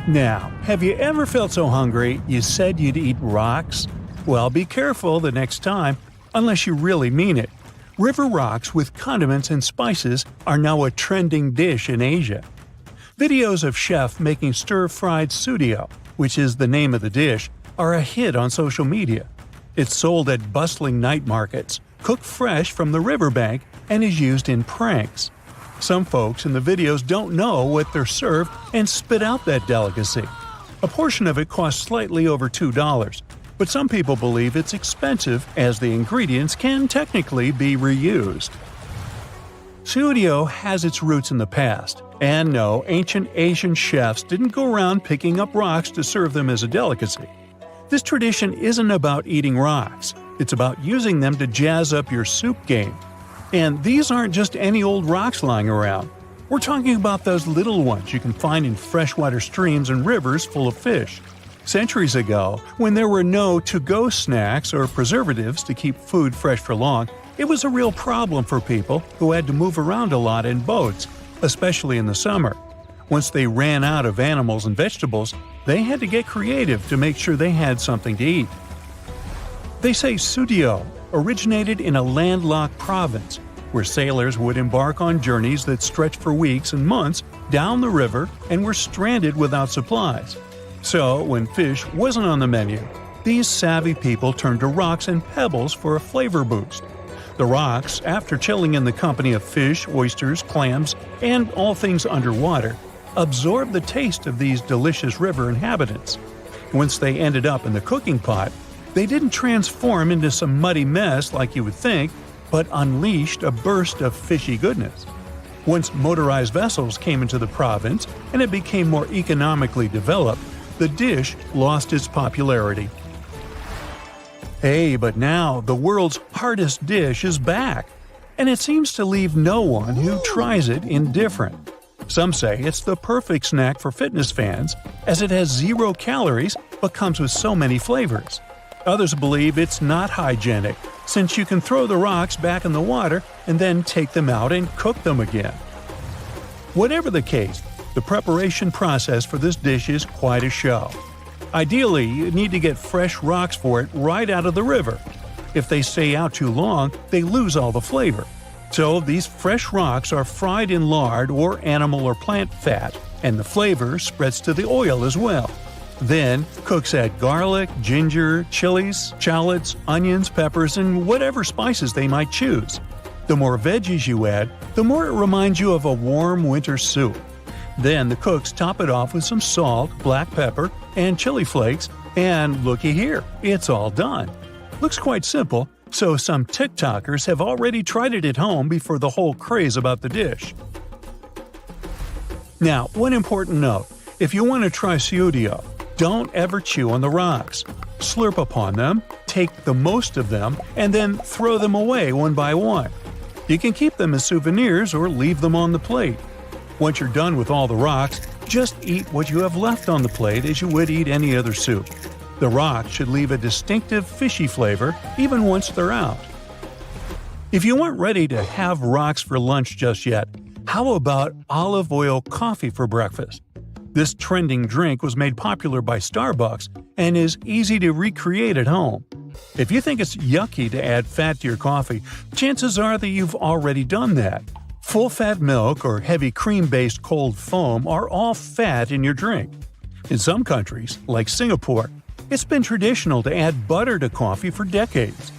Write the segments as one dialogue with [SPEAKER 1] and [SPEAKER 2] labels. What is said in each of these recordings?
[SPEAKER 1] Now, have you ever felt so hungry you said you'd eat rocks? Well, be careful the next time, unless you really mean it. River rocks with condiments and spices are now a trending dish in Asia. Videos of chefs making stir-fried sudio, which is the name of the dish, are a hit on social media. It's sold at bustling night markets, cooked fresh from the riverbank, and is used in pranks. Some folks in the videos don't know what they're served and spit out that delicacy. A portion of it costs slightly over $2, but some people believe it's expensive as the ingredients can technically be reused. Sudio has its roots in the past, and no, ancient Asian chefs didn't go around picking up rocks to serve them as a delicacy. This tradition isn't about eating rocks, it's about using them to jazz up your soup game. And these aren't just any old rocks lying around. We're talking about those little ones you can find in freshwater streams and rivers full of fish. Centuries ago, when there were no to-go snacks or preservatives to keep food fresh for long, it was a real problem for people who had to move around a lot in boats, especially in the summer. Once they ran out of animals and vegetables, they had to get creative to make sure they had something to eat. They say sudio originated in a landlocked province, where sailors would embark on journeys that stretched for weeks and months down the river and were stranded without supplies. So, when fish wasn't on the menu, these savvy people turned to rocks and pebbles for a flavor boost. The rocks, after chilling in the company of fish, oysters, clams, and all things underwater, absorbed the taste of these delicious river inhabitants. Once they ended up in the cooking pot, they didn't transform into some muddy mess like you would think, but unleashed a burst of fishy goodness. Once motorized vessels came into the province and it became more economically developed, the dish lost its popularity. Hey, but now the world's hardest dish is back, and it seems to leave no one who tries it indifferent. Some say it's the perfect snack for fitness fans, as it has 0 calories but comes with so many flavors. Others believe it's not hygienic, since you can throw the rocks back in the water and then take them out and cook them again. Whatever the case, the preparation process for this dish is quite a show. Ideally, you need to get fresh rocks for it right out of the river. If they stay out too long, they lose all the flavor. So these fresh rocks are fried in lard or animal or plant fat, and the flavor spreads to the oil as well. Then, cooks add garlic, ginger, chilies, shallots, onions, peppers, and whatever spices they might choose. The more veggies you add, the more it reminds you of a warm winter soup. Then the cooks top it off with some salt, black pepper, and chili flakes, and looky here, it's all done. Looks quite simple, so some TikTokers have already tried it at home before the whole craze about the dish. Now, one important note, if you want to try sudio, don't ever chew on the rocks. Slurp upon them, take the most of them, and then throw them away one by one. You can keep them as souvenirs or leave them on the plate. Once you're done with all the rocks, just eat what you have left on the plate as you would eat any other soup. The rocks should leave a distinctive fishy flavor even once they're out. If you aren't ready to have rocks for lunch just yet, how about olive oil coffee for breakfast? This trending drink was made popular by Starbucks and is easy to recreate at home. If you think it's yucky to add fat to your coffee, chances are that you've already done that. Full-fat milk or heavy cream-based cold foam are all fat in your drink. In some countries, like Singapore, it's been traditional to add butter to coffee for decades.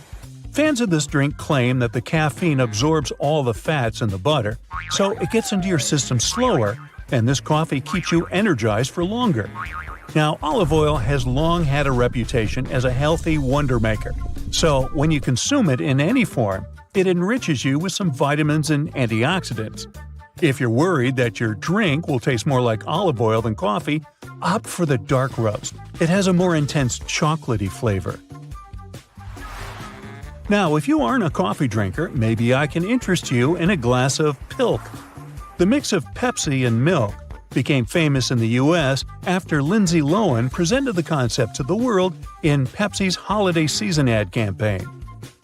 [SPEAKER 1] Fans of this drink claim that the caffeine absorbs all the fats in the butter, so it gets into your system slower, and this coffee keeps you energized for longer. Now, olive oil has long had a reputation as a healthy wonder maker, so when you consume it in any form, it enriches you with some vitamins and antioxidants. If you're worried that your drink will taste more like olive oil than coffee, opt for the dark roast. It has a more intense chocolatey flavor. Now, if you aren't a coffee drinker, maybe I can interest you in a glass of Pilk. The mix of Pepsi and milk became famous in the U.S. after Lindsay Lohan presented the concept to the world in Pepsi's holiday season ad campaign.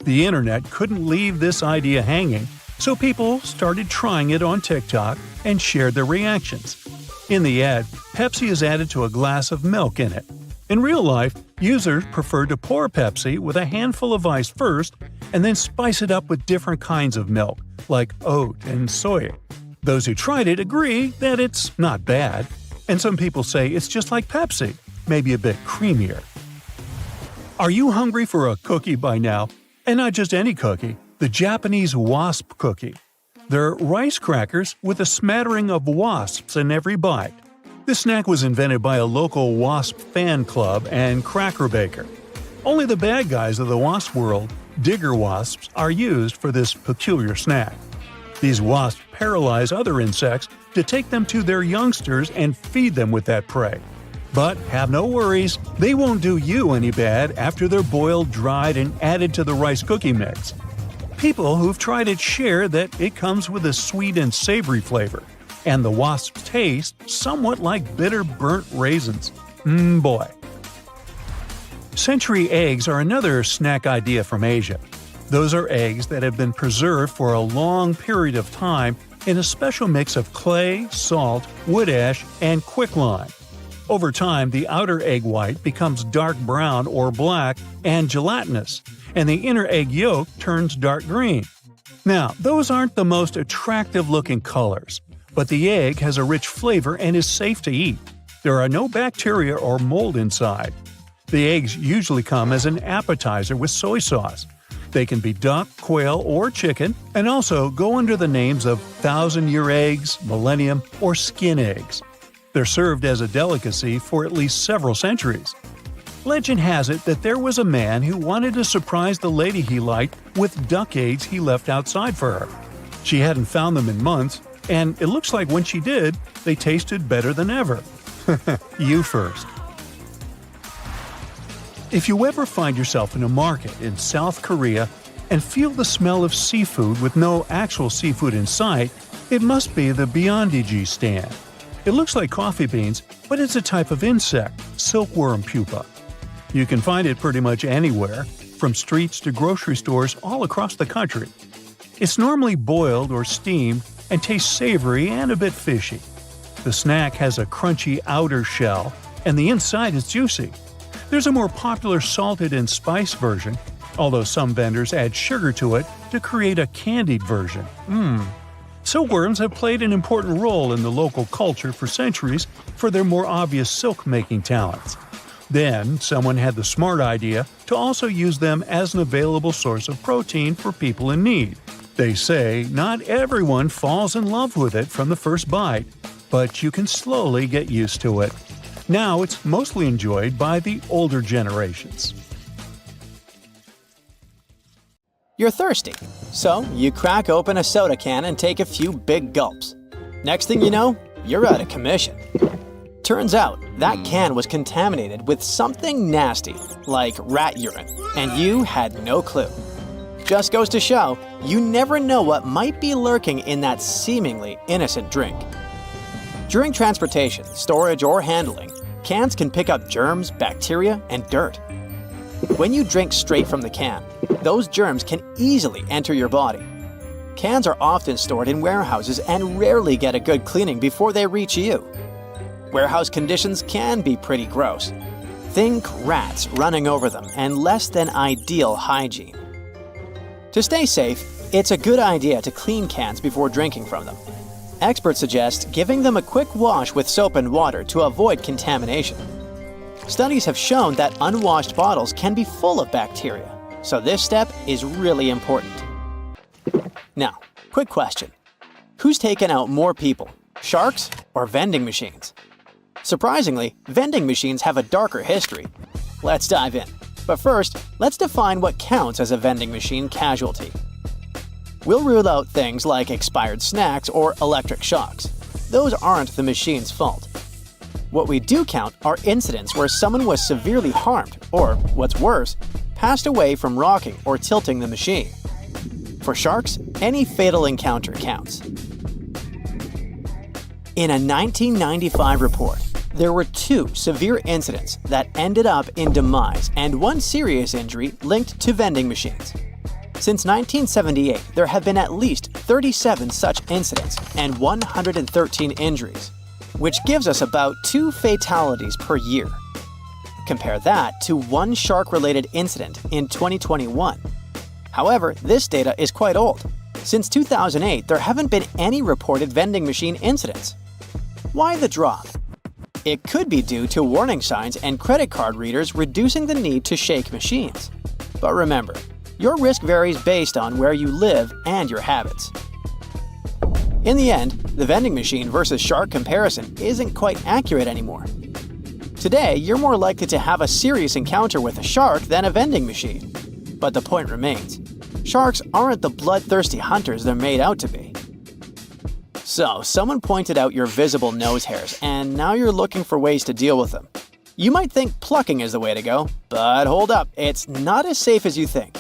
[SPEAKER 1] The internet couldn't leave this idea hanging, so people started trying it on TikTok and shared their reactions. In the ad, Pepsi is added to a glass of milk in it. In real life, users prefer to pour Pepsi with a handful of ice first and then spice it up with different kinds of milk, like oat and soy. Those who tried it agree that it's not bad, and some people say it's just like Pepsi, maybe a bit creamier. Are you hungry for a cookie by now? And not just any cookie, the Japanese wasp cookie. They're rice crackers with a smattering of wasps in every bite. This snack was invented by a local wasp fan club and cracker baker. Only the bad guys of the wasp world, digger wasps, are used for this peculiar snack. These wasps paralyze other insects to take them to their youngsters and feed them with that prey. But have no worries, they won't do you any bad after they're boiled, dried, and added to the rice cookie mix. People who've tried it share that it comes with a sweet and savory flavor, and the wasps taste somewhat like bitter burnt raisins. Boy. Century eggs are another snack idea from Asia. Those are eggs that have been preserved for a long period of time in a special mix of clay, salt, wood ash, and quicklime. Over time, the outer egg white becomes dark brown or black and gelatinous, and the inner egg yolk turns dark green. Now, those aren't the most attractive-looking colors, but the egg has a rich flavor and is safe to eat. There are no bacteria or mold inside. The eggs usually come as an appetizer with soy sauce. They can be duck, quail, or chicken, and also go under the names of thousand-year eggs, millennium, or skin eggs. They're served as a delicacy for at least several centuries. Legend has it that there was a man who wanted to surprise the lady he liked with duck eggs he left outside for her. She hadn't found them in months, and it looks like when she did, they tasted better than ever. You first. If you ever find yourself in a market in South Korea and feel the smell of seafood with no actual seafood in sight, it must be the Beyondiji stand. It looks like coffee beans, but it's a type of insect, silkworm pupa. You can find it pretty much anywhere, from streets to grocery stores all across the country. It's normally boiled or steamed and tastes savory and a bit fishy. The snack has a crunchy outer shell, and the inside is juicy. There's a more popular salted and spiced version, although some vendors add sugar to it to create a candied version. Silkworms have played an important role in the local culture for centuries for their more obvious silk-making talents. Then, someone had the smart idea to also use them as an available source of protein for people in need. They say not everyone falls in love with it from the first bite, but you can slowly get used to it. Now it's mostly enjoyed by the older generations.
[SPEAKER 2] You're thirsty, so you crack open a soda can and take a few big gulps. Next thing you know, you're out of commission. Turns out, that can was contaminated with something nasty, like rat urine, and you had no clue. Just goes to show, you never know what might be lurking in that seemingly innocent drink. During transportation, storage, or handling, cans can pick up germs, bacteria, and dirt. When you drink straight from the can, those germs can easily enter your body. Cans are often stored in warehouses and rarely get a good cleaning before they reach you. Warehouse conditions can be pretty gross. Think rats running over them and less than ideal hygiene. To stay safe, it's a good idea to clean cans before drinking from them. Experts suggest giving them a quick wash with soap and water to avoid contamination. Studies have shown that unwashed bottles can be full of bacteria, so this step is really important. Now, quick question. Who's taken out more people, sharks or vending machines? Surprisingly, vending machines have a darker history. Let's dive in. But first, let's define what counts as a vending machine casualty. We'll rule out things like expired snacks or electric shocks. Those aren't the machine's fault. What we do count are incidents where someone was severely harmed or, what's worse, passed away from rocking or tilting the machine. For sharks, any fatal encounter counts. In a 1995 report, there were 2 severe incidents that ended up in demise and 1 serious injury linked to vending machines. Since 1978, there have been at least 37 such incidents and 113 injuries. which gives us about 2 fatalities per year. Compare that to 1 shark-related incident in 2021. However, this data is quite old. Since 2008, there haven't been any reported vending machine incidents. Why the drop? It could be due to warning signs and credit card readers reducing the need to shake machines. But remember, your risk varies based on where you live and your habits. In the end, the vending machine versus shark comparison isn't quite accurate anymore. Today, you're more likely to have a serious encounter with a shark than a vending machine. But the point remains. Sharks aren't the bloodthirsty hunters they're made out to be. So, someone pointed out your visible nose hairs, and now you're looking for ways to deal with them. You might think plucking is the way to go, but hold up, it's not as safe as you think.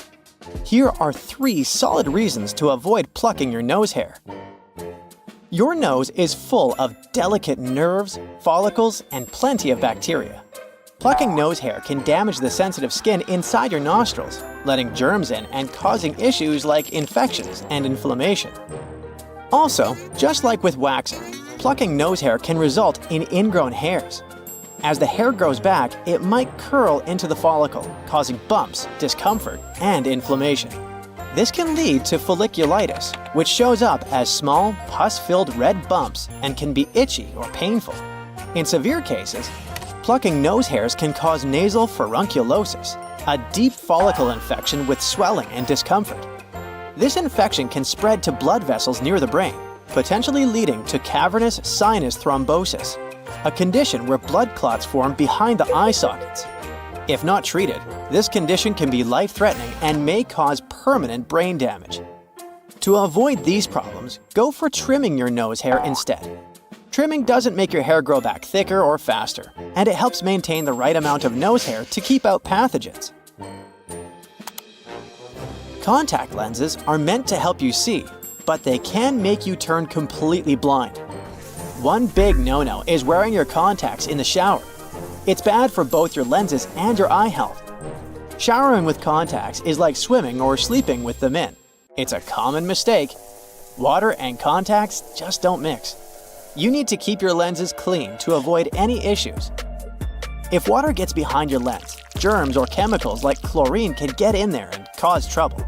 [SPEAKER 2] Here are 3 solid reasons to avoid plucking your nose hair. Your nose is full of delicate nerves, follicles, and plenty of bacteria. Plucking nose hair can damage the sensitive skin inside your nostrils, letting germs in and causing issues like infections and inflammation. Also, just like with waxing, plucking nose hair can result in ingrown hairs. As the hair grows back, it might curl into the follicle, causing bumps, discomfort, and inflammation. This can lead to folliculitis, which shows up as small, pus-filled red bumps and can be itchy or painful. In severe cases, plucking nose hairs can cause nasal furunculosis, a deep follicle infection with swelling and discomfort. This infection can spread to blood vessels near the brain, potentially leading to cavernous sinus thrombosis, a condition where blood clots form behind the eye sockets. If not treated, this condition can be life-threatening and may cause permanent brain damage. To avoid these problems, go for trimming your nose hair instead. Trimming doesn't make your hair grow back thicker or faster, and it helps maintain the right amount of nose hair to keep out pathogens. Contact lenses are meant to help you see, but they can make you turn completely blind. One big no-no is wearing your contacts in the shower. It's bad for both your lenses and your eye health. Showering with contacts is like swimming or sleeping with them in. It's a common mistake. Water and contacts just don't mix. You need to keep your lenses clean to avoid any issues. If water gets behind your lens, germs or chemicals like chlorine can get in there and cause trouble.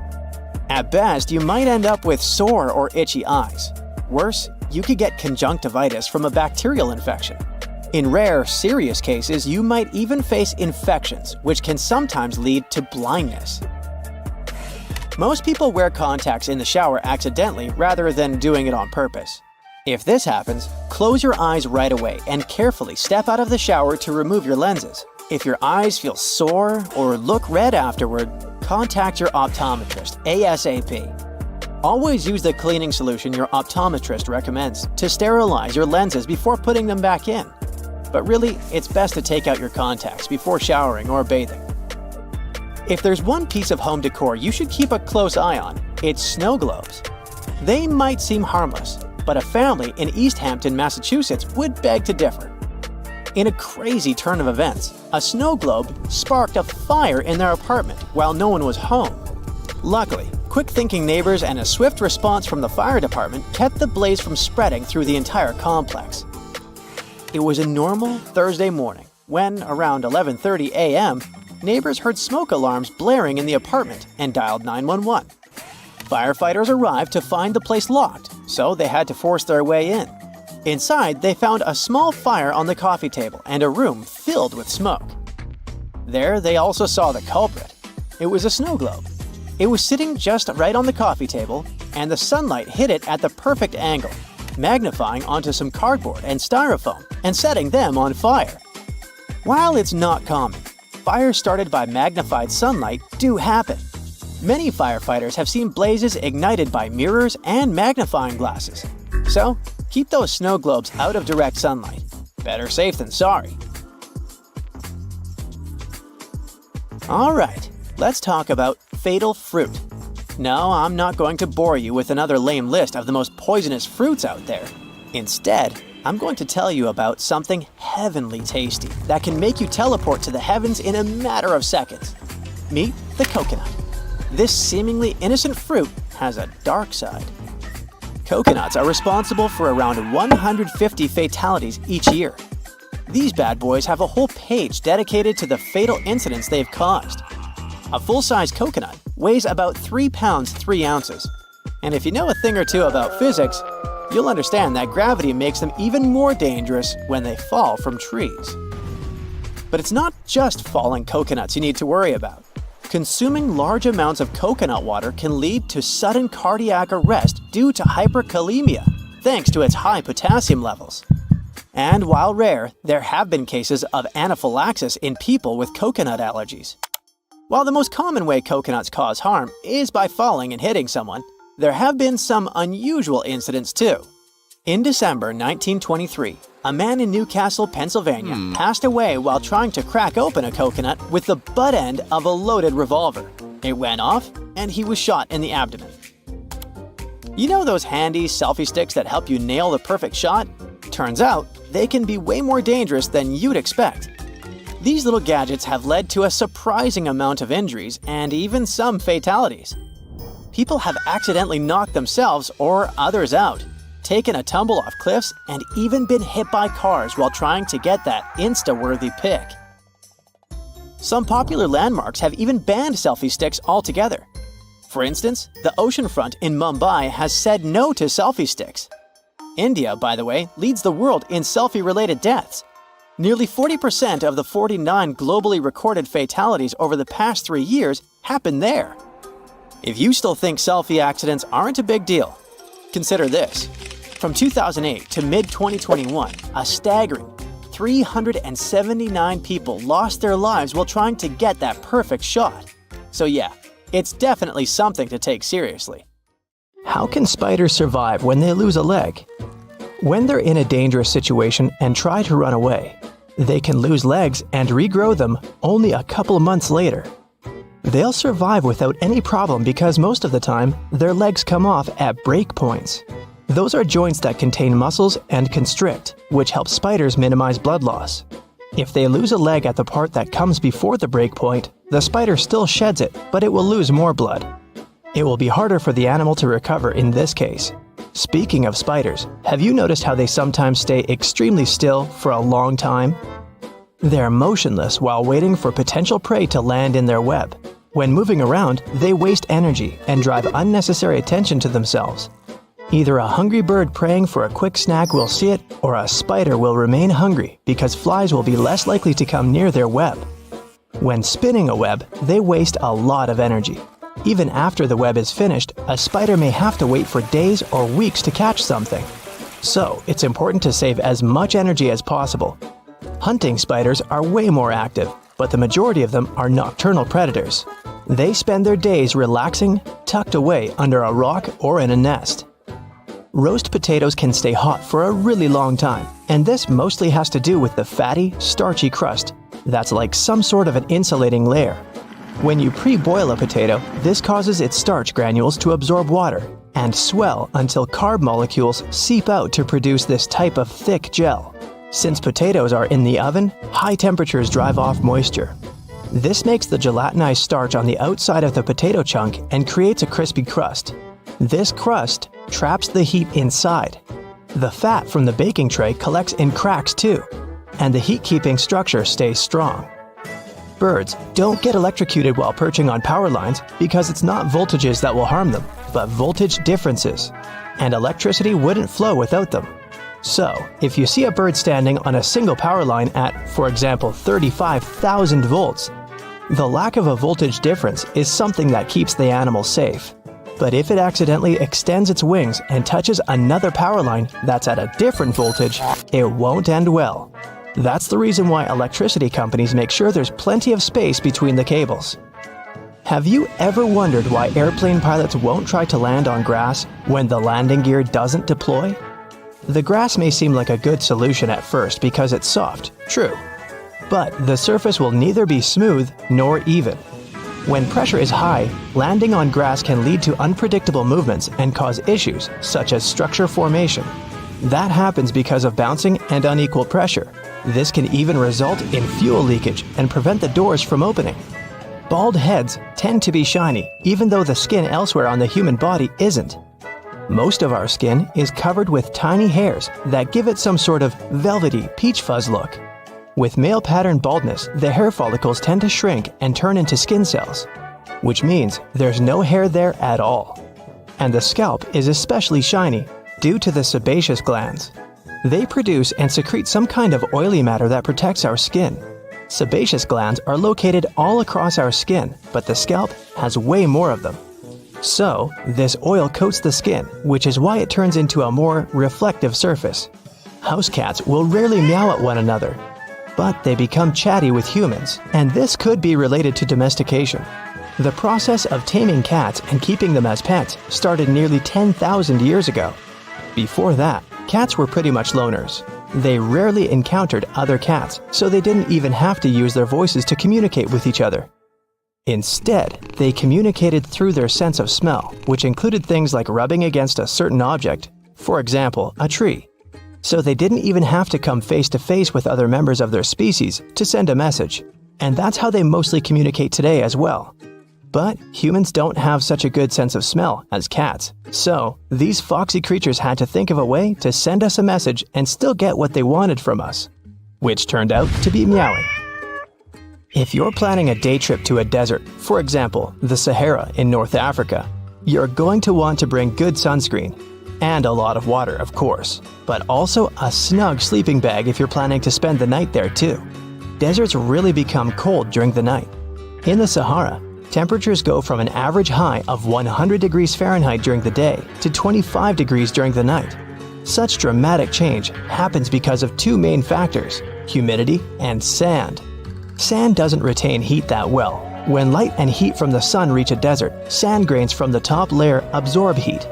[SPEAKER 2] At best, you might end up with sore or itchy eyes. Worse, you could get conjunctivitis from a bacterial infection. In rare, serious cases, you might even face infections, which can sometimes lead to blindness. Most people wear contacts in the shower accidentally rather than doing it on purpose. If this happens, close your eyes right away and carefully step out of the shower to remove your lenses. If your eyes feel sore or look red afterward, contact your optometrist ASAP. Always use the cleaning solution your optometrist recommends to sterilize your lenses before putting them back in. But really, it's best to take out your contacts before showering or bathing. If there's one piece of home decor you should keep a close eye on, it's snow globes. They might seem harmless, but a family in East Hampton, Massachusetts would beg to differ. In a crazy turn of events, a snow globe sparked a fire in their apartment while no one was home. Luckily, quick-thinking neighbors and a swift response from the fire department kept the blaze from spreading through the entire complex. It was a normal Thursday morning when, around 11:30 a.m., neighbors heard smoke alarms blaring in the apartment and dialed 911. Firefighters arrived to find the place locked, so they had to force their way in. Inside, they found a small fire on the coffee table and a room filled with smoke. There, they also saw the culprit. It was a snow globe. It was sitting just right on the coffee table, and the sunlight hit it at the perfect angle, magnifying onto some cardboard and styrofoam and setting them on fire. While it's not common, fires started by magnified sunlight do happen. Many firefighters have seen blazes ignited by mirrors and magnifying glasses. So, keep those snow globes out of direct sunlight. Better safe than sorry. Alright, let's talk about fatal fruit. No, I'm not going to bore you with another lame list of the most poisonous fruits out there. Instead, I'm going to tell you about something heavenly tasty that can make you teleport to the heavens in a matter of seconds. Meet the coconut. This seemingly innocent fruit has a dark side. Coconuts are responsible for around 150 fatalities each year. These bad boys have a whole page dedicated to the fatal incidents they've caused. A full-size coconut weighs about 3 pounds 3 ounces. And if you know a thing or two about physics, you'll understand that gravity makes them even more dangerous when they fall from trees. But it's not just falling coconuts you need to worry about. Consuming large amounts of coconut water can lead to sudden cardiac arrest due to hyperkalemia, thanks to its high potassium levels. And while rare, there have been cases of anaphylaxis in people with coconut allergies. While the most common way coconuts cause harm is by falling and hitting someone, there have been some unusual incidents too. In December 1923, a man in Newcastle, Pennsylvania, passed away while trying to crack open a coconut with the butt end of a loaded revolver. It went off, and he was shot in the abdomen. You know those handy selfie sticks that help you nail the perfect shot? Turns out, they can be way more dangerous than you'd expect. These little gadgets have led to a surprising amount of injuries and even some fatalities. People have accidentally knocked themselves or others out, taken a tumble off cliffs, and even been hit by cars while trying to get that Insta-worthy pic. Some popular landmarks have even banned selfie sticks altogether. For instance, the oceanfront in Mumbai has said no to selfie sticks. India, by the way, leads the world in selfie-related deaths. Nearly 40% of the 49 globally recorded fatalities over the past 3 years happened there. If you still think selfie accidents aren't a big deal, consider this. From 2008 to mid-2021, a staggering 379 people lost their lives while trying to get that perfect shot. So yeah, it's definitely something to take seriously.
[SPEAKER 3] How can spiders survive when they lose a leg? When they're in a dangerous situation and try to run away, they can lose legs and regrow them only a couple months later. They'll survive without any problem because most of the time, their legs come off at break points. Those are joints that contain muscles and constrict, which helps spiders minimize blood loss. If they lose a leg at the part that comes before the break point, the spider still sheds it, but it will lose more blood. It will be harder for the animal to recover in this case. Speaking of spiders, have you noticed how they sometimes stay extremely still for a long time? They're motionless while waiting for potential prey to land in their web. When moving around, they waste energy and drive unnecessary attention to themselves. Either a hungry bird praying for a quick snack will see it, or a spider will remain hungry because flies will be less likely to come near their web. When spinning a web, they waste a lot of energy. Even after the web is finished, a spider may have to wait for days or weeks to catch something. So, it's important to save as much energy as possible. Hunting spiders are way more active, but the majority of them are nocturnal predators. They spend their days relaxing, tucked away under a rock or in a nest. Roast potatoes can stay hot for a really long time, and this mostly has to do with the fatty, starchy crust that's like some sort of an insulating layer. When you pre-boil a potato, this causes its starch granules to absorb water and swell until carb molecules seep out to produce this type of thick gel. Since potatoes are in the oven, high temperatures drive off moisture. This makes the gelatinized starch on the outside of the potato chunk and creates a crispy crust. This crust traps the heat inside. The fat from the baking tray collects in cracks too, and the heat-keeping structure stays strong. Birds don't get electrocuted while perching on power lines because it's not voltages that will harm them, but voltage differences, and electricity wouldn't flow without them. So, if you see a bird standing on a single power line at, for example, 35,000 volts, the lack of a voltage difference is something that keeps the animal safe. But if it accidentally extends its wings and touches another power line that's at a different voltage, it won't end well. That's the reason why electricity companies make sure there's plenty of space between the cables. Have you ever wondered why airplane pilots won't try to land on grass when the landing gear doesn't deploy? The grass may seem like a good solution at first because it's soft, true. But the surface will neither be smooth nor even. When pressure is high, landing on grass can lead to unpredictable movements and cause issues such as structure formation. That happens because of bouncing and unequal pressure. This can even result in fuel leakage and prevent the doors from opening. Bald heads tend to be shiny, even though the skin elsewhere on the human body isn't. Most of our skin is covered with tiny hairs that give it some sort of velvety peach fuzz look. With male pattern baldness, the hair follicles tend to shrink and turn into skin cells, which means there's no hair there at all. And the scalp is especially shiny due to the sebaceous glands. They produce and secrete some kind of oily matter that protects our skin. Sebaceous glands are located all across our skin, but the scalp has way more of them. So, this oil coats the skin, which is why it turns into a more reflective surface. House cats will rarely meow at one another, but they become chatty with humans, and this could be related to domestication. The process of taming cats and keeping them as pets started nearly 10,000 years ago. Before that, cats were pretty much loners. They rarely encountered other cats, so they didn't even have to use their voices to communicate with each other. Instead, they communicated through their sense of smell, which included things like rubbing against a certain object, for example, a tree. So they didn't even have to come face to face with other members of their species to send a message. And that's how they mostly communicate today as well. But humans don't have such a good sense of smell as cats, so these foxy creatures had to think of a way to send us a message and still get what they wanted from us, which turned out to be meowing. If you're planning a day trip to a desert, for example, the Sahara in North Africa, you're going to want to bring good sunscreen, and a lot of water, of course, but also a snug sleeping bag if you're planning to spend the night there too. Deserts really become cold during the night. In the Sahara, temperatures go from an average high of 100 degrees Fahrenheit during the day to 25 degrees during the night. Such dramatic change happens because of two main factors: humidity and sand. Sand doesn't retain heat that well. When light and heat from the sun reach a desert, sand grains from the top layer absorb heat.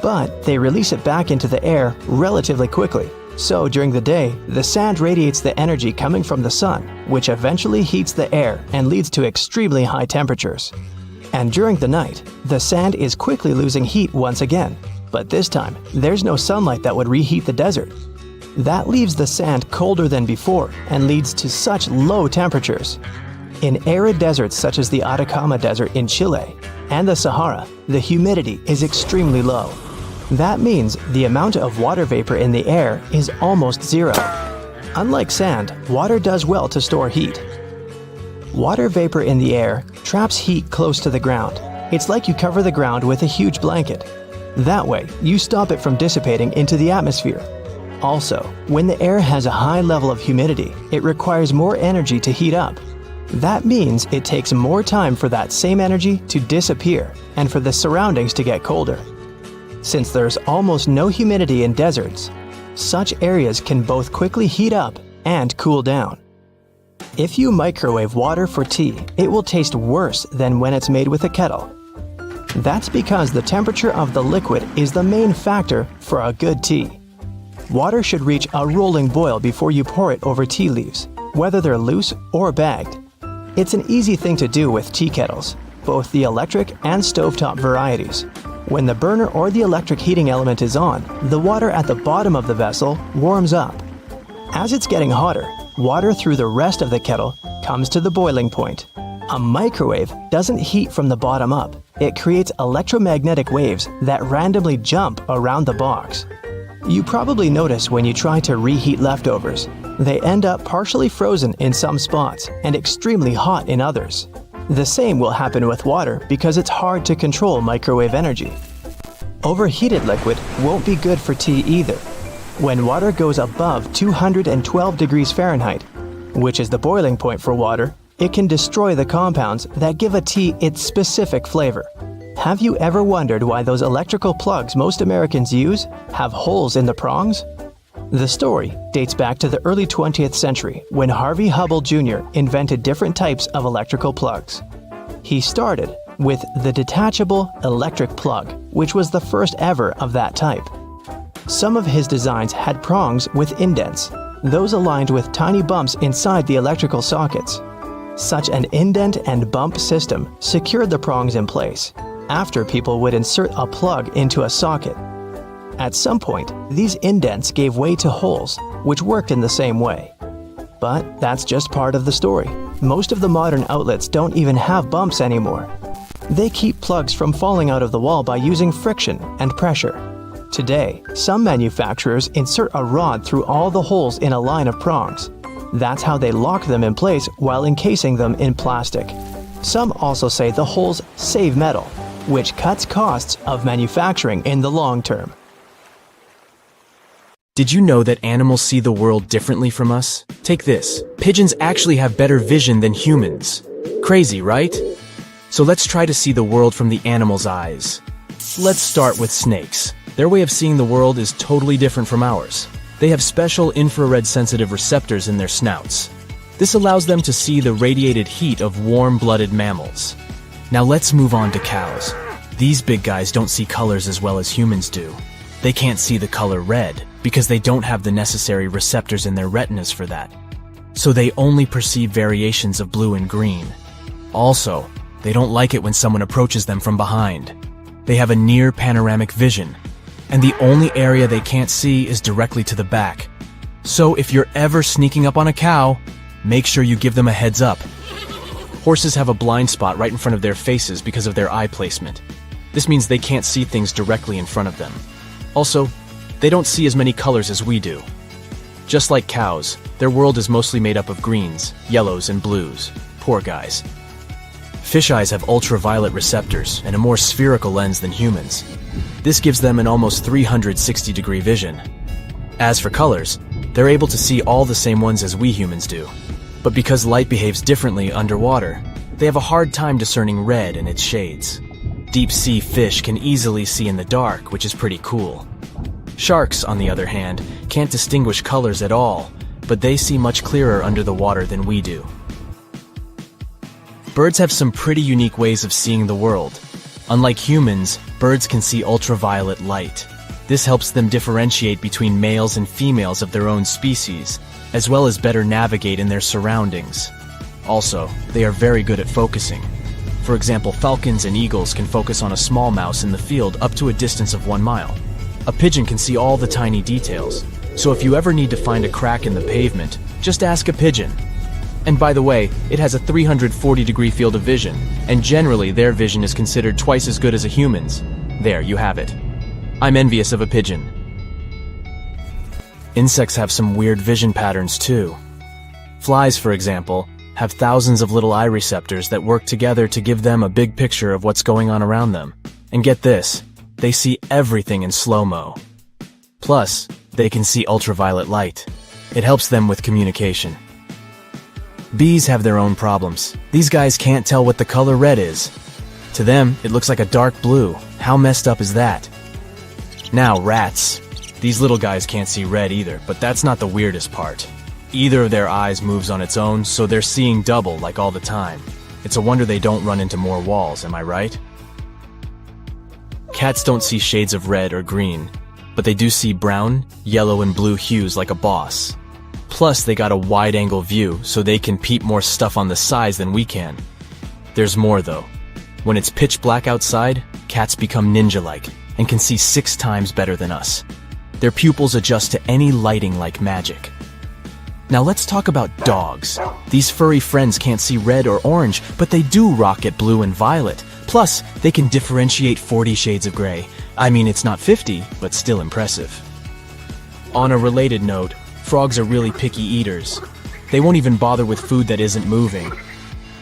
[SPEAKER 3] But they release it back into the air relatively quickly. So during the day, the sand radiates the energy coming from the sun, which eventually heats the air and leads to extremely high temperatures. And during the night, the sand is quickly losing heat once again. But this time, there's no sunlight that would reheat the desert. That leaves the sand colder than before and leads to such low temperatures. In arid deserts such as the Atacama Desert in Chile and the Sahara, the humidity is extremely low. That means the amount of water vapor in the air is almost zero. Unlike sand, water does well to store heat. Water vapor in the air traps heat close to the ground. It's like you cover the ground with a huge blanket. That way, you stop it from dissipating into the atmosphere. Also, when the air has a high level of humidity, it requires more energy to heat up. That means it takes more time for that same energy to disappear and for the surroundings to get colder. Since there's almost no humidity in deserts, such areas can both quickly heat up and cool down. If you microwave water for tea, it will taste worse than when it's made with a kettle. That's because the temperature of the liquid is the main factor for a good tea. Water should reach a rolling boil before you pour it over tea leaves, whether they're loose or bagged. It's an easy thing to do with tea kettles, both the electric and stovetop varieties. When the burner or the electric heating element is on, the water at the bottom of the vessel warms up. As it's getting hotter, water through the rest of the kettle comes to the boiling point. A microwave doesn't heat from the bottom up. It creates electromagnetic waves that randomly jump around the box. You probably notice when you try to reheat leftovers, they end up partially frozen in some spots and extremely hot in others. The same will happen with water because it's hard to control microwave energy. Overheated liquid won't be good for tea either. When water goes above 212 degrees Fahrenheit, which is the boiling point for water, it can destroy the compounds that give a tea its specific flavor. Have you ever wondered why those electrical plugs most Americans use have holes in the prongs? The story dates back to the early 20th century when Harvey Hubble Jr. invented different types of electrical plugs. He started with the detachable electric plug, which was the first ever of that type. Some of his designs had prongs with indents, those aligned with tiny bumps inside the electrical sockets. Such an indent and bump system secured the prongs in place after people would insert a plug into a socket. At some point, these indents gave way to holes, which worked in the same way. But that's just part of the story. Most of the modern outlets don't even have bumps anymore. They keep plugs from falling out of the wall by using friction and pressure. Today, some manufacturers insert a rod through all the holes in a line of prongs. That's how they lock them in place while encasing them in plastic. Some also say the holes save metal, which cuts costs of manufacturing in the long term.
[SPEAKER 4] Did you know that animals see the world differently from us? Take this. Pigeons actually have better vision than humans. Crazy, right? So let's try to see the world from the animal's eyes. Let's start with snakes. Their way of seeing the world is totally different from ours. They have special infrared sensitive receptors in their snouts. This allows them to see the radiated heat of warm-blooded mammals. Now let's move on to cows. These big guys don't see colors as well as humans do. They can't see the color red because they don't have the necessary receptors in their retinas for that. So they only perceive variations of blue and green. Also, they don't like it when someone approaches them from behind. They have a near panoramic vision, and the only area they can't see is directly to the back. So if you're ever sneaking up on a cow, make sure you give them a heads up. Horses have a blind spot right in front of their faces because of their eye placement. This means they can't see things directly in front of them. Also, they don't see as many colors as we do. Just like cows, their world is mostly made up of greens, yellows, and blues. Poor guys. Fish eyes have ultraviolet receptors and a more spherical lens than humans. This gives them an almost 360-degree vision. As for colors, they're able to see all the same ones as we humans do. But because light behaves differently underwater, they have a hard time discerning red and its shades. Deep-sea fish can easily see in the dark, which is pretty cool. Sharks, on the other hand, can't distinguish colors at all, but they see much clearer under the water than we do. Birds have some pretty unique ways of seeing the world. Unlike humans, birds can see ultraviolet light. This helps them differentiate between males and females of their own species, as well as better navigate in their surroundings. Also, they are very good at focusing. For example, falcons and eagles can focus on a small mouse in the field up to a distance of 1 mile. A pigeon can see all the tiny details, so if you ever need to find a crack in the pavement, just ask a pigeon. And by the way, it has a 340-degree field of vision, and generally their vision is considered twice as good as a human's. There, you have it. I'm envious of a pigeon. Insects have some weird vision patterns too. Flies, for example, have thousands of little eye receptors that work together to give them a big picture of what's going on around them. And get this, they see everything in slow-mo. Plus, they can see ultraviolet light. It helps them with communication. Bees have their own problems. These guys can't tell what the color red is. To them, it looks like a dark blue. How messed up is that? Now, rats. These little guys can't see red either, but that's not the weirdest part. Either of their eyes moves on its own, so they're seeing double like all the time. It's a wonder they don't run into more walls, am I right? Cats don't see shades of red or green, but they do see brown, yellow, and blue hues like a boss. Plus, they got a wide-angle view, so they can peep more stuff on the sides than we can. There's more, though. When it's pitch black outside, cats become ninja-like and can see 6 times better than us. Their pupils adjust to any lighting like magic. Now let's talk about dogs. These furry friends can't see red or orange, but they do rock at blue and violet. Plus, they can differentiate 40 shades of gray. I mean, it's not 50, but still impressive. On a related note, frogs are really picky eaters. They won't even bother with food that isn't moving.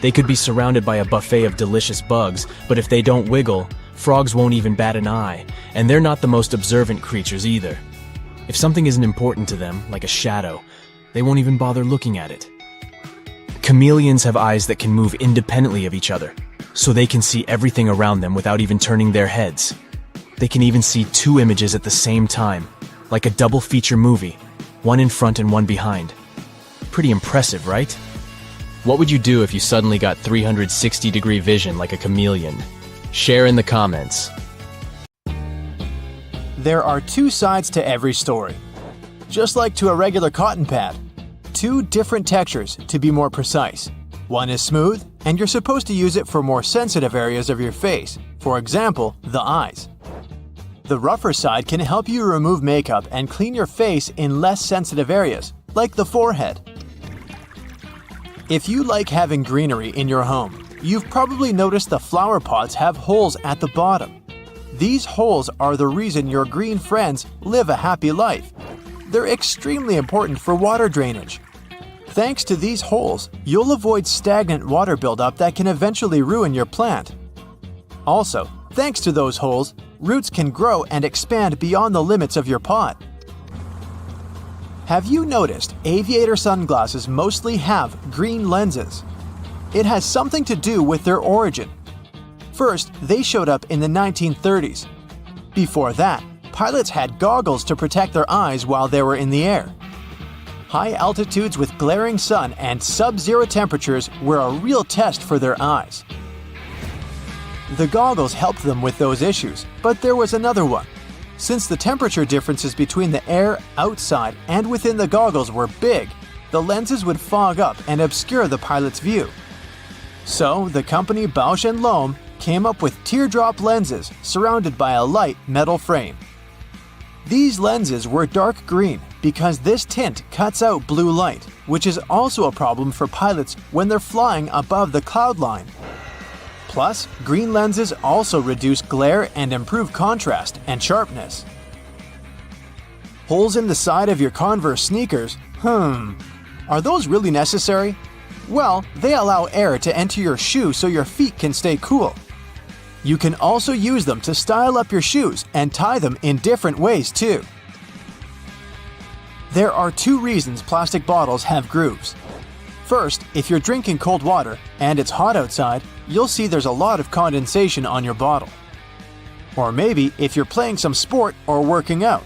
[SPEAKER 4] They could be surrounded by a buffet of delicious bugs, but if they don't wiggle, frogs won't even bat an eye, and they're not the most observant creatures either. If something isn't important to them, like a shadow, they won't even bother looking at it. Chameleons have eyes that can move independently of each other, so they can see everything around them without even turning their heads. They can even see 2 images at the same time, like a double feature movie, one in front and one behind. Pretty impressive, right? What would you do if you suddenly got 360-degree vision like a chameleon? Share in the comments.
[SPEAKER 2] There are 2 sides to every story. Just like to a regular cotton pad. 2 different textures, to be more precise. One is smooth, and you're supposed to use it for more sensitive areas of your face, for example, the eyes. The rougher side can help you remove makeup and clean your face in less sensitive areas, like the forehead. If you like having greenery in your home,
[SPEAKER 3] You've probably noticed the flower pots have holes at the bottom. These holes are the reason your green friends live a happy life. They're extremely important for water drainage. Thanks to these holes, you'll avoid stagnant water buildup that can eventually ruin your plant. Also, thanks to those holes, roots can grow and expand beyond the limits of your pot. Have you noticed aviator sunglasses mostly have green lenses? It has something to do with their origin. First, they showed up in the 1930s. Before that, pilots had goggles to protect their eyes while they were in the air. High altitudes with glaring sun and sub-zero temperatures were a real test for their eyes. The goggles helped them with those issues, but there was another one. Since the temperature differences between the air outside and within the goggles were big, the lenses would fog up and obscure the pilot's view. So, the company Bausch & Lomb came up with teardrop lenses surrounded by a light metal frame. These lenses were dark green because this tint cuts out blue light, which is also a problem for pilots when they're flying above the cloud line. Plus, green lenses also reduce glare and improve contrast and sharpness. Holes in the side of your Converse sneakers? Are those really necessary? Well, they allow air to enter your shoe so your feet can stay cool. You can also use them to style up your shoes and tie them in different ways too. There are two reasons plastic bottles have grooves. First, if you're drinking cold water and it's hot outside, you'll see there's a lot of condensation on your bottle. Or maybe if you're playing some sport or working out.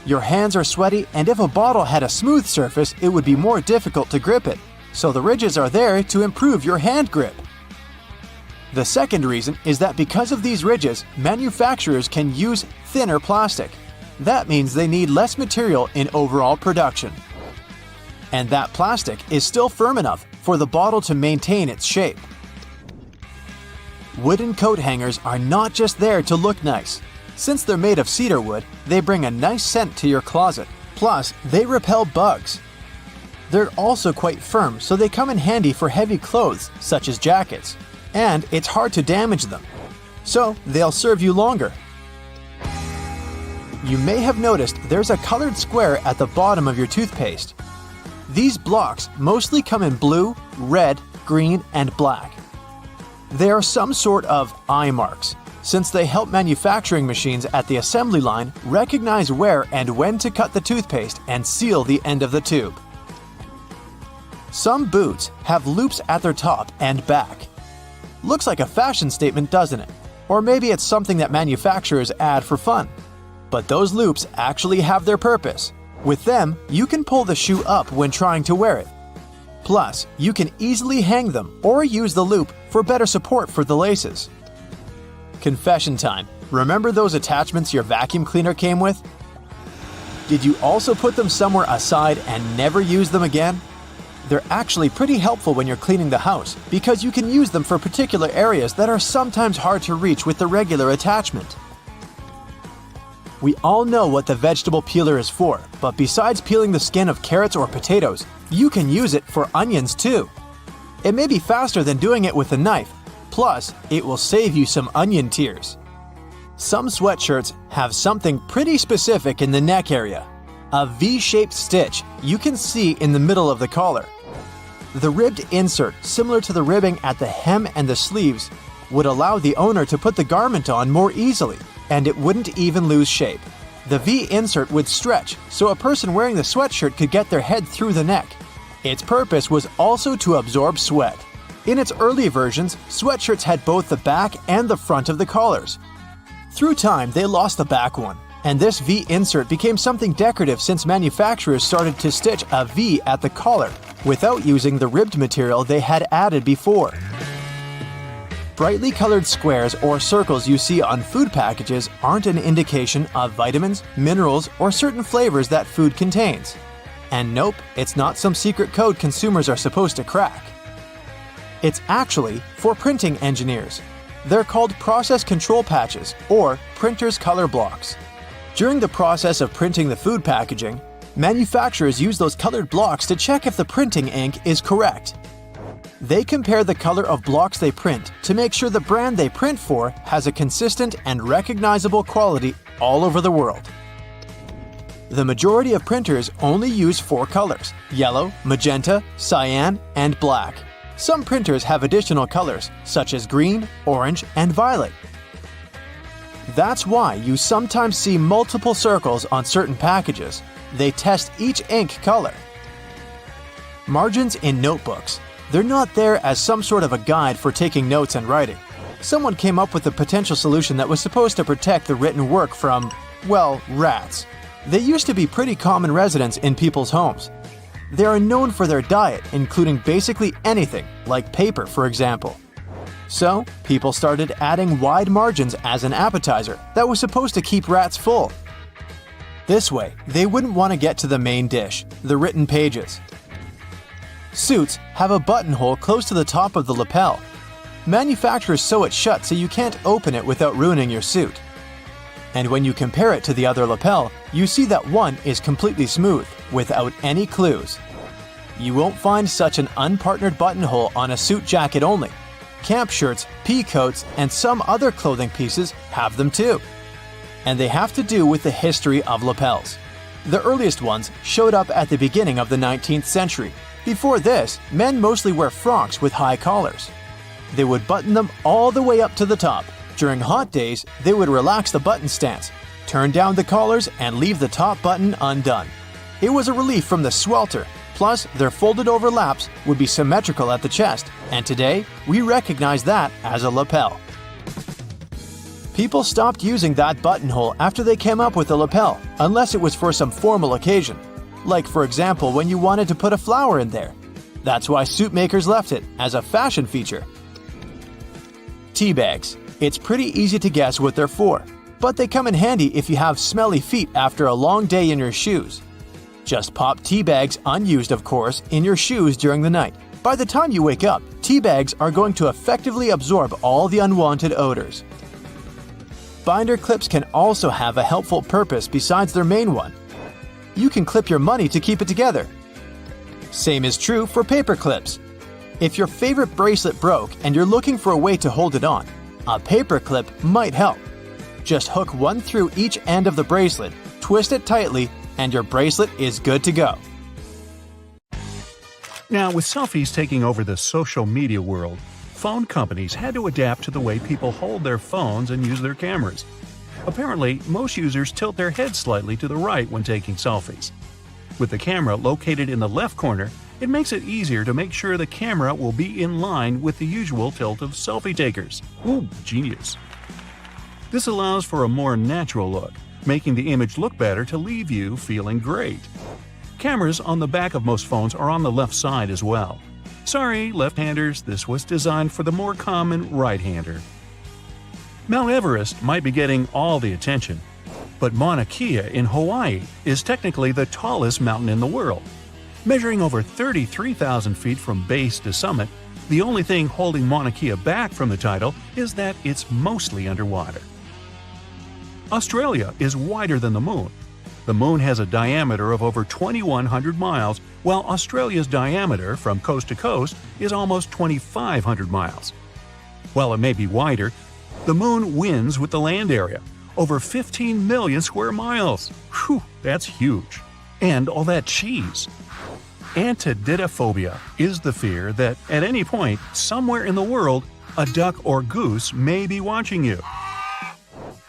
[SPEAKER 3] Your hands are sweaty, and if a bottle had a smooth surface, it would be more difficult to grip it. So the ridges are there to improve your hand grip. The second reason is that because of these ridges, manufacturers can use thinner plastic. That means they need less material in overall production. And that plastic is still firm enough for the bottle to maintain its shape. Wooden coat hangers are not just there to look nice. Since they're made of cedar wood, they bring a nice scent to your closet. Plus, they repel bugs. They're also quite firm, so they come in handy for heavy clothes, such as jackets. And it's hard to damage them. So, they'll serve you longer. You may have noticed there's a colored square at the bottom of your toothpaste. These blocks mostly come in blue, red, green, and black. They are some sort of eye marks, since they help manufacturing machines at the assembly line recognize where and when to cut the toothpaste and seal the end of the tube. Some boots have loops at their top and back. Looks like a fashion statement, doesn't it? Or maybe it's something that manufacturers add for fun. But those loops actually have their purpose. With them, you can pull the shoe up when trying to wear it. Plus, you can easily hang them or use the loop for better support for the laces. Confession time. Remember those attachments your vacuum cleaner came with? Did you also put them somewhere aside and never use them again? They're actually pretty helpful when you're cleaning the house because you can use them for particular areas that are sometimes hard to reach with the regular attachment. We all know what the vegetable peeler is for, but besides peeling the skin of carrots or potatoes, you can use it for onions too. It may be faster than doing it with a knife, plus it will save you some onion tears. Some sweatshirts have something pretty specific in the neck area. A V-shaped stitch you can see in the middle of the collar. The ribbed insert, similar to the ribbing at the hem and the sleeves, would allow the owner to put the garment on more easily, and it wouldn't even lose shape. The V-insert would stretch, so a person wearing the sweatshirt could get their head through the neck. Its purpose was also to absorb sweat. In its early versions, sweatshirts had both the back and the front of the collars. Through time, they lost the back one, and this V-insert became something decorative since manufacturers started to stitch a V at the collar without using the ribbed material they had added before. Brightly colored squares or circles you see on food packages aren't an indication of vitamins, minerals, or certain flavors that food contains. And nope, it's not some secret code consumers are supposed to crack. It's actually for printing engineers. They're called process control patches or printer's color blocks. During the process of printing the food packaging, manufacturers use those colored blocks to check if the printing ink is correct.
[SPEAKER 2] They compare the color of blocks they print to make sure the brand they print for has a consistent and recognizable quality all over the world. The majority of printers only use 4 colors: yellow, magenta, cyan, and black. Some printers have additional colors, such as green, orange, and violet. That's why you sometimes see multiple circles on certain packages. They test each ink color. Margins in notebooks. They're not there as some sort of a guide for taking notes and writing. Someone came up with a potential solution that was supposed to protect the written work from, well, rats. They used to be pretty common residents in people's homes. They are known for their diet, including basically anything, like paper, for example. So, people started adding wide margins as an appetizer that was supposed to keep rats full. This way, they wouldn't want to get to the main dish, the written pages. Suits have a buttonhole close to the top of the lapel. Manufacturers sew it shut so you can't open it without ruining your suit. And when you compare it to the other lapel, you see that one is completely smooth, without any clues. You won't find such an unpartnered buttonhole on a suit jacket only. Camp shirts, pea coats, and some other clothing pieces have them too. And they have to do with the history of lapels. The earliest ones showed up at the beginning of the 19th century. Before this, men mostly wear frocks with high collars. They would button them all the way up to the top. During hot days, they would relax the button stance, turn down the collars, and leave the top button undone. It was a relief from the swelter, plus their folded over laps would be symmetrical at the chest, and today, we recognize that as a lapel. People stopped using that buttonhole after they came up with a lapel, unless it was for some formal occasion. Like, for example, when you wanted to put a flower in there. That's why suit makers left it, as a fashion feature. Tea bags. It's pretty easy to guess what they're for, but they come in handy if you have smelly feet after a long day in your shoes. Just pop tea bags, unused of course, in your shoes during the night. By the time you wake up, tea bags are going to effectively absorb all the unwanted odors. Binder clips can also have a helpful purpose besides their main one. You can clip your money to keep it together. Same is true for paper clips. If your favorite bracelet broke and you're looking for a way to hold it on, a paper clip might help. Just hook one through each end of the bracelet, twist it tightly, and your bracelet is good to go.
[SPEAKER 1] Now, with selfies taking over the social media world, phone companies had to adapt to the way people hold their phones and use their cameras. Apparently, most users tilt their heads slightly to the right when taking selfies. With the camera located in the left corner, it makes it easier to make sure the camera will be in line with the usual tilt of selfie takers. Ooh, genius. This allows for a more natural look, making the image look better to leave you feeling great. Cameras on the back of most phones are on the left side as well. Sorry, left-handers, this was designed for the more common right-hander. Mount Everest might be getting all the attention, but Mauna Kea in Hawaii is technically the tallest mountain in the world. Measuring over 33,000 feet from base to summit, the only thing holding Mauna Kea back from the title is that it's mostly underwater. Australia is wider than the Moon. The Moon has a diameter of over 2,100 miles, while Australia's diameter from coast to coast is almost 2,500 miles. While it may be wider, the Moon wins with the land area, over 15 million square miles. Whew, that's huge. And all that cheese. Antididophobia is the fear that, at any point, somewhere in the world, a duck or goose may be watching you.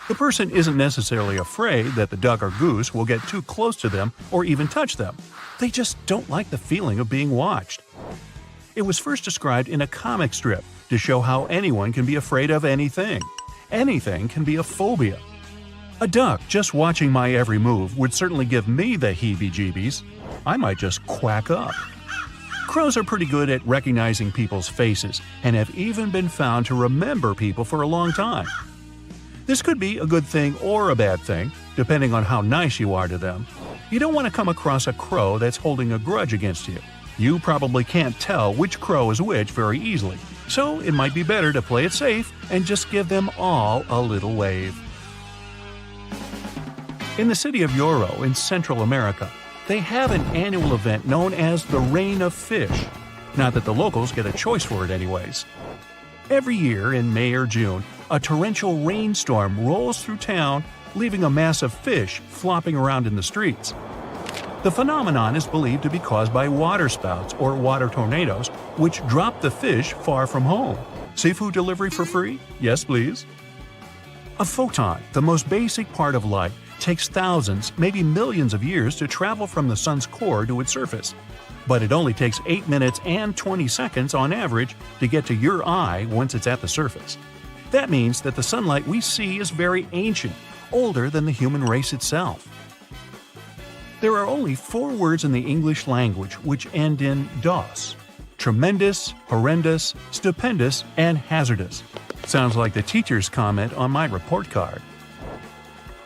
[SPEAKER 1] The person isn't necessarily afraid that the duck or goose will get too close to them or even touch them. They just don't like the feeling of being watched. It was first described in a comic strip to show how anyone can be afraid of anything. Anything can be a phobia. A duck just watching my every move would certainly give me the heebie-jeebies. I might just quack up. Crows are pretty good at recognizing people's faces and have even been found to remember people for a long time. This could be a good thing or a bad thing, depending on how nice you are to them. You don't want to come across a crow that's holding a grudge against you. You probably can't tell which crow is which very easily, so it might be better to play it safe and just give them all a little wave. In the city of Yoro in Central America, they have an annual event known as the Rain of Fish. Not that the locals get a choice for it anyways. Every year in May or June, a torrential rainstorm rolls through town, leaving a mass of fish flopping around in the streets. The phenomenon is believed to be caused by waterspouts or water tornadoes, which drop the fish far from home. Seafood delivery for free? Yes, please. A photon, the most basic part of light, takes thousands, maybe millions of years to travel from the sun's core to its surface. But it only takes 8 minutes and 20 seconds on average to get to your eye once it's at the surface. That means that the sunlight we see is very ancient, older than the human race itself. There are only 4 words in the English language which end in "dos." Tremendous, horrendous, stupendous, and hazardous. Sounds like the teacher's comment on my report card.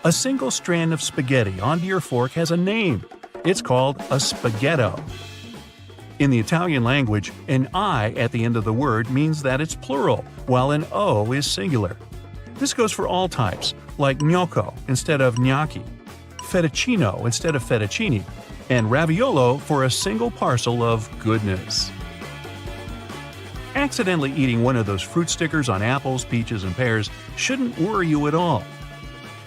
[SPEAKER 1] A single strand of spaghetti onto your fork has a name. It's called a spaghetto. In the Italian language, an I at the end of the word means that it's plural, while an O is singular. This goes for all types, like gnocco instead of gnocchi, fettuccino instead of fettuccine, and raviolo for a single parcel of goodness. Accidentally eating one of those fruit stickers on apples, peaches, and pears shouldn't worry you at all.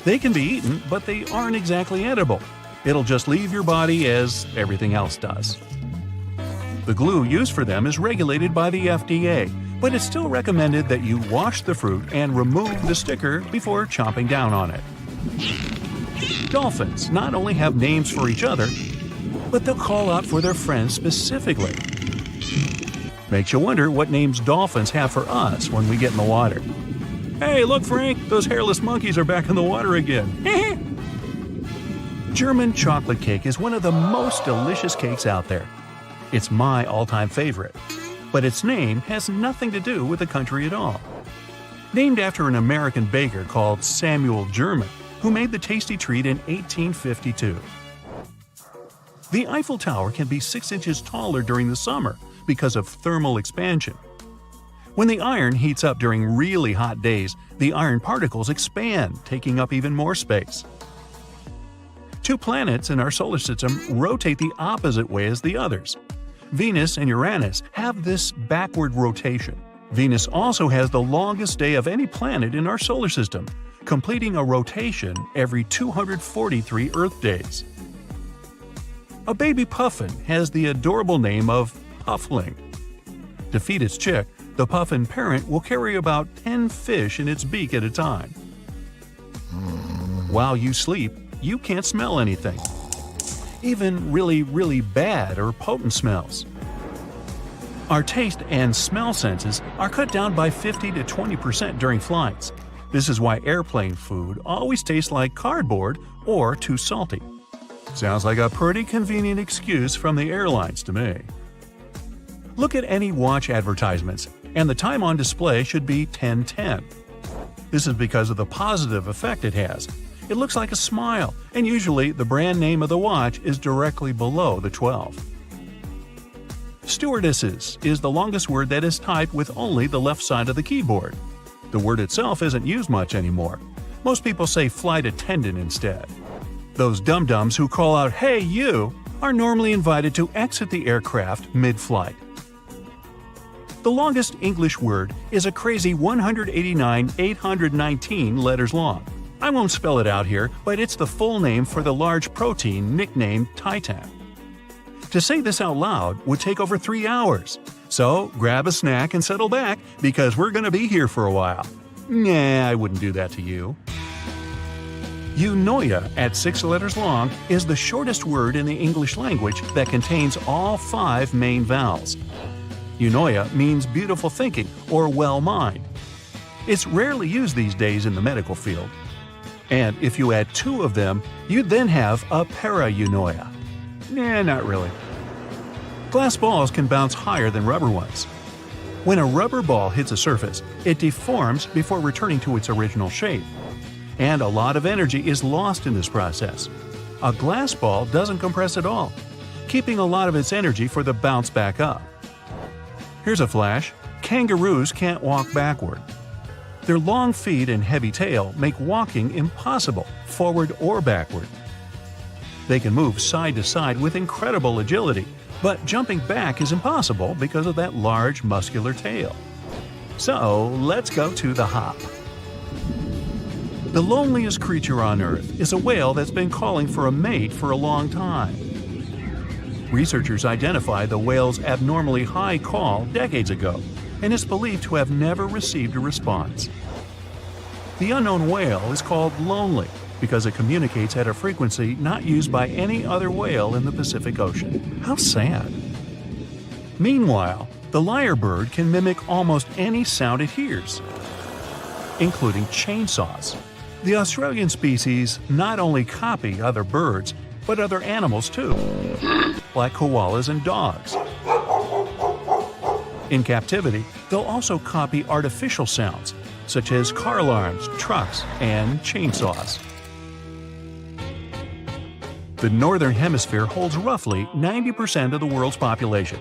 [SPEAKER 1] They can be eaten, but they aren't exactly edible. It'll just leave your body as everything else does. The glue used for them is regulated by the FDA, but it's still recommended that you wash the fruit and remove the sticker before chomping down on it. Dolphins not only have names for each other, but they'll call out for their friends specifically. Makes you wonder what names dolphins have for us when we get in the water. Hey, look, Frank, those hairless monkeys are back in the water again. German chocolate cake is one of the most delicious cakes out there. It's my all-time favorite, but its name has nothing to do with the country at all. Named after an American baker called Samuel German, who made the tasty treat in 1852. The Eiffel Tower can be 6 inches taller during the summer because of thermal expansion. When the iron heats up during really hot days, the iron particles expand, taking up even more space. 2 planets in our solar system rotate the opposite way as the others. Venus and Uranus have this backward rotation. Venus also has the longest day of any planet in our solar system, completing a rotation every 243 Earth days. A baby puffin has the adorable name of Puffling. To feed its chick, the puffin parent will carry about 10 fish in its beak at a time. While you sleep, you can't smell anything, even really bad or potent smells. Our taste and smell senses are cut down by 50 to 20% during flights. This is why airplane food always tastes like cardboard or too salty. Sounds like a pretty convenient excuse from the airlines to me. Look at any watch advertisements, and the time on display should be 10:10. This is because of the positive effect it has. It looks like a smile, and usually the brand name of the watch is directly below the 12. Stewardesses is the longest word that is typed with only the left side of the keyboard. The word itself isn't used much anymore. Most people say flight attendant instead. Those dum-dums who call out, "Hey, you!" are normally invited to exit the aircraft mid-flight. The longest English word is a crazy 189,819 letters long. I won't spell it out here, but it's the full name for the large protein nicknamed Titan. To say this out loud would take over 3 hours. So grab a snack and settle back, because we're going to be here for a while. Nah, I wouldn't do that to you. Eunoia, at 6 letters long, is the shortest word in the English language that contains all 5 main vowels. Eunoia means beautiful thinking or well mind. It's rarely used these days in the medical field. And if you add 2 of them, you'd then have a para-eunoia. Nah, not really. Glass balls can bounce higher than rubber ones. When a rubber ball hits a surface, it deforms before returning to its original shape. And a lot of energy is lost in this process. A glass ball doesn't compress at all, keeping a lot of its energy for the bounce back up. Here's a flash. Kangaroos can't walk backward. Their long feet and heavy tail make walking impossible, forward or backward. They can move side to side with incredible agility, But jumping back is impossible because of that large muscular tail. So let's go to the hop. The loneliest creature on Earth is a whale that's been calling for a mate for a long time. Researchers identified the whale's abnormally high call decades ago, and is believed to have never received a response. The unknown whale is called lonely because it communicates at a frequency not used by any other whale in the Pacific Ocean. How sad. Meanwhile, the lyrebird can mimic almost any sound it hears, including chainsaws. The Australian species not only copy other birds, but other animals too, like koalas and dogs. In captivity, they'll also copy artificial sounds, such as car alarms, trucks, and chainsaws. The Northern Hemisphere holds roughly 90% of the world's population.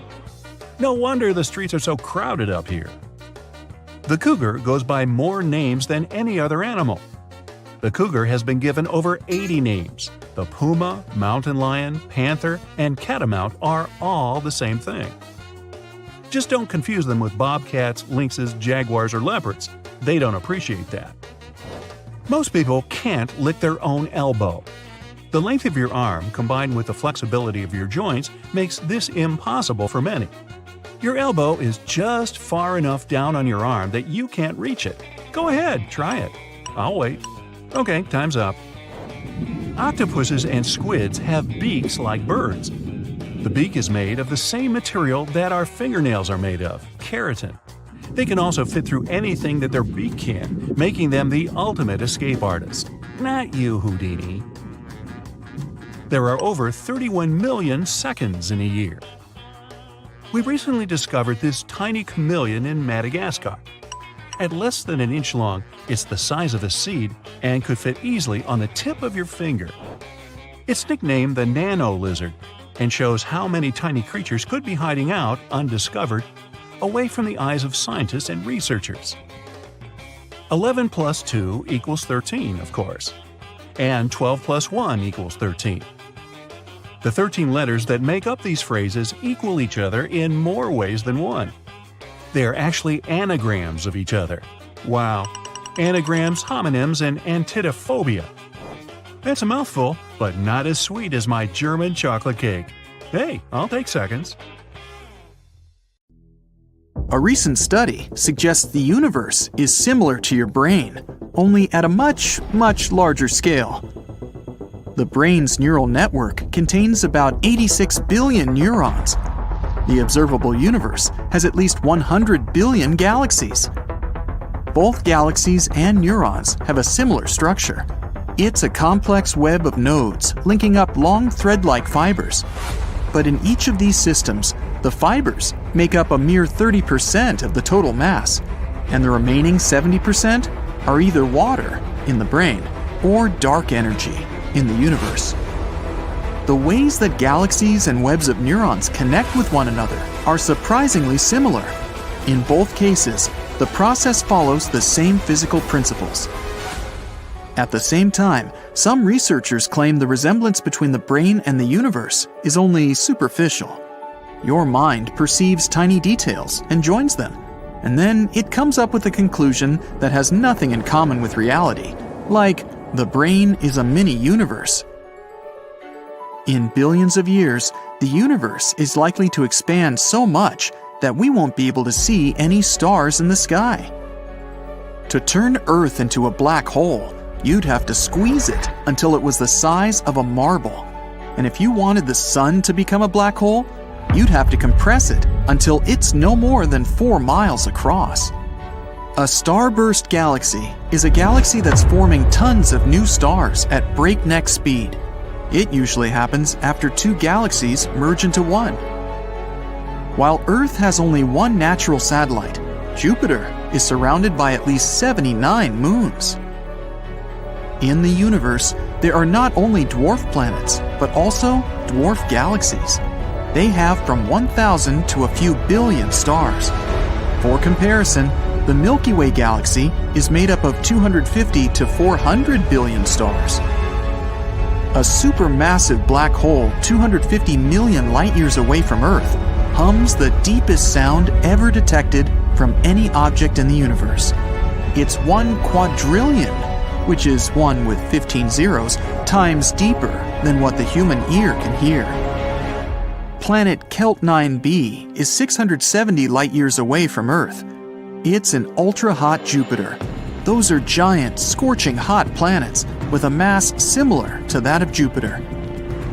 [SPEAKER 1] No wonder the streets are so crowded up here. The cougar goes by more names than any other animal. The cougar has been given over 80 names. The puma, mountain lion, panther, and catamount are all the same thing. Just don't confuse them with bobcats, lynxes, jaguars, or leopards. They don't appreciate that. Most people can't lick their own elbow. The length of your arm combined with the flexibility of your joints makes this impossible for many. Your elbow is just far enough down on your arm that you can't reach it. Go ahead, try it. I'll wait. Okay, time's up. Octopuses and squids have beaks like birds. The beak is made of the same material that our fingernails are made of, keratin. They can also fit through anything that their beak can, making them the ultimate escape artist. Not you, Houdini. There are over 31 million seconds in a year. We recently discovered this tiny chameleon in Madagascar. At less than an inch long, it's the size of a seed and could fit easily on the tip of your finger. It's nicknamed the nano lizard and shows how many tiny creatures could be hiding out undiscovered, away from the eyes of scientists and researchers. 11 plus 2 equals 13, of course, and 12 plus 1 equals 13. The 13 letters that make up these phrases equal each other in more ways than one. They are actually anagrams of each other. Wow. Anagrams, homonyms, and antidophobia. That's a mouthful, but not as sweet as my German chocolate cake. Hey, I'll take seconds.
[SPEAKER 5] A recent study suggests the universe is similar to your brain, only at a much, much larger scale. The brain's neural network contains about 86 billion neurons. The observable universe has at least 100 billion galaxies. Both galaxies and neurons have a similar structure. It's a complex web of nodes linking up long thread-like fibers. But in each of these systems, the fibers make up a mere 30% of the total mass, and the remaining 70% are either water in the brain or dark energy in the universe. The ways that galaxies and webs of neurons connect with one another are surprisingly similar. In both cases, the process follows the same physical principles. At the same time, some researchers claim the resemblance between the brain and the universe is only superficial. Your mind perceives tiny details and joins them, and then it comes up with a conclusion that has nothing in common with reality, like the brain is a mini-universe. In billions of years, the universe is likely to expand so much that we won't be able to see any stars in the sky. To turn Earth into a black hole, you'd have to squeeze it until it was the size of a marble. And if you wanted the sun to become a black hole, you'd have to compress it until it's no more than 4 miles across. A starburst galaxy is a galaxy that's forming tons of new stars at breakneck speed. It usually happens after 2 galaxies merge into one. While Earth has only one natural satellite, Jupiter is surrounded by at least 79 moons. In the universe, there are not only dwarf planets, but also dwarf galaxies. They have from 1,000 to a few billion stars. For comparison, the Milky Way galaxy is made up of 250 to 400 billion stars. A supermassive black hole 250 million light-years away from Earth hums the deepest sound ever detected from any object in the universe. It's 1 quadrillion, which is 1 with 15 zeros, times deeper than what the human ear can hear. Planet Kelt 9b is 670 light-years away from Earth. It's an ultra-hot Jupiter. Those are giant, scorching hot planets with a mass similar to that of Jupiter.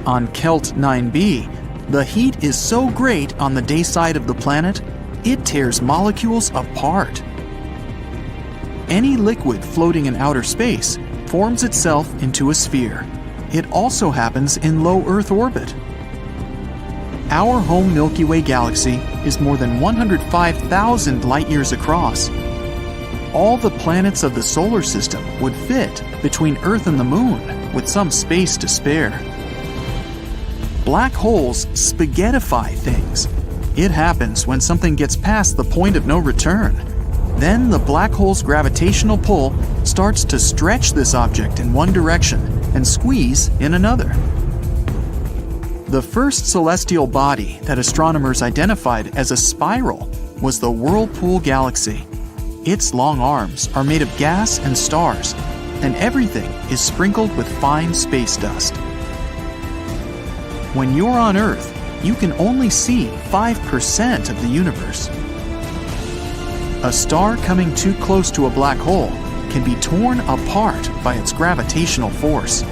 [SPEAKER 5] On Kelt 9b, the heat is so great on the day side of the planet, it tears molecules apart. Any liquid floating in outer space forms itself into a sphere. It also happens in low Earth orbit. Our home Milky Way galaxy is more than 105,000 light-years across. All the planets of the solar system would fit between Earth and the Moon with some space to spare. Black holes spaghettify things. It happens when something gets past the point of no return. Then the black hole's gravitational pull starts to stretch this object in one direction and squeeze in another. The first celestial body that astronomers identified as a spiral was the Whirlpool Galaxy. Its long arms are made of gas and stars, and everything is sprinkled with fine space dust. When you're on Earth, you can only see 5% of the universe. A star coming too close to a black hole can be torn apart by its gravitational force.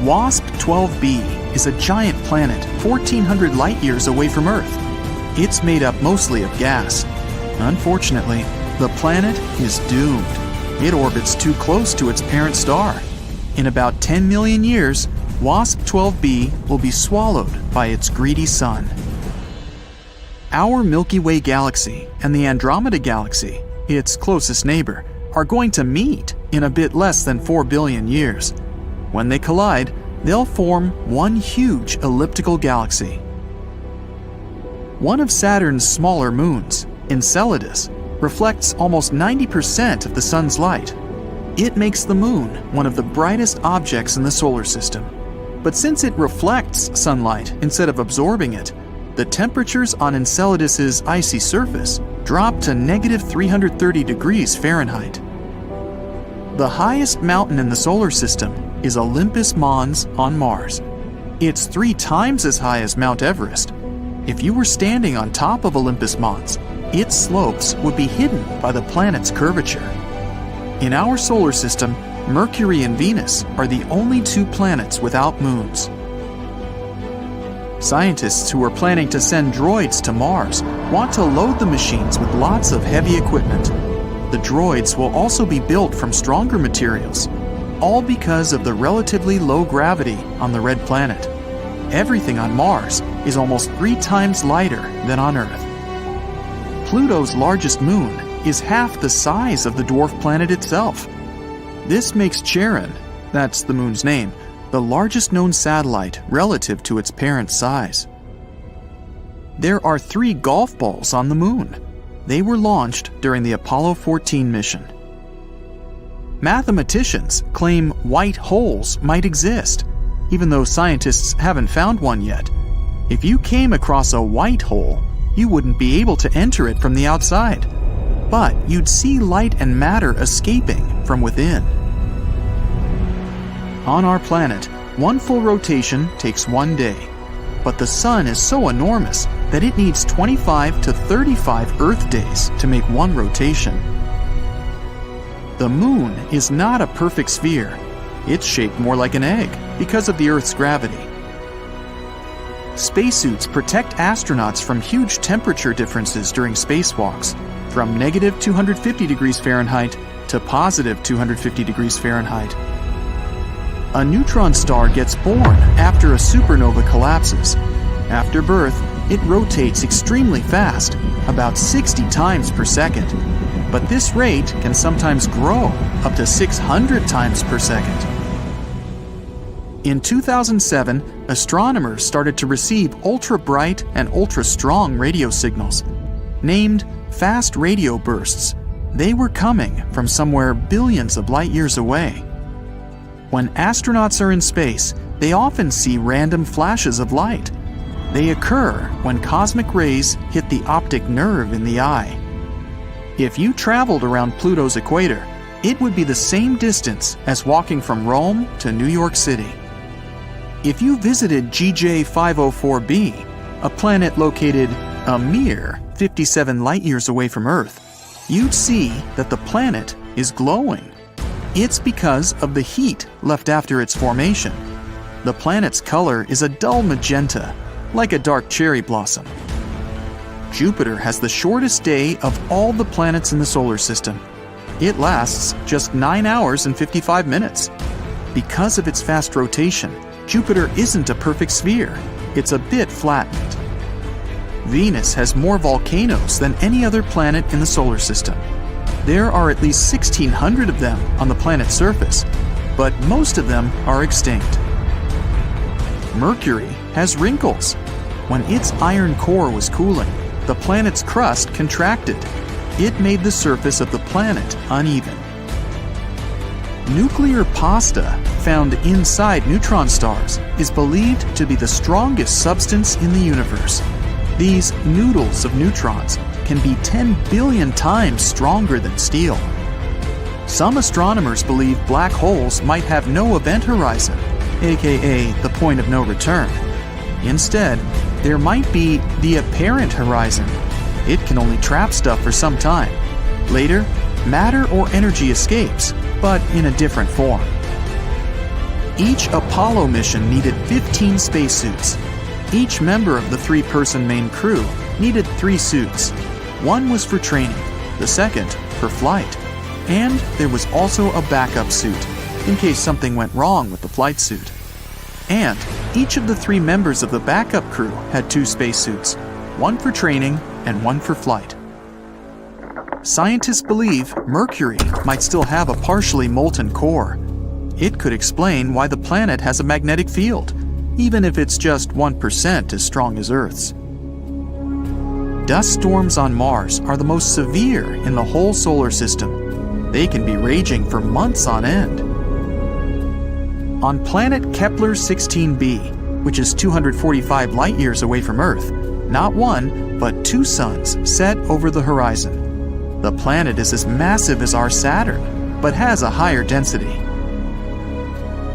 [SPEAKER 5] WASP 12b is a giant planet 1,400 light-years away from Earth. It's made up mostly of gas. Unfortunately, the planet is doomed. It orbits too close to its parent star. In about 10 million years, WASP 12b will be swallowed by its greedy sun. Our Milky Way galaxy and the Andromeda Galaxy, its closest neighbor, are going to meet in a bit less than 4 billion years. When they collide, they'll form one huge elliptical galaxy. One of Saturn's smaller moons, Enceladus, reflects almost 90% of the sun's light. It makes the moon one of the brightest objects in the solar system. But since it reflects sunlight instead of absorbing it, the temperatures on Enceladus's icy surface drop to -330 degrees Fahrenheit. The highest mountain in the solar system is Olympus Mons on Mars. It's 3 times as high as Mount Everest. If you were standing on top of Olympus Mons, its slopes would be hidden by the planet's curvature. In our solar system, Mercury and Venus are the only 2 planets without moons. Scientists who are planning to send droids to Mars want to load the machines with lots of heavy equipment. The droids will also be built from stronger materials, all because of the relatively low gravity on the red planet. Everything on Mars is almost 3 times lighter than on Earth. Pluto's largest moon is half the size of the dwarf planet itself. This makes Charon, that's the moon's name, the largest known satellite relative to its parent size. There are 3 golf balls on the moon. They were launched during the Apollo 14 mission. Mathematicians claim white holes might exist, even though scientists haven't found one yet. If you came across a white hole, you wouldn't be able to enter it from the outside, but you'd see light and matter escaping from within. On our planet, 1 full rotation takes 1 day, but the sun is so enormous that it needs 25 to 35 Earth days to make 1 rotation. The moon is not a perfect sphere. It's shaped more like an egg because of the Earth's gravity. Spacesuits protect astronauts from huge temperature differences during spacewalks, from -250 degrees Fahrenheit to +250 degrees Fahrenheit. A neutron star gets born after a supernova collapses. After birth, it rotates extremely fast, about 60 times per second. But this rate can sometimes grow up to 600 times per second. In 2007, astronomers started to receive ultra-bright and ultra-strong radio signals. Named fast radio bursts, they were coming from somewhere billions of light years away. When astronauts are in space, they often see random flashes of light. They occur when cosmic rays hit the optic nerve in the eye. If you traveled around Pluto's equator, it would be the same distance as walking from Rome to New York City. If you visited GJ 504b, a planet located a mere 57 light-years away from Earth, you'd see that the planet is glowing. It's because of the heat left after its formation. The planet's color is a dull magenta, like a dark cherry blossom. Jupiter has the shortest day of all the planets in the solar system. It lasts just 9 hours and 55 minutes. Because of its fast rotation, Jupiter isn't a perfect sphere. It's a bit flattened. Venus has more volcanoes than any other planet in the solar system. There are at least 1,600 of them on the planet's surface, but most of them are extinct. Mercury has wrinkles. When its iron core was cooling, the planet's crust contracted. It made the surface of the planet uneven. Nuclear pasta found inside neutron stars is believed to be the strongest substance in the universe. These noodles of neutrons can be 10 billion times stronger than steel. Some astronomers believe black holes might have no event horizon, aka the point of no return. Instead, there might be the apparent horizon. It can only trap stuff for some time. Later, matter or energy escapes, but in a different form. Each Apollo mission needed 15 spacesuits. Each member of the 3-person main crew needed 3 suits. One was for training, the second for flight. And there was also a backup suit, in case something went wrong with the flight suit. And each of the 3 members of the backup crew had 2 spacesuits, one for training and one for flight. Scientists believe Mercury might still have a partially molten core. It could explain why the planet has a magnetic field, even if it's just 1% as strong as Earth's. Dust storms on Mars are the most severe in the whole solar system. They can be raging for months on end. On planet Kepler 16b, which is 245 light-years away from Earth, not one, but 2 suns set over the horizon. The planet is as massive as our Saturn, but has a higher density.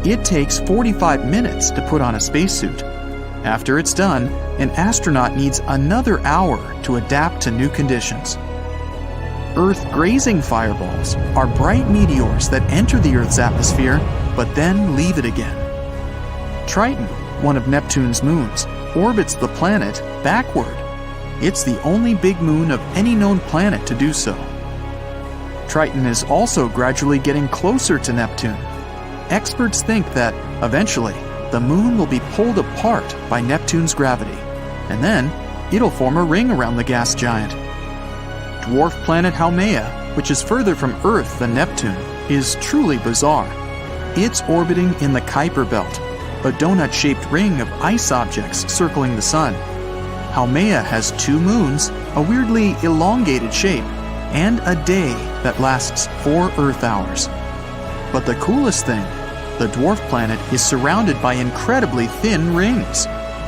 [SPEAKER 5] It takes 45 minutes to put on a spacesuit. After it's done, an astronaut needs another hour to adapt to new conditions. Earth-grazing fireballs are bright meteors that enter the Earth's atmosphere, but then leave it again. Triton, one of Neptune's moons, orbits the planet backward. It's the only big moon of any known planet to do so. Triton is also gradually getting closer to Neptune. Experts think that, eventually, the moon will be pulled apart by Neptune's gravity, and then it'll form a ring around the gas giant. Dwarf planet Haumea, which is further from Earth than Neptune, is truly bizarre. It's orbiting in the Kuiper Belt, a donut-shaped ring of ice objects circling the sun. Haumea has 2 moons, a weirdly elongated shape, and a day that lasts 4 Earth hours. But the coolest thing, the dwarf planet is surrounded by incredibly thin rings.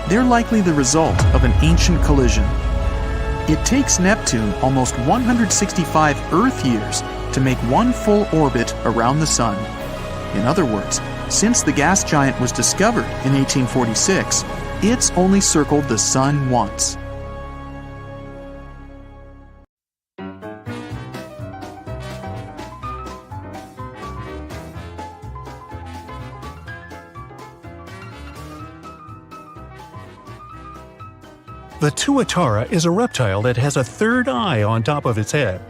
[SPEAKER 5] They're likely the result of an ancient collision. It takes Neptune almost 165 Earth years to make one full orbit around the Sun. In other words, since the gas giant was discovered in 1846, it's only circled the Sun once.
[SPEAKER 1] The tuatara is a reptile that has a third eye on top of its head.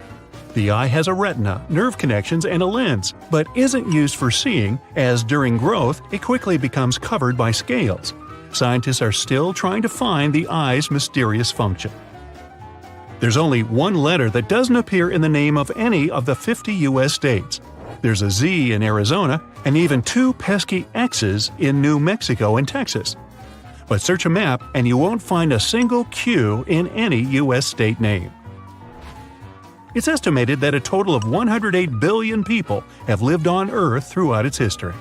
[SPEAKER 1] The eye has a retina, nerve connections, and a lens, but isn't used for seeing, as during growth it quickly becomes covered by scales. Scientists are still trying to find the eye's mysterious function. There's only one letter that doesn't appear in the name of any of the 50 U.S. states. There's a Z in Arizona, and even 2 pesky X's in New Mexico and Texas. But search a map and you won't find a single Q in any U.S. state name. It's estimated that a total of 108 billion people have lived on Earth throughout its history.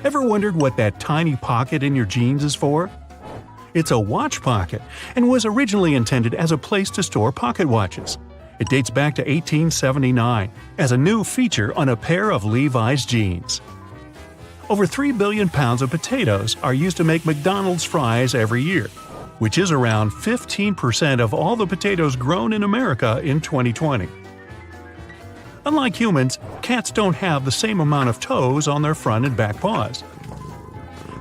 [SPEAKER 1] Ever wondered what that tiny pocket in your jeans is for? It's a watch pocket and was originally intended as a place to store pocket watches. It dates back to 1879 as a new feature on a pair of Levi's jeans. Over 3 billion pounds of potatoes are used to make McDonald's fries every year, which is around 15% of all the potatoes grown in America in 2020. Unlike humans, cats don't have the same amount of toes on their front and back paws.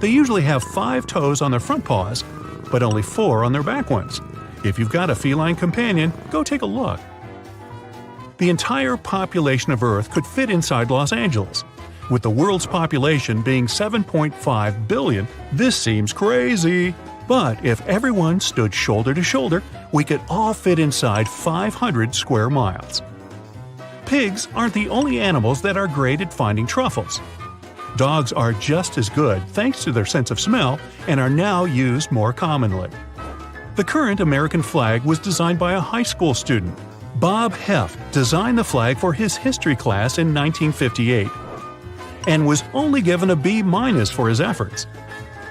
[SPEAKER 1] They usually have 5 toes on their front paws, but only 4 on their back ones. If you've got a feline companion, go take a look. The entire population of Earth could fit inside Los Angeles. With the world's population being 7.5 billion, this seems crazy. But if everyone stood shoulder to shoulder, we could all fit inside 500 square miles. Pigs aren't the only animals that are great at finding truffles. Dogs are just as good thanks to their sense of smell and are now used more commonly. The current American flag was designed by a high school student. Bob Heff designed the flag for his history class in 1958 and was only given a B- for his efforts.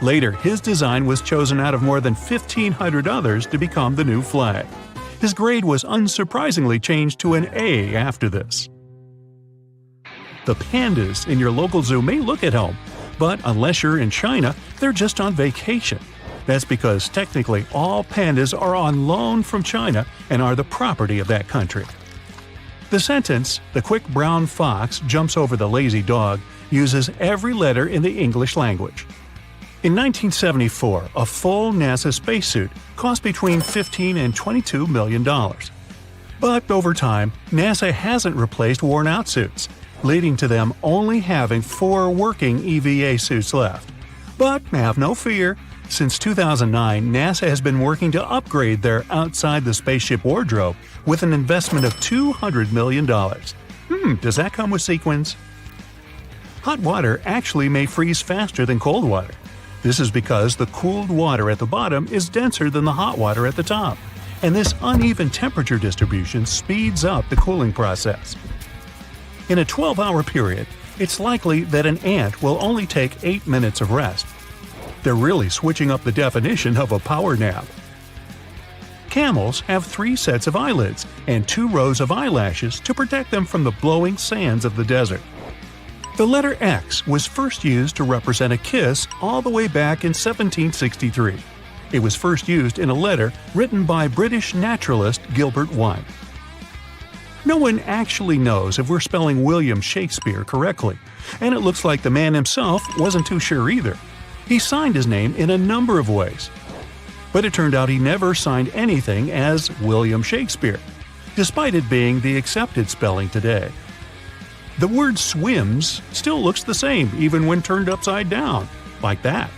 [SPEAKER 1] Later, his design was chosen out of more than 1,500 others to become the new flag. His grade was unsurprisingly changed to an A after this. The pandas in your local zoo may look at home, but unless you're in China, they're just on vacation. That's because technically all pandas are on loan from China and are the property of that country. The sentence, "The quick brown fox jumps over the lazy dog," uses every letter in the English language. In 1974, a full NASA spacesuit cost between $15 and $22 million. But over time, NASA hasn't replaced worn-out suits, leading to them only having 4 working EVA suits left. But have no fear, since 2009, NASA has been working to upgrade their outside-the-spaceship wardrobe with an investment of $200 million. Does that come with sequins? Hot water actually may freeze faster than cold water. This is because the cooled water at the bottom is denser than the hot water at the top, and this uneven temperature distribution speeds up the cooling process. In a 12-hour period, it's likely that an ant will only take 8 minutes of rest. They're really switching up the definition of a power nap. Camels have 3 sets of eyelids and 2 rows of eyelashes to protect them from the blowing sands of the desert. The letter X was first used to represent a kiss all the way back in 1763. It was first used in a letter written by British naturalist Gilbert White. No one actually knows if we're spelling William Shakespeare correctly, and it looks like the man himself wasn't too sure either. He signed his name in a number of ways. But it turned out he never signed anything as William Shakespeare, despite it being the accepted spelling today. The word swims still looks the same even when turned upside down, like that.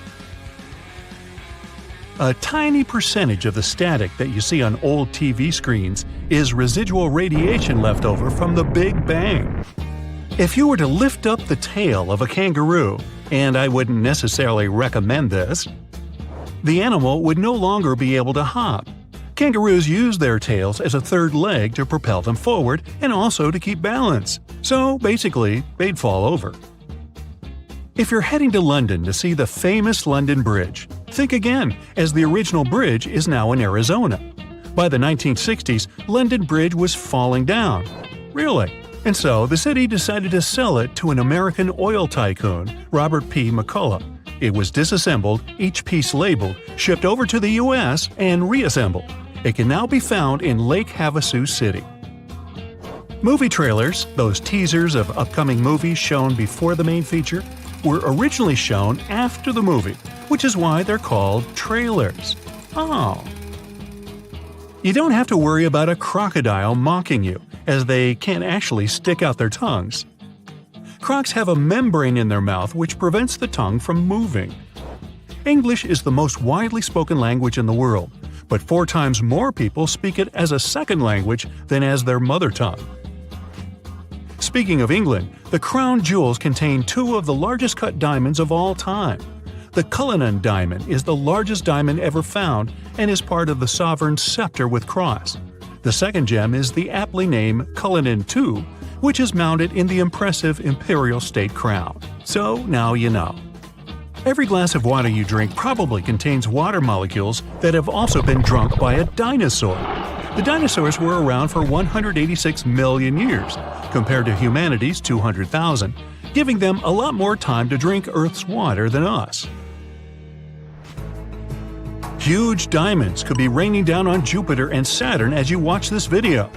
[SPEAKER 1] A tiny percentage of the static that you see on old TV screens is residual radiation left over from the Big Bang. If you were to lift up the tail of a kangaroo, and I wouldn't necessarily recommend this, the animal would no longer be able to hop. Kangaroos use their tails as a third leg to propel them forward and also to keep balance. So basically, they'd fall over. If you're heading to London to see the famous London Bridge, think again, as the original bridge is now in Arizona. By the 1960s, London Bridge was falling down. Really? And so the city decided to sell it to an American oil tycoon, Robert P. McCullough. It was disassembled, each piece labeled, shipped over to the U.S., and reassembled. It can now be found in Lake Havasu City. Movie trailers, those teasers of upcoming movies shown before the main feature, were originally shown after the movie, which is why they're called trailers. Oh. You don't have to worry about a crocodile mocking you, as they can't actually stick out their tongues. Crocs have a membrane in their mouth which prevents the tongue from moving. English is the most widely spoken language in the world, but 4 times more people speak it as a second language than as their mother tongue. Speaking of England, the crown jewels contain 2 of the largest cut diamonds of all time. The Cullinan diamond is the largest diamond ever found and is part of the sovereign's scepter with cross. The second gem is the aptly named Cullinan II, which is mounted in the impressive imperial state crown. So now you know. Every glass of water you drink probably contains water molecules that have also been drunk by a dinosaur. The dinosaurs were around for 186 million years, compared to humanity's 200,000, giving them a lot more time to drink Earth's water than us. Huge diamonds could be raining down on Jupiter and Saturn as you watch this video.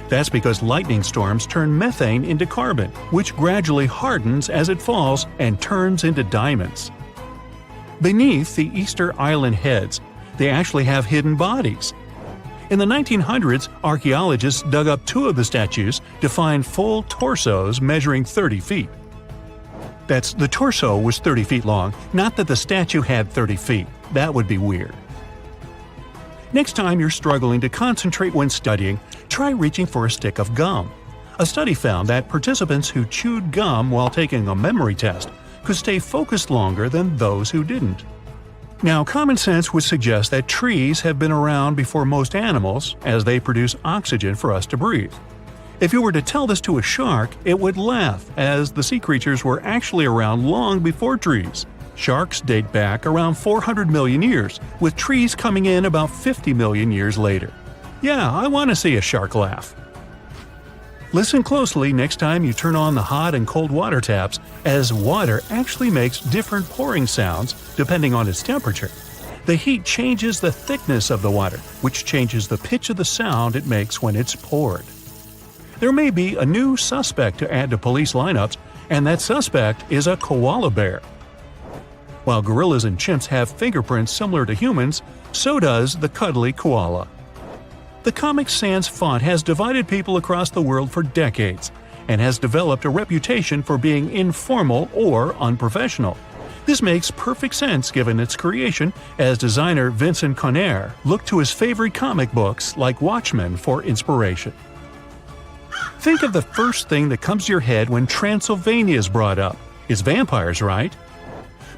[SPEAKER 1] That's because lightning storms turn methane into carbon, which gradually hardens as it falls and turns into diamonds. Beneath the Easter Island heads, they actually have hidden bodies. In the 1900s, archaeologists dug up two of the statues to find full torsos measuring 30 feet. The torso was 30 feet long, not that the statue had 30 feet. That would be weird. Next time you're struggling to concentrate when studying, try reaching for a stick of gum. A study found that participants who chewed gum while taking a memory test could stay focused longer than those who didn't. Now, common sense would suggest that trees have been around before most animals, as they produce oxygen for us to breathe. If you were to tell this to a shark, it would laugh, as the sea creatures were actually around long before trees. Sharks date back around 400 million years, with trees coming in about 50 million years later. Yeah, I want to see a shark laugh. Listen closely next time you turn on the hot and cold water taps, as water actually makes different pouring sounds depending on its temperature. The heat changes the thickness of the water, which changes the pitch of the sound it makes when it's poured. There may be a new suspect to add to police lineups, and that suspect is a koala bear. While gorillas and chimps have fingerprints similar to humans, so does the cuddly koala. The Comic Sans font has divided people across the world for decades, and has developed a reputation for being informal or unprofessional. This makes perfect sense given its creation, as designer Vincent Conner looked to his favorite comic books like Watchmen for inspiration. Think of the first thing that comes to your head when Transylvania is brought up. It's vampires, right?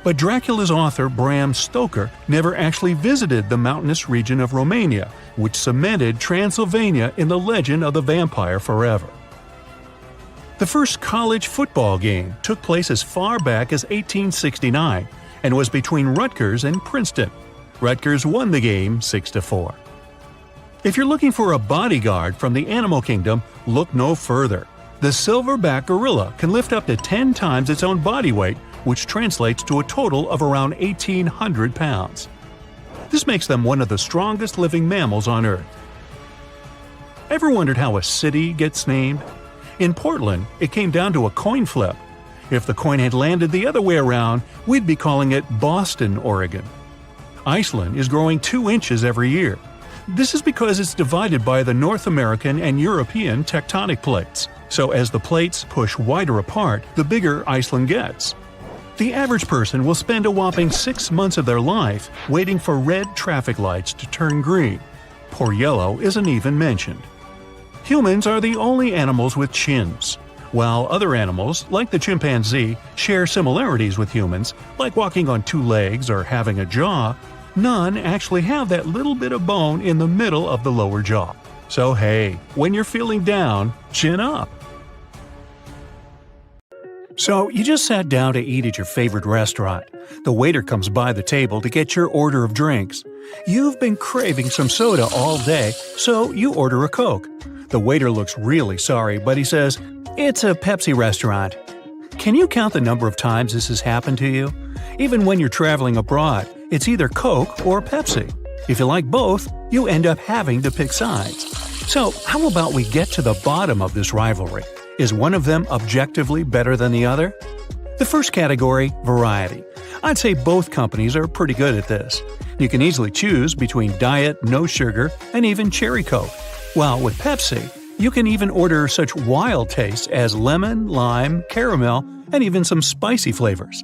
[SPEAKER 1] But Dracula's author Bram Stoker never actually visited the mountainous region of Romania, which cemented Transylvania in the legend of the vampire forever. The first college football game took place as far back as 1869 and was between Rutgers and Princeton. Rutgers won the game 6-4. If you're looking for a bodyguard from the animal kingdom, look no further. The silverback gorilla can lift up to 10 times its own body weight, which translates to a total of around 1,800 pounds. This makes them one of the strongest living mammals on Earth. Ever wondered how a city gets named? In Portland, it came down to a coin flip. If the coin had landed the other way around, we'd be calling it Boston, Oregon. Iceland is growing 2 inches every year. This is because it's divided by the North American and European tectonic plates. So as the plates push wider apart, the bigger Iceland gets. The average person will spend a whopping 6 months of their life waiting for red traffic lights to turn green. Poor yellow isn't even mentioned. Humans are the only animals with chins. While other animals, like the chimpanzee, share similarities with humans, like walking on 2 legs or having a jaw, none actually have that little bit of bone in the middle of the lower jaw. So hey, when you're feeling down, chin up. So you just sat down to eat at your favorite restaurant. The waiter comes by the table to get your order of drinks. You've been craving some soda all day, so you order a Coke. The waiter looks really sorry, but he says, "It's a Pepsi restaurant." Can you count the number of times this has happened to you? Even when you're traveling abroad, it's either Coke or Pepsi. If you like both, you end up having to pick sides. So how about we get to the bottom of this rivalry? Is one of them objectively better than the other? The first category, variety. I'd say both companies are pretty good at this. You can easily choose between diet, no sugar, and even cherry Coke. While with Pepsi, you can even order such wild tastes as lemon, lime, caramel, and even some spicy flavors.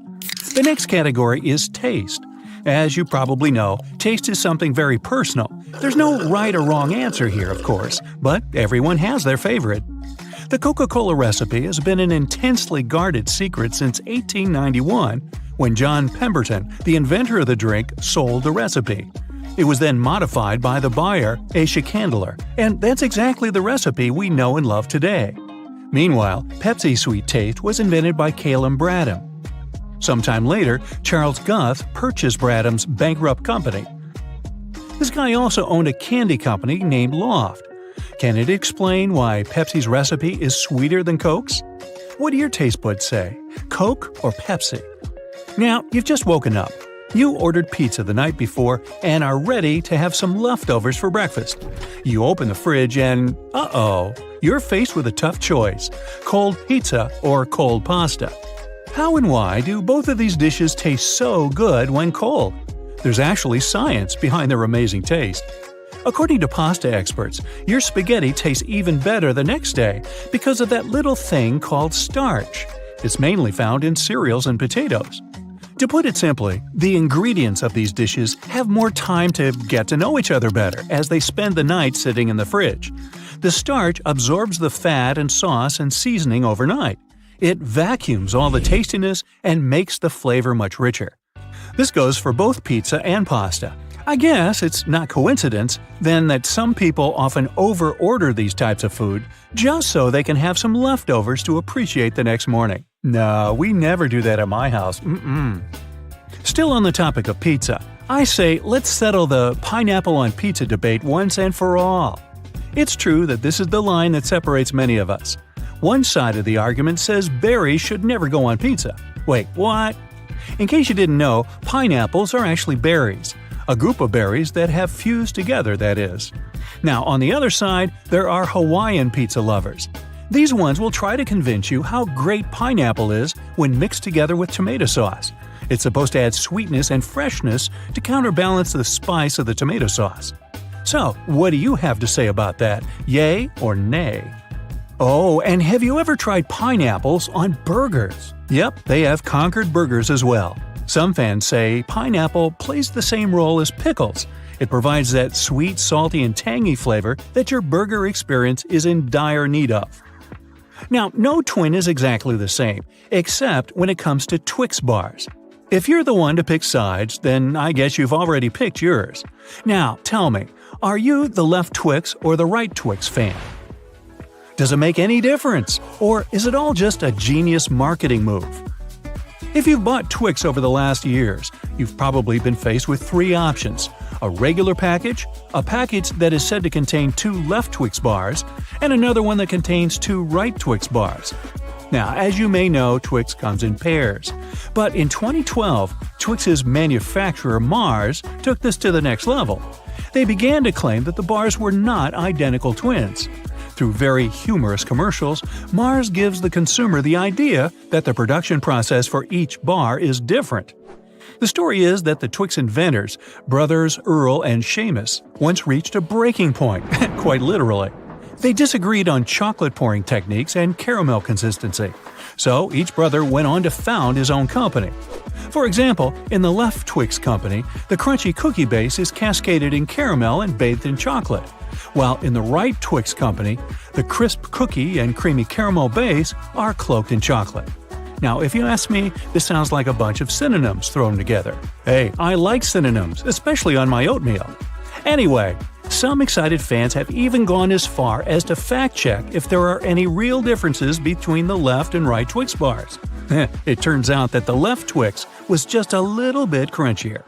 [SPEAKER 1] The next category is taste. As you probably know, taste is something very personal. There's no right or wrong answer here, of course, but everyone has their favorite. The Coca-Cola recipe has been an intensely guarded secret since 1891, when John Pemberton, the inventor of the drink, sold the recipe. It was then modified by the buyer, Asa Candler, and that's exactly the recipe we know and love today. Meanwhile, Pepsi's sweet taste was invented by Calum Bradham. Sometime later, Charles Guth purchased Bradham's bankrupt company. This guy also owned a candy company named Loft. Can it explain why Pepsi's recipe is sweeter than Coke's? What do your taste buds say, Coke or Pepsi? Now, you've just woken up. You ordered pizza the night before and are ready to have some leftovers for breakfast. You open the fridge and, uh-oh, you're faced with a tough choice: cold pizza or cold pasta. How and why do both of these dishes taste so good when cold? There's actually science behind their amazing taste. According to pasta experts, your spaghetti tastes even better the next day because of that little thing called starch. It's mainly found in cereals and potatoes. To put it simply, the ingredients of these dishes have more time to get to know each other better as they spend the night sitting in the fridge. The starch absorbs the fat and sauce and seasoning overnight. It vacuums all the tastiness and makes the flavor much richer. This goes for both pizza and pasta. I guess it's not coincidence, then, that some people often over-order these types of food just so they can have some leftovers to appreciate the next morning. No, we never do that at my house. Still on the topic of pizza, I say let's settle the pineapple on pizza debate once and for all. It's true that this is the line that separates many of us. One side of the argument says berries should never go on pizza. Wait, what? In case you didn't know, pineapples are actually berries. A group of berries that have fused together, that is. Now, on the other side, there are Hawaiian pizza lovers. These ones will try to convince you how great pineapple is when mixed together with tomato sauce. It's supposed to add sweetness and freshness to counterbalance the spice of the tomato sauce. So, what do you have to say about that? Yay or nay? Oh, and have you ever tried pineapples on burgers? Yep, they have conquered burgers as well. Some fans say pineapple plays the same role as pickles. It provides that sweet, salty, and tangy flavor that your burger experience is in dire need of. Now, no twin is exactly the same, except when it comes to Twix bars. If you're the one to pick sides, then I guess you've already picked yours. Now, tell me, are you the left Twix or the right Twix fan? Does it make any difference? Or is it all just a genius marketing move? If you've bought Twix over the last years, you've probably been faced with three options: a regular package, a package that is said to contain 2 left Twix bars, and another one that contains 2 right Twix bars. Now, as you may know, Twix comes in pairs. But in 2012, Twix's manufacturer Mars took this to the next level. They began to claim that the bars were not identical twins. Through very humorous commercials, Mars gives the consumer the idea that the production process for each bar is different. The story is that the Twix inventors, brothers Earl and Seamus, once reached a breaking point, quite literally. They disagreed on chocolate pouring techniques and caramel consistency, so each brother went on to found his own company. For example, in the left Twix company, the crunchy cookie base is cascaded in caramel and bathed in chocolate, while in the right Twix company, the crisp cookie and creamy caramel base are cloaked in chocolate. Now, if you ask me, this sounds like a bunch of synonyms thrown together. Hey, I like synonyms, especially on my oatmeal. Anyway, some excited fans have even gone as far as to fact-check if there are any real differences between the left and right Twix bars. It turns out that the left Twix was just a little bit crunchier.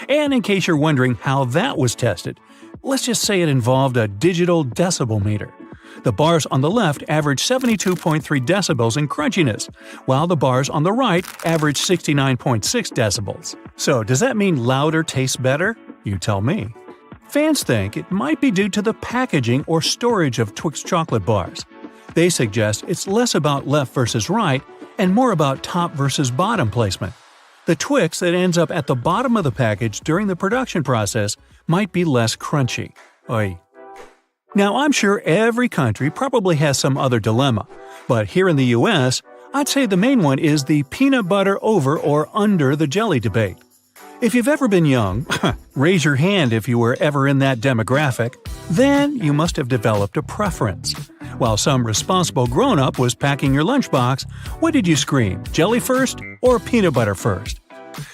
[SPEAKER 1] And in case you're wondering how that was tested, let's just say it involved a digital decibel meter. The bars on the left average 72.3 decibels in crunchiness, while the bars on the right average 69.6 decibels. So does that mean louder tastes better? You tell me. Fans think it might be due to the packaging or storage of Twix chocolate bars. They suggest it's less about left versus right and more about top versus bottom placement. The Twix that ends up at the bottom of the package during the production process might be less crunchy. Oy. Now, I'm sure every country probably has some other dilemma, but here in the US, I'd say the main one is the peanut butter over or under the jelly debate. If you've ever been young, raise your hand if you were ever in that demographic, then you must have developed a preference. While some responsible grown-up was packing your lunchbox, what did you scream, jelly first or peanut butter first?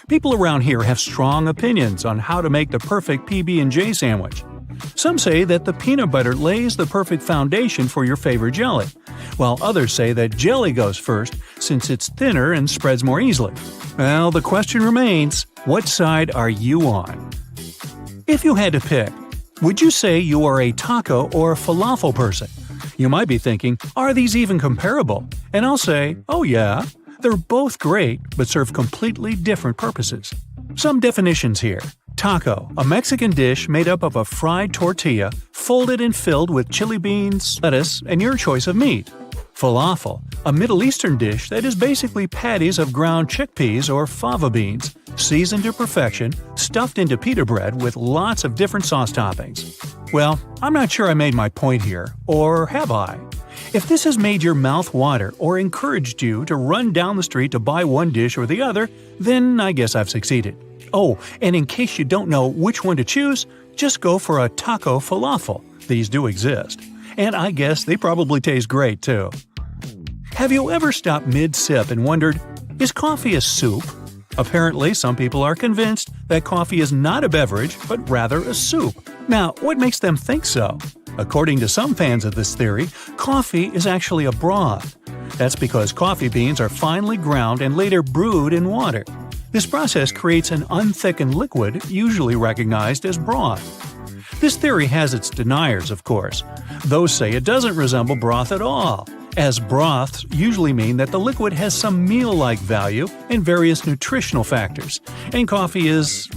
[SPEAKER 1] People around here have strong opinions on how to make the perfect PB&J sandwich. Some say that the peanut butter lays the perfect foundation for your favorite jelly, while others say that jelly goes first since it's thinner and spreads more easily. Well, the question remains, what side are you on? If you had to pick, would you say you are a taco or falafel person? You might be thinking, are these even comparable? And I'll say, oh yeah, they're both great but serve completely different purposes. Some definitions here. Taco, a Mexican dish made up of a fried tortilla, folded and filled with chili beans, lettuce, and your choice of meat. Falafel, a Middle Eastern dish that is basically patties of ground chickpeas or fava beans, seasoned to perfection, stuffed into pita bread with lots of different sauce toppings. Well, I'm not sure I made my point here, or have I? If this has made your mouth water or encouraged you to run down the street to buy one dish or the other, then I guess I've succeeded. Oh, and in case you don't know which one to choose, just go for a taco falafel. These do exist. And I guess they probably taste great too. Have you ever stopped mid-sip and wondered, is coffee a soup? Apparently, some people are convinced that coffee is not a beverage, but rather a soup. Now, what makes them think so? According to some fans of this theory, coffee is actually a broth. That's because coffee beans are finely ground and later brewed in water. This process creates an unthickened liquid, usually recognized as broth. This theory has its deniers, of course. Those say it doesn't resemble broth at all, as broths usually mean that the liquid has some meal-like value and various nutritional factors. And coffee is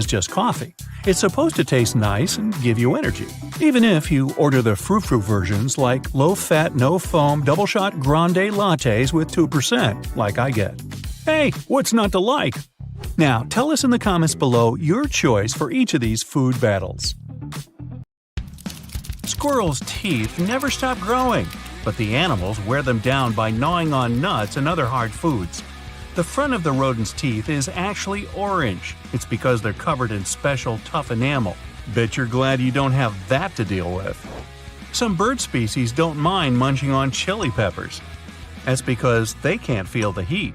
[SPEAKER 1] just coffee. It's supposed to taste nice and give you energy. Even if you order the frou-frou versions like low-fat, no-foam, double-shot grande lattes with 2%, like I get. Hey, what's not to like? Now, tell us in the comments below your choice for each of these food battles. Squirrels' teeth never stop growing, but the animals wear them down by gnawing on nuts and other hard foods. The front of the rodent's teeth is actually orange. It's because they're covered in special tough enamel. Bet you're glad you don't have that to deal with. Some bird species don't mind munching on chili peppers. That's because they can't feel the heat.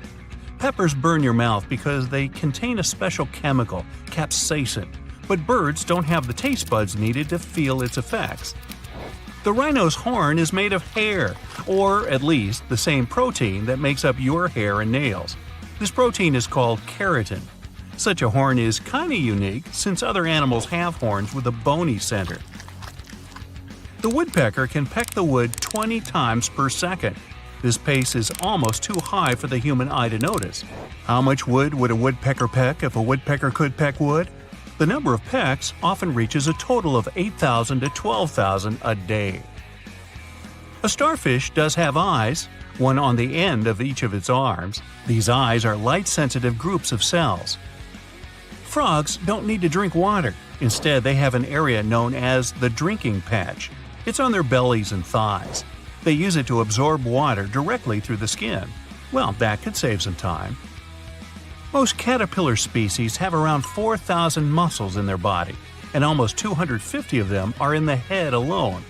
[SPEAKER 1] Peppers burn your mouth because they contain a special chemical, capsaicin, but birds don't have the taste buds needed to feel its effects. The rhino's horn is made of hair, or at least the same protein that makes up your hair and nails. This protein is called keratin. Such a horn is kinda unique since other animals have horns with a bony center. The woodpecker can peck the wood 20 times per second. This pace is almost too high for the human eye to notice. How much wood would a woodpecker peck if a woodpecker could peck wood? The number of pecks often reaches a total of 8,000 to 12,000 a day. A starfish does have eyes, one on the end of each of its arms. These eyes are light-sensitive groups of cells. Frogs don't need to drink water. Instead, they have an area known as the drinking patch. It's on their bellies and thighs. They use it to absorb water directly through the skin. Well, that could save some time. Most caterpillar species have around 4,000 muscles in their body, and almost 250 of them are in the head alone.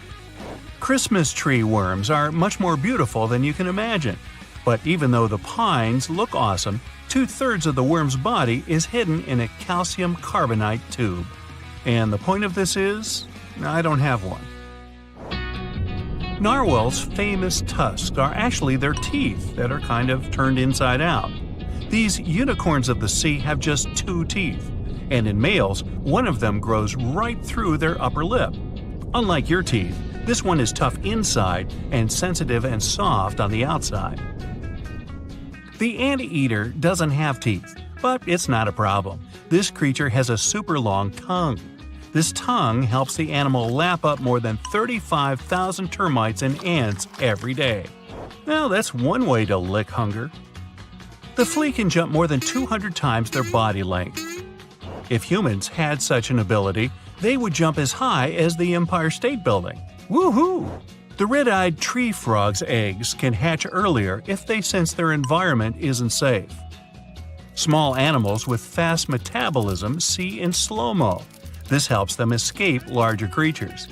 [SPEAKER 1] Christmas tree worms are much more beautiful than you can imagine. But even though the pines look awesome, 2/3 of the worm's body is hidden in a calcium carbonate tube. And the point of this is, I don't have one. Narwhals' famous tusks are actually their teeth that are kind of turned inside out. These unicorns of the sea have just 2 teeth, and in males, one of them grows right through their upper lip. Unlike your teeth, this one is tough inside and sensitive and soft on the outside. The anteater doesn't have teeth, but it's not a problem. This creature has a super long tongue. This tongue helps the animal lap up more than 35,000 termites and ants every day. Well, that's one way to lick hunger. The flea can jump more than 200 times their body length. If humans had such an ability, they would jump as high as the Empire State Building. Woohoo! The red-eyed tree frog's eggs can hatch earlier if they sense their environment isn't safe. Small animals with fast metabolism see in slow-mo. This helps them escape larger creatures.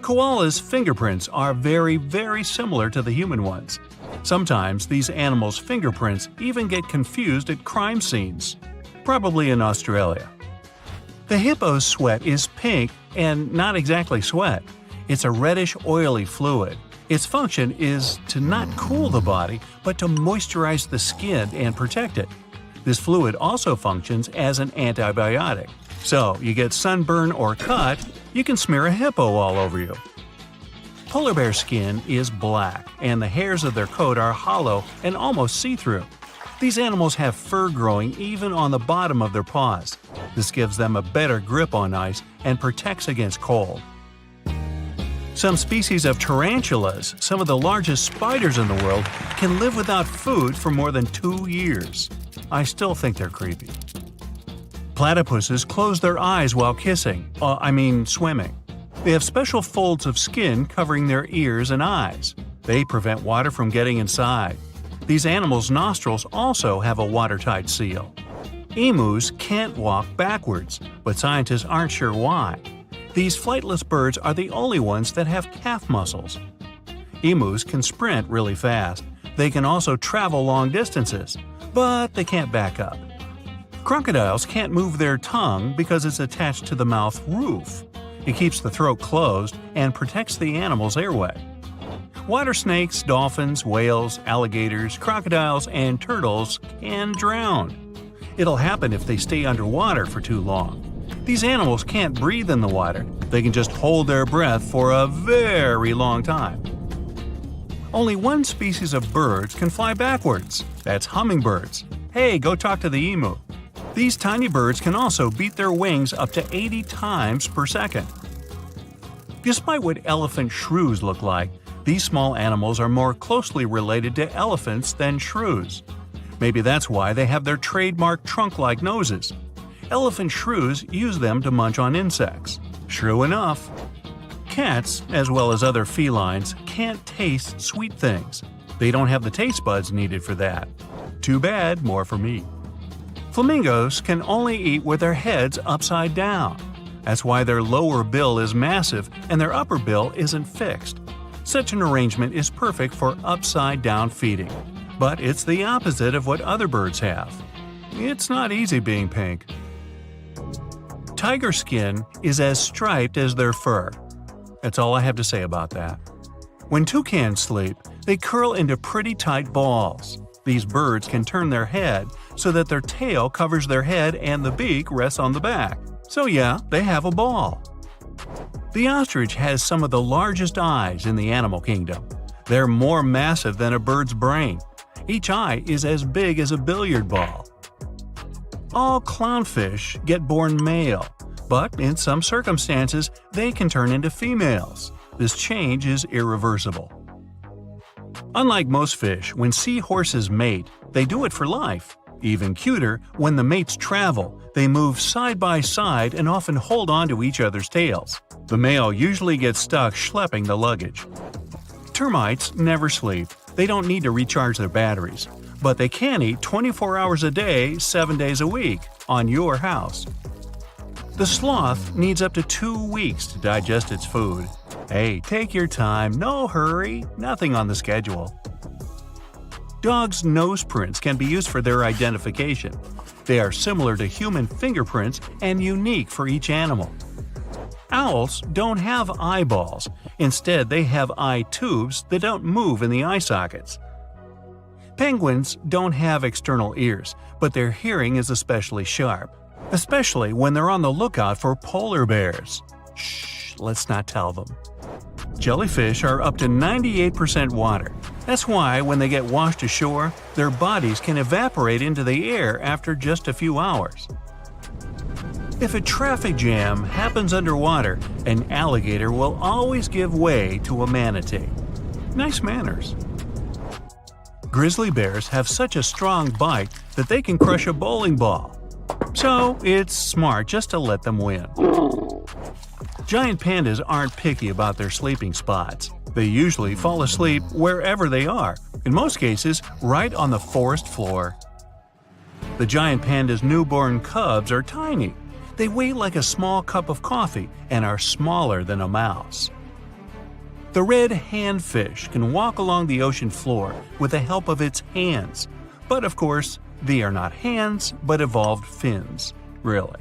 [SPEAKER 1] Koalas' fingerprints are very, very similar to the human ones. Sometimes these animals' fingerprints even get confused at crime scenes, probably in Australia. The hippo's sweat is pink and not exactly sweat. It's a reddish, oily fluid. Its function is to not cool the body, but to moisturize the skin and protect it. This fluid also functions as an antibiotic. So, you get sunburn or cut, you can smear a hippo all over you. Polar bear skin is black, and the hairs of their coat are hollow and almost see-through. These animals have fur growing even on the bottom of their paws. This gives them a better grip on ice and protects against cold. Some species of tarantulas, some of the largest spiders in the world, can live without food for more than 2 years. I still think they're creepy. Platypuses close their eyes while swimming. They have special folds of skin covering their ears and eyes. They prevent water from getting inside. These animals' nostrils also have a watertight seal. Emus can't walk backwards, but scientists aren't sure why. These flightless birds are the only ones that have calf muscles. Emus can sprint really fast. They can also travel long distances, but they can't back up. Crocodiles can't move their tongue because it's attached to the mouth roof. It keeps the throat closed and protects the animal's airway. Water snakes, dolphins, whales, alligators, crocodiles, and turtles can drown. It'll happen if they stay underwater for too long. These animals can't breathe in the water. They can just hold their breath for a very long time. Only one species of birds can fly backwards. That's hummingbirds. Hey, go talk to the emu. These tiny birds can also beat their wings up to 80 times per second. Despite what elephant shrews look like, these small animals are more closely related to elephants than shrews. Maybe that's why they have their trademark trunk-like noses. Elephant shrews use them to munch on insects. True enough. Cats, as well as other felines, can't taste sweet things. They don't have the taste buds needed for that. Too bad, more for me. Flamingos can only eat with their heads upside down. That's why their lower bill is massive and their upper bill isn't fixed. Such an arrangement is perfect for upside-down feeding. But it's the opposite of what other birds have. It's not easy being pink. Tiger skin is as striped as their fur. That's all I have to say about that. When toucans sleep, they curl into pretty tight balls. These birds can turn their head so that their tail covers their head and the beak rests on the back. So yeah, they have a ball. The ostrich has some of the largest eyes in the animal kingdom. They're more massive than a bird's brain. Each eye is as big as a billiard ball. All clownfish get born male, but in some circumstances, they can turn into females. This change is irreversible. Unlike most fish, when seahorses mate, they do it for life. Even cuter, when the mates travel, they move side by side and often hold on to each other's tails. The male usually gets stuck schlepping the luggage. Termites never sleep. They don't need to recharge their batteries. But they can eat 24 hours a day, 7 days a week, on your house. The sloth needs up to 2 weeks to digest its food. Hey, take your time, no hurry, nothing on the schedule. Dogs' nose prints can be used for their identification. They are similar to human fingerprints and unique for each animal. Owls don't have eyeballs. Instead, they have eye tubes that don't move in the eye sockets. Penguins don't have external ears, but their hearing is especially sharp, especially when they're on the lookout for polar bears. Shh, let's not tell them. Jellyfish are up to 98% water. That's why when they get washed ashore, their bodies can evaporate into the air after just a few hours. If a traffic jam happens underwater, an alligator will always give way to a manatee. Nice manners. Grizzly bears have such a strong bite that they can crush a bowling ball. So it's smart just to let them win. Giant pandas aren't picky about their sleeping spots. They usually fall asleep wherever they are, in most cases right on the forest floor. The giant panda's newborn cubs are tiny. They weigh like a small cup of coffee and are smaller than a mouse. The red handfish can walk along the ocean floor with the help of its hands. But of course, they are not hands, but evolved fins. Really.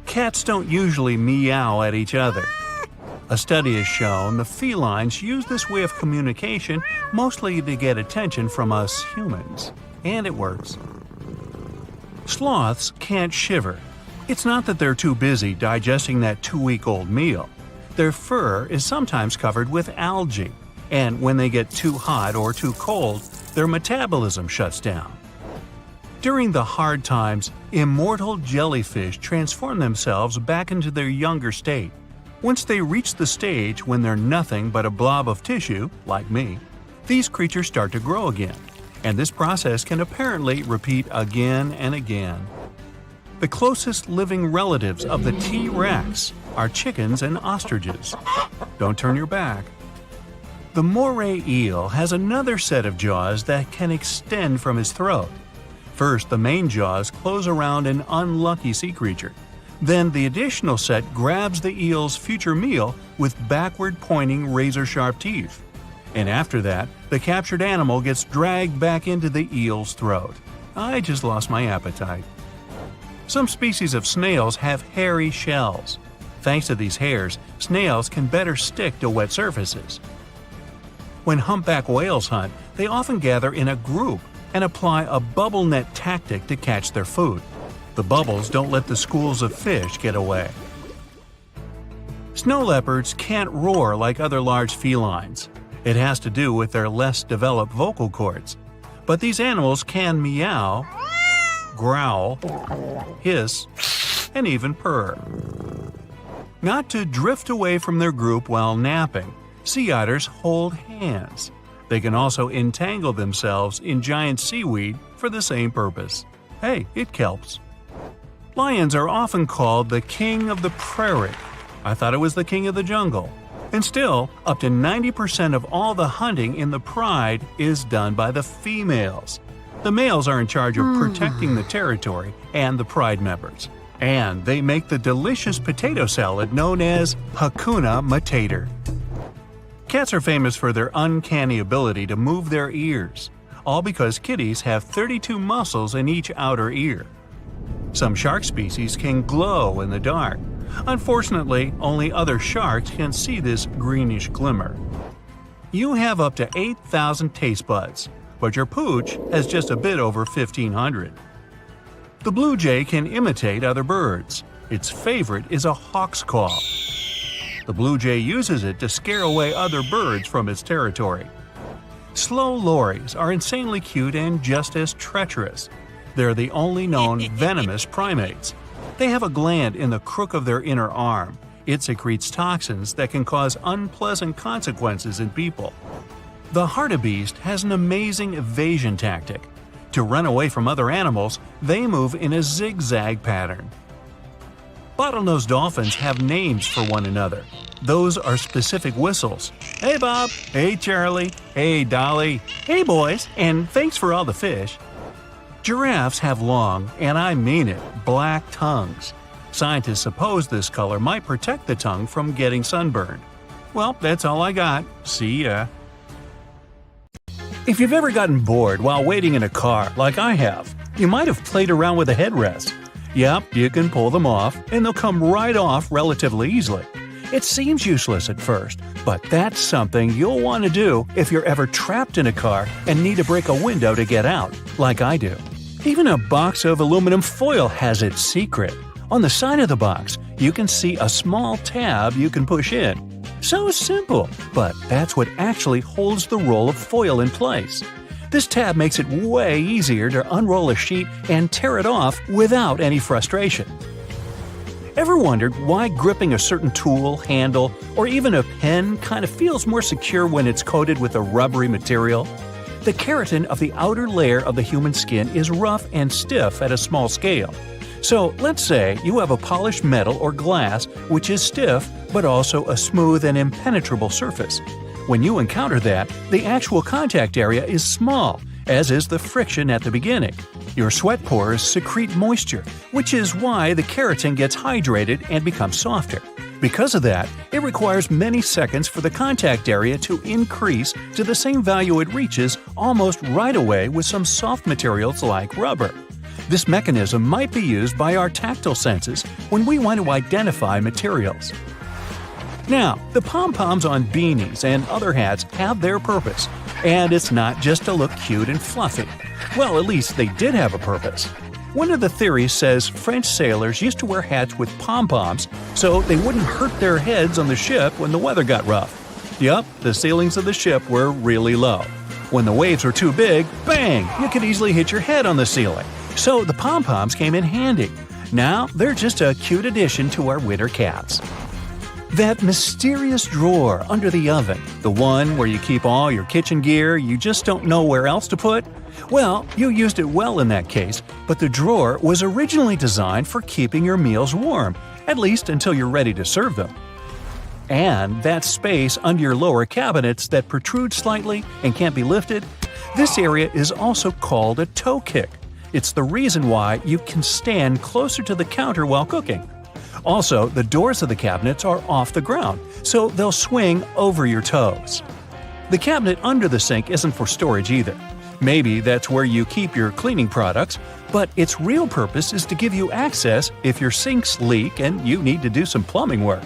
[SPEAKER 1] Cats don't usually meow at each other. A study has shown the felines use this way of communication mostly to get attention from us humans. And it works. Sloths can't shiver. It's not that they're too busy digesting that 2-week-old meal. Their fur is sometimes covered with algae, and when they get too hot or too cold, their metabolism shuts down. During the hard times, immortal jellyfish transform themselves back into their younger state. Once they reach the stage when they're nothing but a blob of tissue, like me, these creatures start to grow again, and this process can apparently repeat again and again. The closest living relatives of the T-Rex are chickens and ostriches. Don't turn your back. The moray eel has another set of jaws that can extend from his throat. First, the main jaws close around an unlucky sea creature. Then the additional set grabs the eel's future meal with backward-pointing razor-sharp teeth. And after that, the captured animal gets dragged back into the eel's throat. I just lost my appetite. Some species of snails have hairy shells. Thanks to these hairs, snails can better stick to wet surfaces. When humpback whales hunt, they often gather in a group and apply a bubble net tactic to catch their food. The bubbles don't let the schools of fish get away. Snow leopards can't roar like other large felines. It has to do with their less developed vocal cords. But these animals can meow, growl, hiss, and even purr. Not to drift away from their group while napping, sea otters hold hands. They can also entangle themselves in giant seaweed for the same purpose. Hey, it kelps. Lions are often called the king of the prairie. I thought it was the king of the jungle. And still, up to 90% of all the hunting in the pride is done by the females. The males are in charge of protecting the territory and the pride members. And they make the delicious potato salad known as Hakuna Matata. Cats are famous for their uncanny ability to move their ears, all because kitties have 32 muscles in each outer ear. Some shark species can glow in the dark. Unfortunately, only other sharks can see this greenish glimmer. You have up to 8,000 taste buds, but your pooch has just a bit over 1,500. The blue jay can imitate other birds. Its favorite is a hawk's call. The blue jay uses it to scare away other birds from its territory. Slow lories are insanely cute and just as treacherous. They're the only known venomous primates. They have a gland in the crook of their inner arm. It secretes toxins that can cause unpleasant consequences in people. The hartebeest has an amazing evasion tactic. To run away from other animals, they move in a zigzag pattern. Bottlenose dolphins have names for one another. Those are specific whistles. Hey Bob, hey Charlie, hey Dolly, hey boys, and thanks for all the fish. Giraffes have long, and I mean it, black tongues. Scientists suppose this color might protect the tongue from getting sunburned. Well, that's all I got. See ya. If you've ever gotten bored while waiting in a car, like I have, you might have played around with a headrest. Yep, you can pull them off, and they'll come right off relatively easily. It seems useless at first, but that's something you'll want to do if you're ever trapped in a car and need to break a window to get out, like I do. Even a box of aluminum foil has its secret. On the side of the box, you can see a small tab you can push in. So simple, but that's what actually holds the roll of foil in place. This tab makes it way easier to unroll a sheet and tear it off without any frustration. Ever wondered why gripping a certain tool, handle, or even a pen kind of feels more secure when it's coated with a rubbery material? The keratin of the outer layer of the human skin is rough and stiff at a small scale. So let's say you have a polished metal or glass which is stiff but also a smooth and impenetrable surface. When you encounter that, the actual contact area is small, as is the friction at the beginning. Your sweat pores secrete moisture, which is why the keratin gets hydrated and becomes softer. Because of that, it requires many seconds for the contact area to increase to the same value it reaches almost right away with some soft materials like rubber. This mechanism might be used by our tactile senses when we want to identify materials. Now, the pom-poms on beanies and other hats have their purpose, and it's not just to look cute and fluffy. Well, at least they did have a purpose. One of the theories says French sailors used to wear hats with pom-poms so they wouldn't hurt their heads on the ship when the weather got rough. Yup, the ceilings of the ship were really low. When the waves were too big, bang, you could easily hit your head on the ceiling. So the pom-poms came in handy. Now they're just a cute addition to our winter caps. That mysterious drawer under the oven, the one where you keep all your kitchen gear you just don't know where else to put? Well, you used it well in that case, but the drawer was originally designed for keeping your meals warm, at least until you're ready to serve them. And that space under your lower cabinets that protrudes slightly and can't be lifted, this area is also called a toe kick. It's the reason why you can stand closer to the counter while cooking. Also, the doors of the cabinets are off the ground, so they'll swing over your toes. The cabinet under the sink isn't for storage either. Maybe that's where you keep your cleaning products, but its real purpose is to give you access if your sinks leak and you need to do some plumbing work.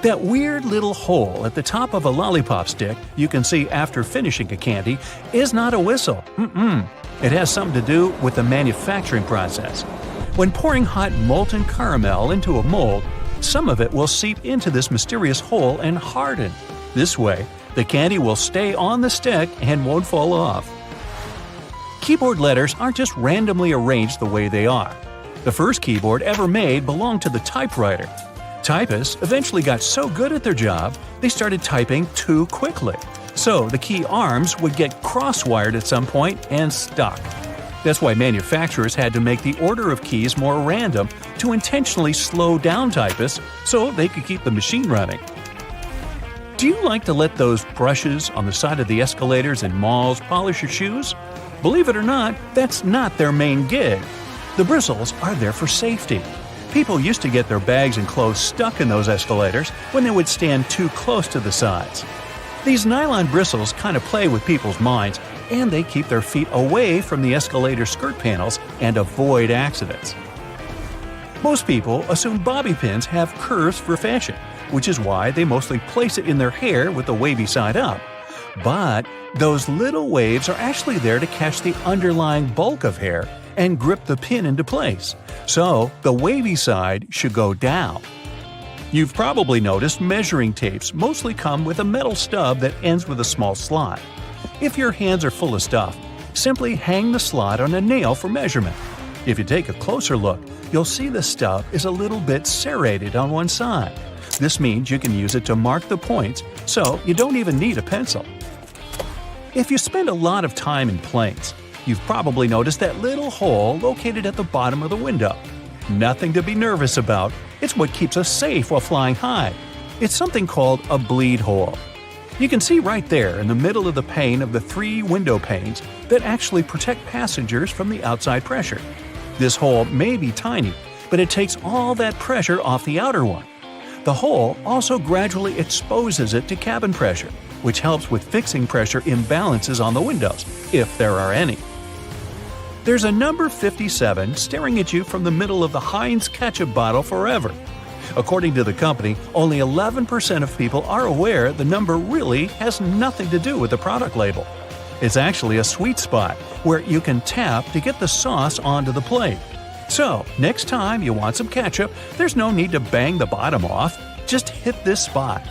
[SPEAKER 1] That weird little hole at the top of a lollipop stick you can see after finishing a candy is not a whistle. It has something to do with the manufacturing process. When pouring hot molten caramel into a mold, some of it will seep into this mysterious hole and harden. This way, the candy will stay on the stick and won't fall off. Keyboard letters aren't just randomly arranged the way they are. The first keyboard ever made belonged to the typewriter. Typists eventually got so good at their job, they started typing too quickly. So the key arms would get cross-wired at some point and stuck. That's why manufacturers had to make the order of keys more random to intentionally slow down typists so they could keep the machine running. Do you like to let those brushes on the side of the escalators in malls polish your shoes? Believe it or not, that's not their main gig. The bristles are there for safety. People used to get their bags and clothes stuck in those escalators when they would stand too close to the sides. These nylon bristles kind of play with people's minds, and they keep their feet away from the escalator skirt panels and avoid accidents. Most people assume bobby pins have curves for fashion, which is why they mostly place it in their hair with the wavy side up. But those little waves are actually there to catch the underlying bulk of hair and grip the pin into place. So the wavy side should go down. You've probably noticed measuring tapes mostly come with a metal stub that ends with a small slot. If your hands are full of stuff, simply hang the slot on a nail for measurement. If you take a closer look, you'll see the stub is a little bit serrated on one side. This means you can use it to mark the points, so you don't even need a pencil. If you spend a lot of time in planes, you've probably noticed that little hole located at the bottom of the window. Nothing to be nervous about. It's what keeps us safe while flying high. It's something called a bleed hole. You can see right there in the middle of the pane of the 3 window panes that actually protect passengers from the outside pressure. This hole may be tiny, but it takes all that pressure off the outer one. The hole also gradually exposes it to cabin pressure, which helps with fixing pressure imbalances on the windows, if there are any. There's a number 57 staring at you from the middle of the Heinz ketchup bottle forever. According to the company, only 11% of people are aware the number really has nothing to do with the product label. It's actually a sweet spot where you can tap to get the sauce onto the plate. So, next time you want some ketchup, there's no need to bang the bottom off. Just hit this spot.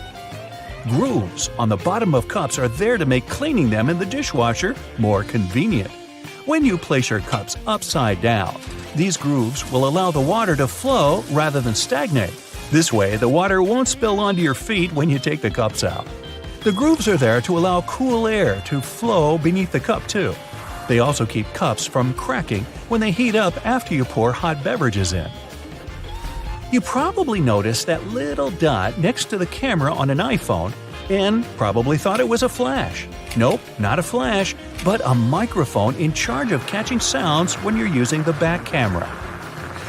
[SPEAKER 1] Grooves on the bottom of cups are there to make cleaning them in the dishwasher more convenient. When you place your cups upside down, these grooves will allow the water to flow rather than stagnate. This way, the water won't spill onto your feet when you take the cups out. The grooves are there to allow cool air to flow beneath the cup too. They also keep cups from cracking when they heat up after you pour hot beverages in. You probably noticed that little dot next to the camera on an iPhone and probably thought it was a flash. Nope, not a flash, but a microphone in charge of catching sounds when you're using the back camera.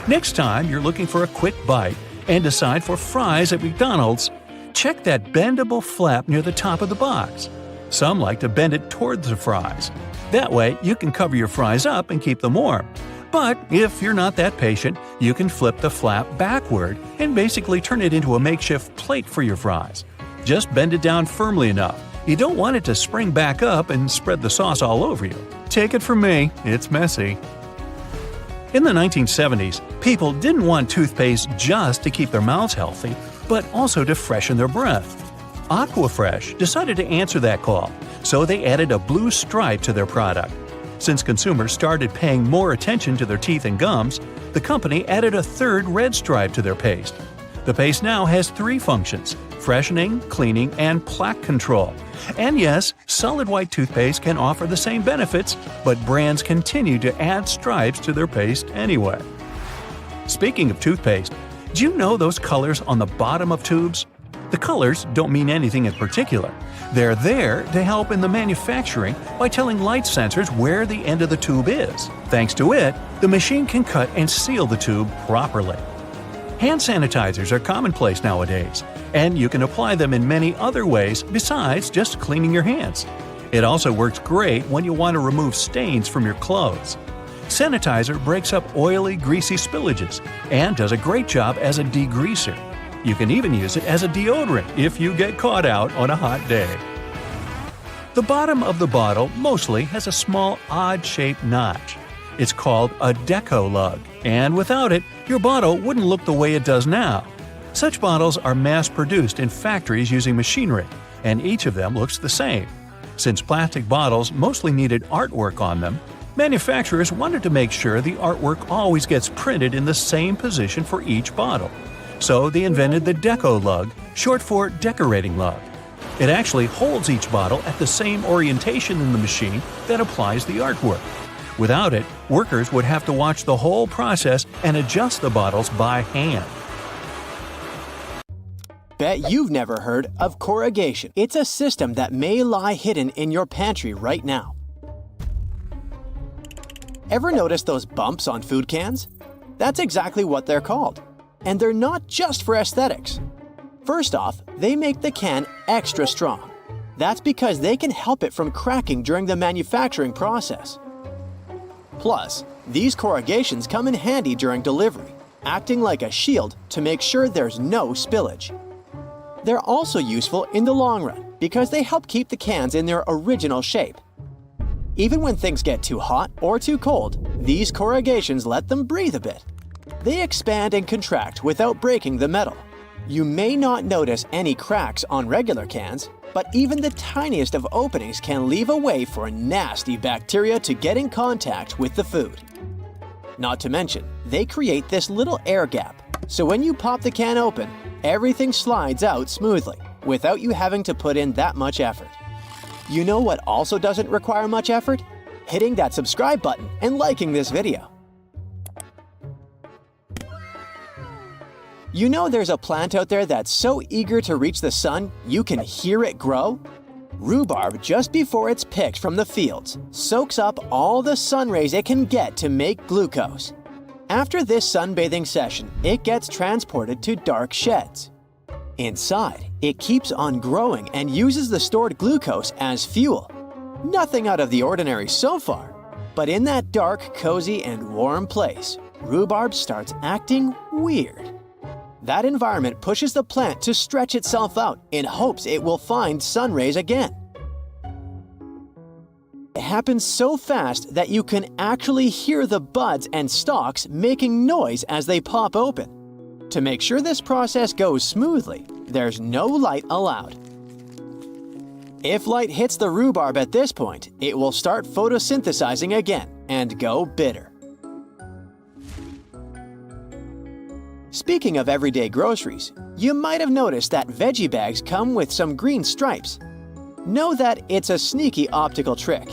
[SPEAKER 1] Next time you're looking for a quick bite and decide for fries at McDonald's, check that bendable flap near the top of the box. Some like to bend it towards the fries. That way you can cover your fries up and keep them warm. But if you're not that patient, you can flip the flap backward and basically turn it into a makeshift plate for your fries. Just bend it down firmly enough. You don't want it to spring back up and spread the sauce all over you. Take it from me, it's messy. In the 1970s, people didn't want toothpaste just to keep their mouths healthy, but also to freshen their breath. Aquafresh decided to answer that call, so they added a blue stripe to their product. Since consumers started paying more attention to their teeth and gums, the company added a third red stripe to their paste. The paste now has 3 functions: freshening, cleaning, and plaque control. And yes, solid white toothpaste can offer the same benefits, but brands continue to add stripes to their paste anyway. Speaking of toothpaste, do you know those colors on the bottom of tubes? The colors don't mean anything in particular. They're there to help in the manufacturing by telling light sensors where the end of the tube is. Thanks to it, the machine can cut and seal the tube properly. Hand sanitizers are commonplace nowadays, and you can apply them in many other ways besides just cleaning your hands. It also works great when you want to remove stains from your clothes. Sanitizer breaks up oily, greasy spillages and does a great job as a degreaser. You can even use it as a deodorant if you get caught out on a hot day. The bottom of the bottle mostly has a small odd-shaped notch. It's called a deco lug, and without it, your bottle wouldn't look the way it does now. Such bottles are mass-produced in factories using machinery, and each of them looks the same. Since plastic bottles mostly needed artwork on them, manufacturers wanted to make sure the artwork always gets printed in the same position for each bottle. So they invented the deco lug, short for decorating lug. It actually holds each bottle at the same orientation in the machine that applies the artwork. Without it, workers would have to watch the whole process and adjust the bottles by hand.
[SPEAKER 2] Bet you've never heard of corrugation. It's a system that may lie hidden in your pantry right now. Ever notice those bumps on food cans? That's exactly what they're called. And they're not just for aesthetics. First off, they make the can extra strong. That's because they can help it from cracking during the manufacturing process. Plus, these corrugations come in handy during delivery, acting like a shield to make sure there's no spillage. They're also useful in the long run because they help keep the cans in their original shape. Even when things get too hot or too cold, these corrugations let them breathe a bit. They expand and contract without breaking the metal. You may not notice any cracks on regular cans, but even the tiniest of openings can leave a way for nasty bacteria to get in contact with the food. Not to mention, they create this little air gap, so when you pop the can open, everything slides out smoothly, without you having to put in that much effort. You know what also doesn't require much effort? Hitting that subscribe button and liking this video. You know there's a plant out there that's so eager to reach the sun, you can hear it grow? Rhubarb, just before it's picked from the fields, soaks up all the sun rays it can get to make glucose. After this sunbathing session, it gets transported to dark sheds. Inside, it keeps on growing and uses the stored glucose as fuel. Nothing out of the ordinary so far, but in that dark, cozy, and warm place, rhubarb starts acting weird. That environment pushes the plant to stretch itself out in hopes it will find sun rays again. It happens so fast that you can actually hear the buds and stalks making noise as they pop open. To make sure this process goes smoothly, there's no light allowed. If light hits the rhubarb at this point, it will start photosynthesizing again and go bitter. Speaking of everyday groceries, you might have noticed that veggie bags come with some green stripes. Know that it's a sneaky optical trick.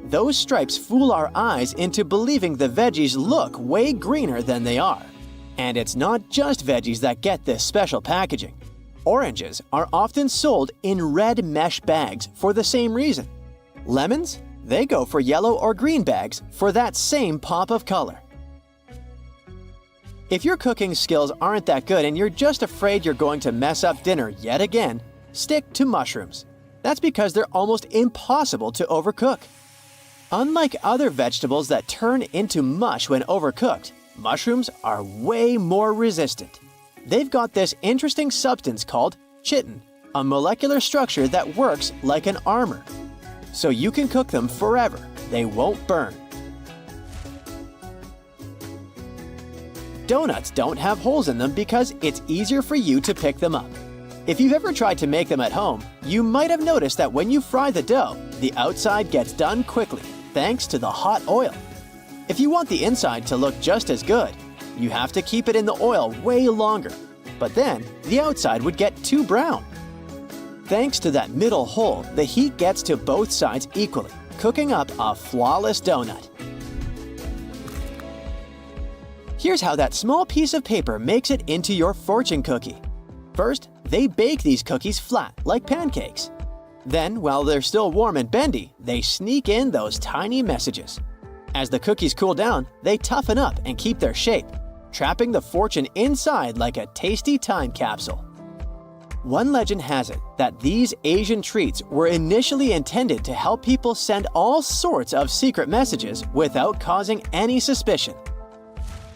[SPEAKER 2] Those stripes fool our eyes into believing the veggies look way greener than they are. And it's not just veggies that get this special packaging. Oranges are often sold in red mesh bags for the same reason. Lemons? They go for yellow or green bags for that same pop of color. If your cooking skills aren't that good and you're just afraid you're going to mess up dinner yet again, stick to mushrooms. That's because they're almost impossible to overcook. Unlike other vegetables that turn into mush when overcooked, mushrooms are way more resistant. They've got this interesting substance called chitin, a molecular structure that works like an armor. So you can cook them forever. They won't burn. Donuts don't have holes in them because it's easier for you to pick them up. If you've ever tried to make them at home, you might have noticed that when you fry the dough, the outside gets done quickly, thanks to the hot oil. If you want the inside to look just as good, you have to keep it in the oil way longer, but then the outside would get too brown. Thanks to that middle hole, the heat gets to both sides equally, cooking up a flawless donut. Here's how that small piece of paper makes it into your fortune cookie. First, they bake these cookies flat, like pancakes. Then, while they're still warm and bendy, they sneak in those tiny messages. As the cookies cool down, they toughen up and keep their shape, trapping the fortune inside like a tasty time capsule. One legend has it that these Asian treats were initially intended to help people send all sorts of secret messages without causing any suspicion.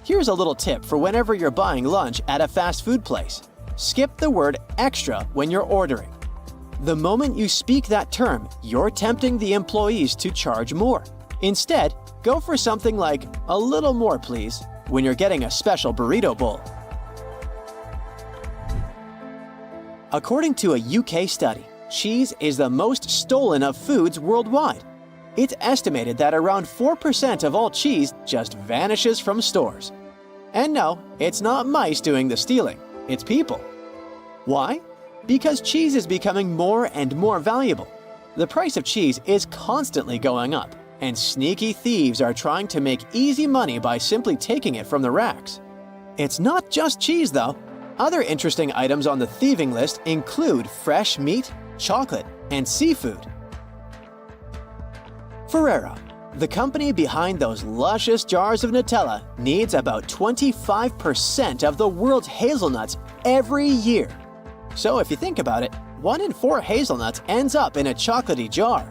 [SPEAKER 2] Here's a little tip for whenever you're buying lunch at a fast food place. Skip the word extra when you're ordering. The moment you speak that term, you're tempting the employees to charge more. Instead, go for something like, "A little more, please," when you're getting a special burrito bowl. According to a UK study, cheese is the most stolen of foods worldwide. It's estimated that around 4% of all cheese just vanishes from stores. And no, it's not mice doing the stealing, it's people. Why? Because cheese is becoming more and more valuable. The price of cheese is constantly going up, and sneaky thieves are trying to make easy money by simply taking it from the racks. It's not just cheese, though. Other interesting items on the thieving list include fresh meat, chocolate, and seafood. Ferrero, the company behind those luscious jars of Nutella, needs about 25% of the world's hazelnuts every year. So if you think about it, 1 in 4 hazelnuts ends up in a chocolatey jar.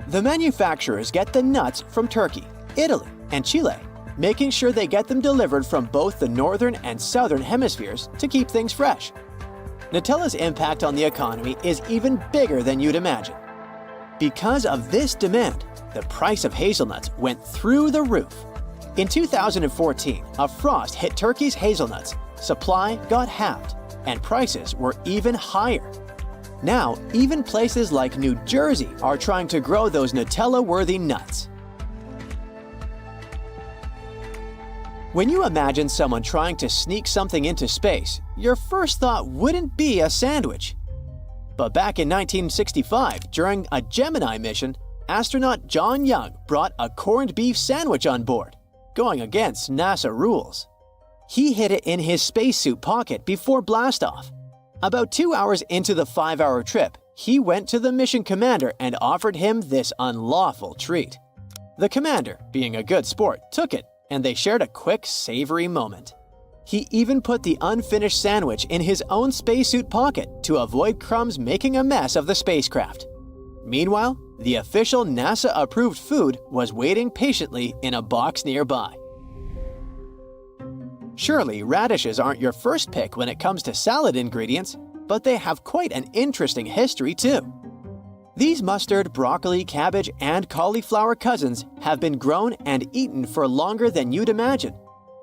[SPEAKER 2] The manufacturers get the nuts from Turkey, Italy, and Chile, making sure they get them delivered from both the northern and southern hemispheres to keep things fresh. Nutella's impact on the economy is even bigger than you'd imagine. Because of this demand, the price of hazelnuts went through the roof. In 2014, a frost hit Turkey's hazelnuts, supply got halved, and prices were even higher. Now, even places like New Jersey are trying to grow those Nutella-worthy nuts. When you imagine someone trying to sneak something into space, your first thought wouldn't be a sandwich. But back in 1965, during a Gemini mission, astronaut John Young brought a corned beef sandwich on board, going against NASA rules. He hid it in his spacesuit pocket before blastoff. About 2 hours into the 5-hour trip, he went to the mission commander and offered him this unlawful treat. The commander, being a good sport, took it, and they shared a quick, savory moment. He even put the unfinished sandwich in his own spacesuit pocket to avoid crumbs making a mess of the spacecraft. Meanwhile, the official NASA-approved food was waiting patiently in a box nearby. Surely, radishes aren't your first pick when it comes to salad ingredients, but they have quite an interesting history too. These mustard, broccoli, cabbage, and cauliflower cousins have been grown and eaten for longer than you'd imagine,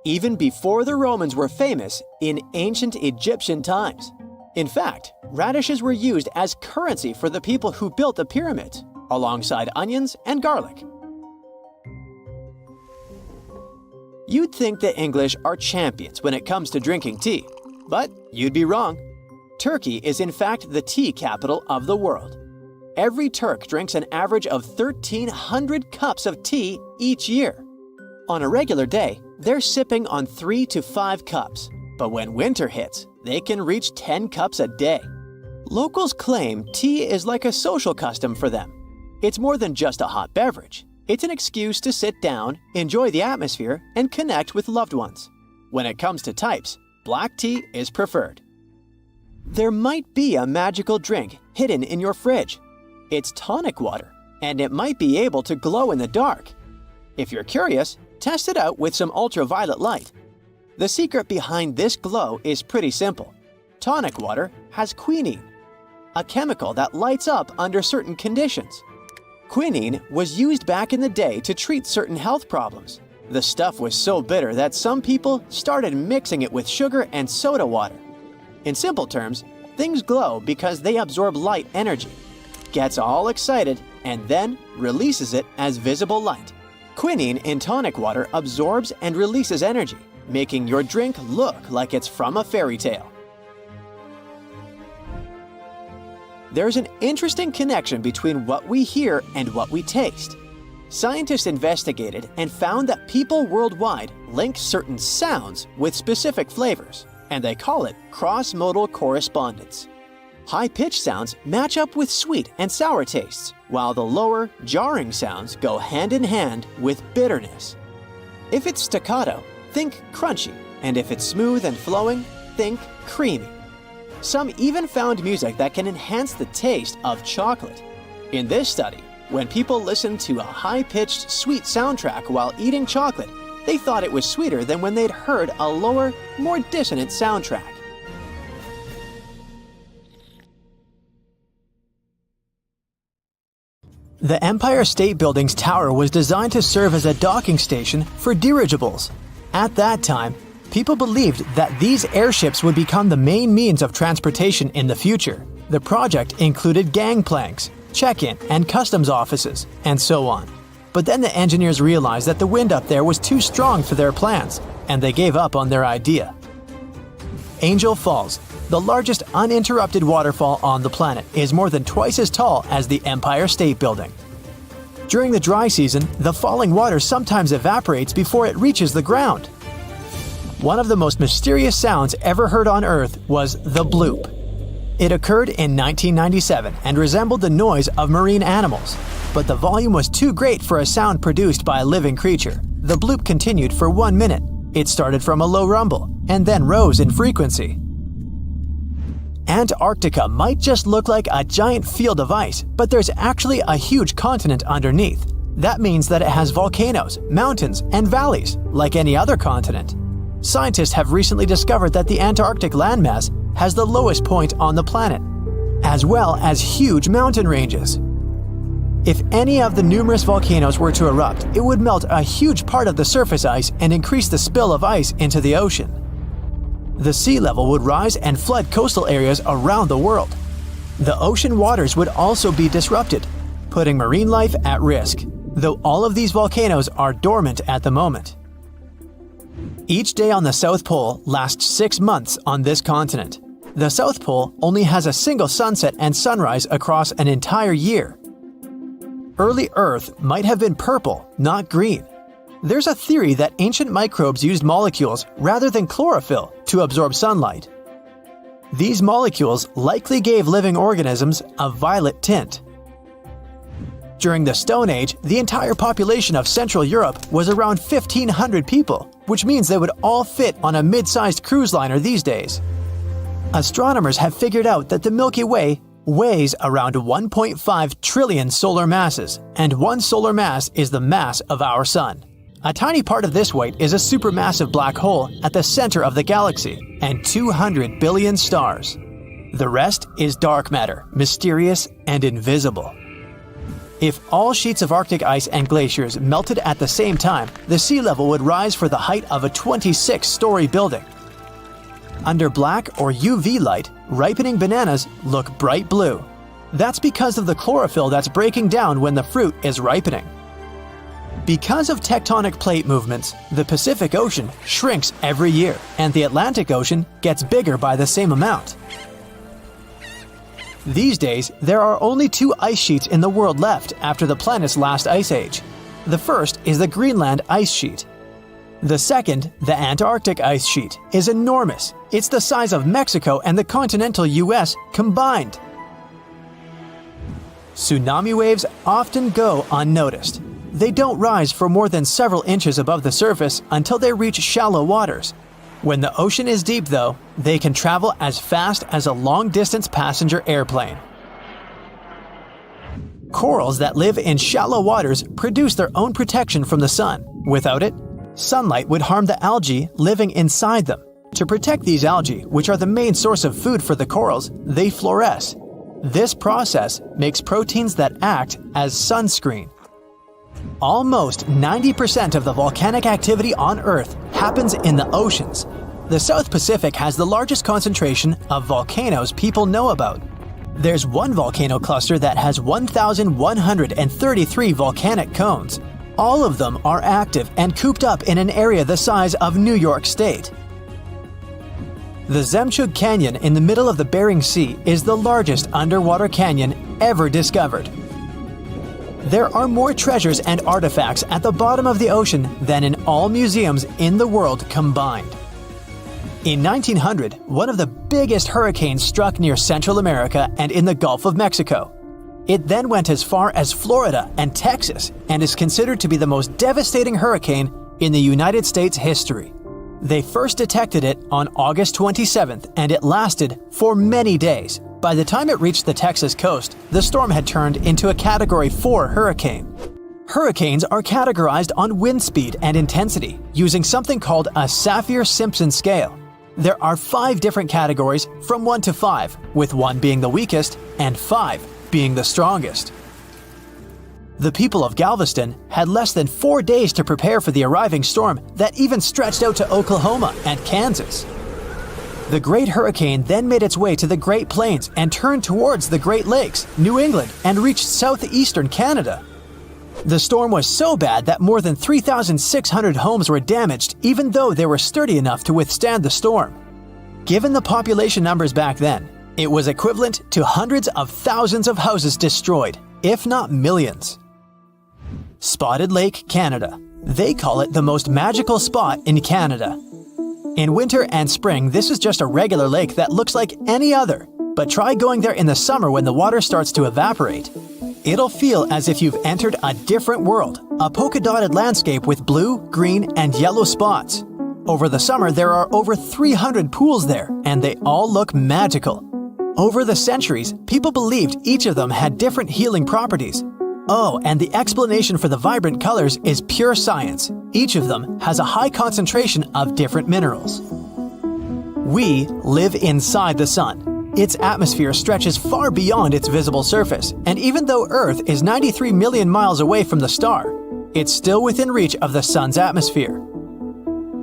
[SPEAKER 2] even before the Romans were famous in ancient Egyptian times. In fact, radishes were used as currency for the people who built the pyramids, alongside onions and garlic. You'd think the English are champions when it comes to drinking tea, but you'd be wrong. Turkey is in fact the tea capital of the world. Every Turk drinks an average of 1,300 cups of tea each year. On a regular day, they're sipping on 3 to 5 cups, but when winter hits, they can reach 10 cups a day. Locals claim tea is like a social custom for them. It's more than just a hot beverage. It's an excuse to sit down, enjoy the atmosphere, and connect with loved ones. When it comes to types, black tea is preferred. There might be a magical drink hidden in your fridge. It's tonic water. and it might be able to glow in the dark. If you're curious, test it out with some ultraviolet light. The secret behind this glow is pretty simple. Tonic water has quinine, a chemical that lights up under certain conditions. Quinine was used back in the day to treat certain health problems. The stuff was so bitter that some people started mixing it with sugar and soda water. In simple terms, things glow because they absorb light energy, gets all excited, and then releases it as visible light. Quinine in tonic water absorbs and releases energy, making your drink look like it's from a fairy tale. There's an interesting connection between what we hear and what we taste. Scientists investigated and found that people worldwide link certain sounds with specific flavors, and they call it cross-modal correspondence. High-pitched sounds match up with sweet and sour tastes, while the lower, jarring sounds go hand in hand with bitterness. If it's staccato, think crunchy, and if it's smooth and flowing, think creamy. Some even found music that can enhance the taste of chocolate. In this study, when people listened to a high-pitched, sweet soundtrack while eating chocolate, they thought it was sweeter than when they'd heard a lower, more dissonant soundtrack.
[SPEAKER 3] The Empire State Building's tower was designed to serve as a docking station for dirigibles. At that time, people believed that these airships would become the main means of transportation in the future. The project included gangplanks, check-in and customs offices, and so on. But then the engineers realized that the wind up there was too strong for their plans, and they gave up on their idea. Angel Falls, the largest uninterrupted waterfall on the planet, is more than twice as tall as the Empire State Building. During the dry season, the falling water sometimes evaporates before it reaches the ground. One of the most mysterious sounds ever heard on Earth was the bloop. It occurred in 1997 and resembled the noise of marine animals, but the volume was too great for a sound produced by a living creature. The bloop continued for 1 minute. It started from a low rumble and then rose in frequency. Antarctica might just look like a giant field of ice, but there's actually a huge continent underneath. That means that it has volcanoes, mountains, and valleys, like any other continent. Scientists have recently discovered that the Antarctic landmass has the lowest point on the planet, as well as huge mountain ranges. If any of the numerous volcanoes were to erupt, it would melt a huge part of the surface ice and increase the spill of ice into the ocean. The sea level would rise and flood coastal areas around the world. The ocean waters would also be disrupted, putting marine life at risk, though all of these volcanoes are dormant at the moment. Each day on the South Pole lasts 6 months on this continent. The South Pole only has a single sunset and sunrise across an entire year. Early Earth might have been purple, not green. There's a theory that ancient microbes used molecules rather than chlorophyll to absorb sunlight. These molecules likely gave living organisms a violet tint. During the Stone Age, the entire population of Central Europe was around 1,500 people, which means they would all fit on a mid-sized cruise liner these days. Astronomers have figured out that the Milky Way weighs around 1.5 trillion solar masses, and one solar mass is the mass of our Sun. A tiny part of this weight is a supermassive black hole at the center of the galaxy, and 200 billion stars. The rest is dark matter, mysterious and invisible. If all sheets of Arctic ice and glaciers melted at the same time, the sea level would rise for the height of a 26-story building. Under black or UV light, ripening bananas look bright blue. That's because of the chlorophyll that's breaking down when the fruit is ripening. Because of tectonic plate movements, the Pacific Ocean shrinks every year, and the Atlantic Ocean gets bigger by the same amount. These days, there are only 2 ice sheets in the world left after the planet's last ice age. The first is the Greenland ice sheet. The second, the Antarctic ice sheet, is enormous. It's the size of Mexico and the continental US combined. Tsunami waves often go unnoticed. They don't rise for more than several inches above the surface until they reach shallow waters. When the ocean is deep, though, they can travel as fast as a long-distance passenger airplane.
[SPEAKER 2] Corals that live in shallow waters produce their own protection from the sun. Without it, sunlight would harm the algae living inside them. To protect these algae, which are the main source of food for the corals, they fluoresce. This process makes proteins that act as sunscreen. Almost 90% of the volcanic activity on Earth happens in the oceans. The South Pacific has the largest concentration of volcanoes people know about. There's one volcano cluster that has 1,133 volcanic cones. All of them are active and cooped up in an area the size of New York State. The Zemchug Canyon in the middle of the Bering Sea is the largest underwater canyon ever discovered. There are more treasures and artifacts at the bottom of the ocean than in all museums in the world combined. In 1900, one of the biggest hurricanes struck near Central America and in the Gulf of Mexico. It then went as far as Florida and Texas and is considered to be the most devastating hurricane in the United States history. They first detected it on August 27th, and it lasted for many days. By the time it reached the Texas coast, the storm had turned into a Category 4 hurricane. Hurricanes are categorized on wind speed and intensity using something called a Saffir-Simpson scale. There are 5 different categories from 1 to 5, with 1 being the weakest and 5 being the strongest. The people of Galveston had less than 4 days to prepare for the arriving storm that even stretched out to Oklahoma and Kansas. The Great Hurricane then made its way to the Great Plains and turned towards the Great Lakes, New England, and reached southeastern Canada. The storm was so bad that more than 3,600 homes were damaged, even though they were sturdy enough to withstand the storm. Given the population numbers back then, it was equivalent to hundreds of thousands of houses destroyed, if not millions. Spotted Lake, Canada. They call it the most magical spot in Canada. In winter and spring, this is just a regular lake that looks like any other, but try going there in the summer when the water starts to evaporate. It'll feel as if you've entered a different world, a polka-dotted landscape with blue, green, and yellow spots. Over the summer, there are over 300 pools there, and they all look magical. Over the centuries, people believed each of them had different healing properties. Oh, and the explanation for the vibrant colors is pure science. Each of them has a high concentration of different minerals. We live inside the sun. Its atmosphere stretches far beyond its visible surface, and even though Earth is 93 million miles away from the star, it's still within reach of the sun's atmosphere.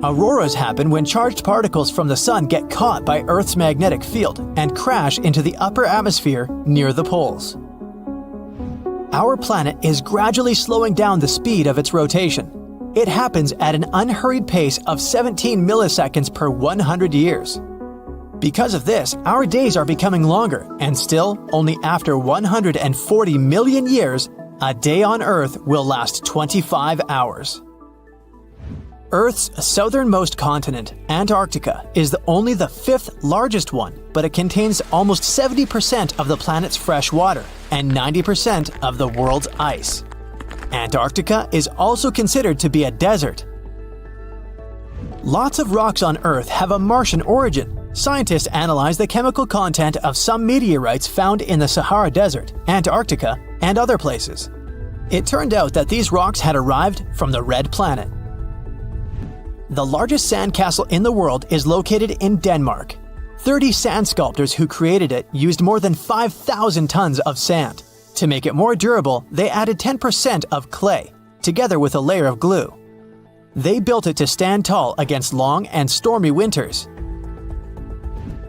[SPEAKER 2] Auroras happen when charged particles from the sun get caught by Earth's magnetic field and crash into the upper atmosphere near the poles. Our planet is gradually slowing down the speed of its rotation. It happens at an unhurried pace of 17 milliseconds per 100 years. Because of this, our days are becoming longer, and still, only after 140 million years, a day on Earth will last 25 hours. Earth's southernmost continent, Antarctica, is only the 5th largest one, but it contains almost 70% of the planet's fresh water and 90% of the world's ice. Antarctica is also considered to be a desert. Lots of rocks on Earth have a Martian origin. Scientists analyze the chemical content of some meteorites found in the Sahara Desert, Antarctica, and other places. It turned out that these rocks had arrived from the Red Planet. The largest sandcastle in the world is located in Denmark. 30 sand sculptors who created it used more than 5,000 tons of sand. To make it more durable, they added 10% of clay, together with a layer of glue. They built it to stand tall against long and stormy winters.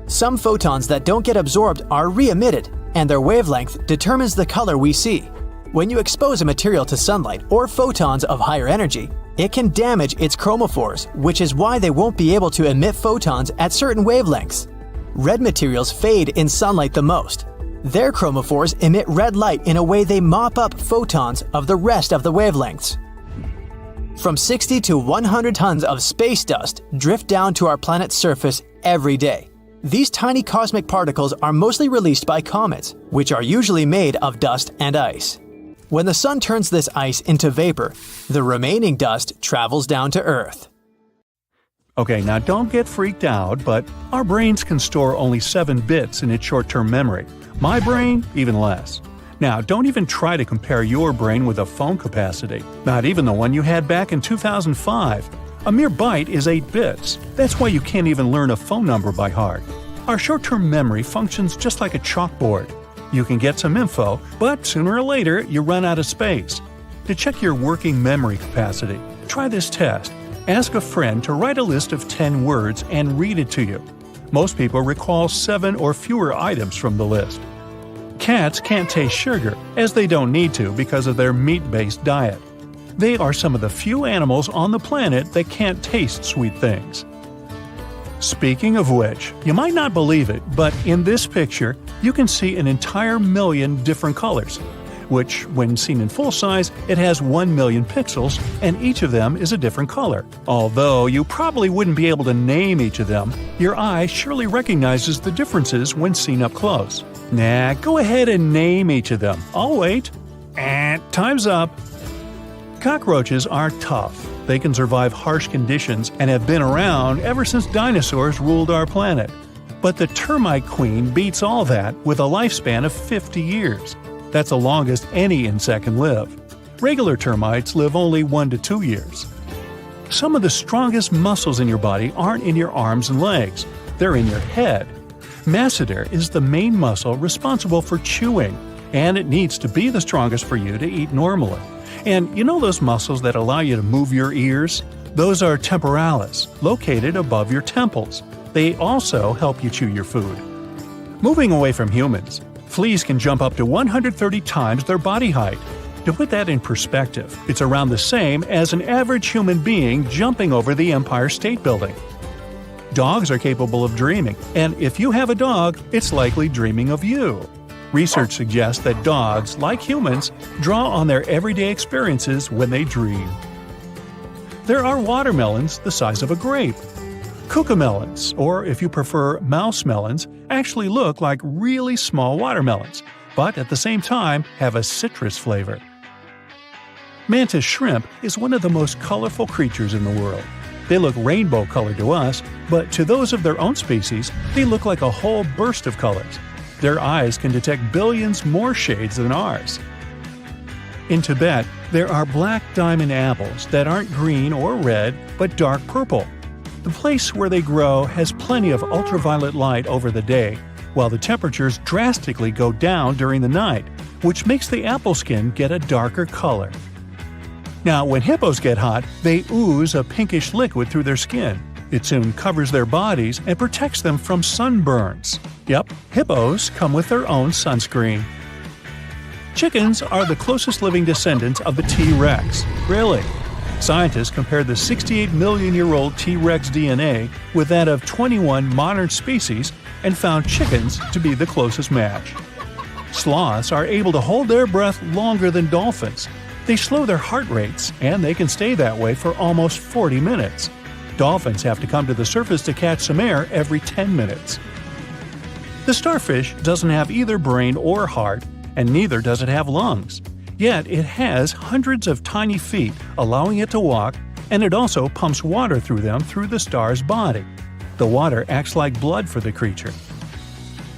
[SPEAKER 2] Some photons that don't get absorbed are re-emitted, and their wavelength determines the color we see. When you expose a material to sunlight or photons of higher energy, it can damage its chromophores, which is why they won't be able to emit photons at certain wavelengths. Red materials fade in sunlight the most. Their chromophores emit red light in a way they mop up photons of the rest of the wavelengths. From 60 to 100 tons of space dust drift down to our planet's surface every day. These tiny cosmic particles are mostly released by comets, which are usually made of dust and ice. When the sun turns this ice into vapor, the remaining dust travels down to Earth.
[SPEAKER 1] Okay, now don't get freaked out, but our brains can store only 7 bits in its short-term memory. My brain, even less. Now, don't even try to compare your brain with a phone capacity, not even the one you had back in 2005. A mere byte is 8 bits. That's why you can't even learn a phone number by heart. Our short-term memory functions just like a chalkboard. You can get some info, but sooner or later you run out of space. To check your working memory capacity, try this test. Ask a friend to write a list of 10 words and read it to you. Most people recall 7 or fewer items from the list. Cats can't taste sugar, as they don't need to because of their meat-based diet. They are some of the few animals on the planet that can't taste sweet things. Speaking of which, you might not believe it, but in this picture, you can see an entire million different colors, which, when seen in full size, it has 1 million pixels, and each of them is a different color. Although you probably wouldn't be able to name each of them, your eye surely recognizes the differences when seen up close. Nah, go ahead and name each of them. I'll wait. And time's up. Cockroaches are tough. They can survive harsh conditions and have been around ever since dinosaurs ruled our planet. But the termite queen beats all that with a lifespan of 50 years. That's the longest any insect can live. Regular termites live only 1 to 2 years. Some of the strongest muscles in your body aren't in your arms and legs. They're in your head. Masseter is the main muscle responsible for chewing, and it needs to be the strongest for you to eat normally. And you know those muscles that allow you to move your ears? Those are temporalis, located above your temples. They also help you chew your food. Moving away from humans, fleas can jump up to 130 times their body height. To put that in perspective, it's around the same as an average human being jumping over the Empire State Building. Dogs are capable of dreaming, and if you have a dog, it's likely dreaming of you. Research suggests that dogs, like humans, draw on their everyday experiences when they dream. There are watermelons the size of a grape. Cucamelons, or if you prefer mouse melons, actually look like really small watermelons, but at the same time have a citrus flavor. Mantis shrimp is one of the most colorful creatures in the world. They look rainbow-colored to us, but to those of their own species, they look like a whole burst of colors. Their eyes can detect billions more shades than ours. In Tibet, there are black diamond apples that aren't green or red, but dark purple. The place where they grow has plenty of ultraviolet light over the day, while the temperatures drastically go down during the night, which makes the apple skin get a darker color. Now, when hippos get hot, they ooze a pinkish liquid through their skin. It soon covers their bodies and protects them from sunburns. Yep, hippos come with their own sunscreen. Chickens are the closest living descendants of the T-Rex. Really? Scientists compared the 68 million-year-old T-Rex DNA with that of 21 modern species and found chickens to be the closest match. Sloths are able to hold their breath longer than dolphins. They slow their heart rates, and they can stay that way for almost 40 minutes. Dolphins have to come to the surface to catch some air every 10 minutes. The starfish doesn't have either brain or heart, and neither does it have lungs. Yet it has hundreds of tiny feet, allowing it to walk, and it also pumps water through them through the star's body. The water acts like blood for the creature.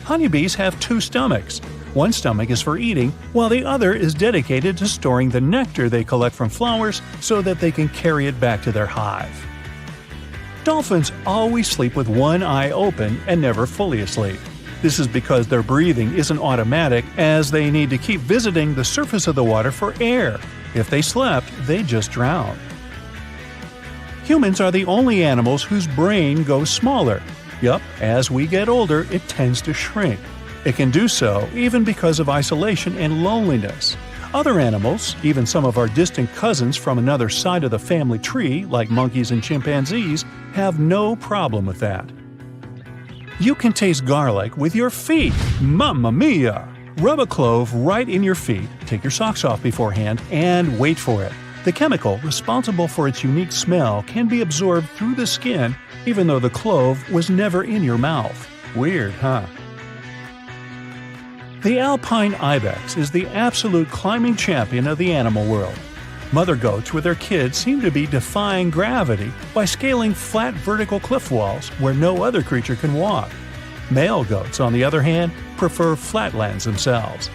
[SPEAKER 1] Honeybees have 2 stomachs. One stomach is for eating, while the other is dedicated to storing the nectar they collect from flowers so that they can carry it back to their hive. Dolphins always sleep with one eye open and never fully asleep. This is because their breathing isn't automatic, as they need to keep visiting the surface of the water for air. If they slept, they'd just drown. Humans are the only animals whose brain goes smaller. Yup, as we get older, it tends to shrink. It can do so even because of isolation and loneliness. Other animals, even some of our distant cousins from another side of the family tree, like monkeys and chimpanzees, have no problem with that. You can taste garlic with your feet. Mamma mia! Rub a clove right in your feet, take your socks off beforehand, and wait for it. The chemical responsible for its unique smell can be absorbed through the skin, even though the clove was never in your mouth. Weird, huh? The alpine ibex is the absolute climbing champion of the animal world. Mother goats with their kids seem to be defying gravity by scaling flat vertical cliff walls where no other creature can walk. Male goats, on the other hand, prefer flatlands themselves.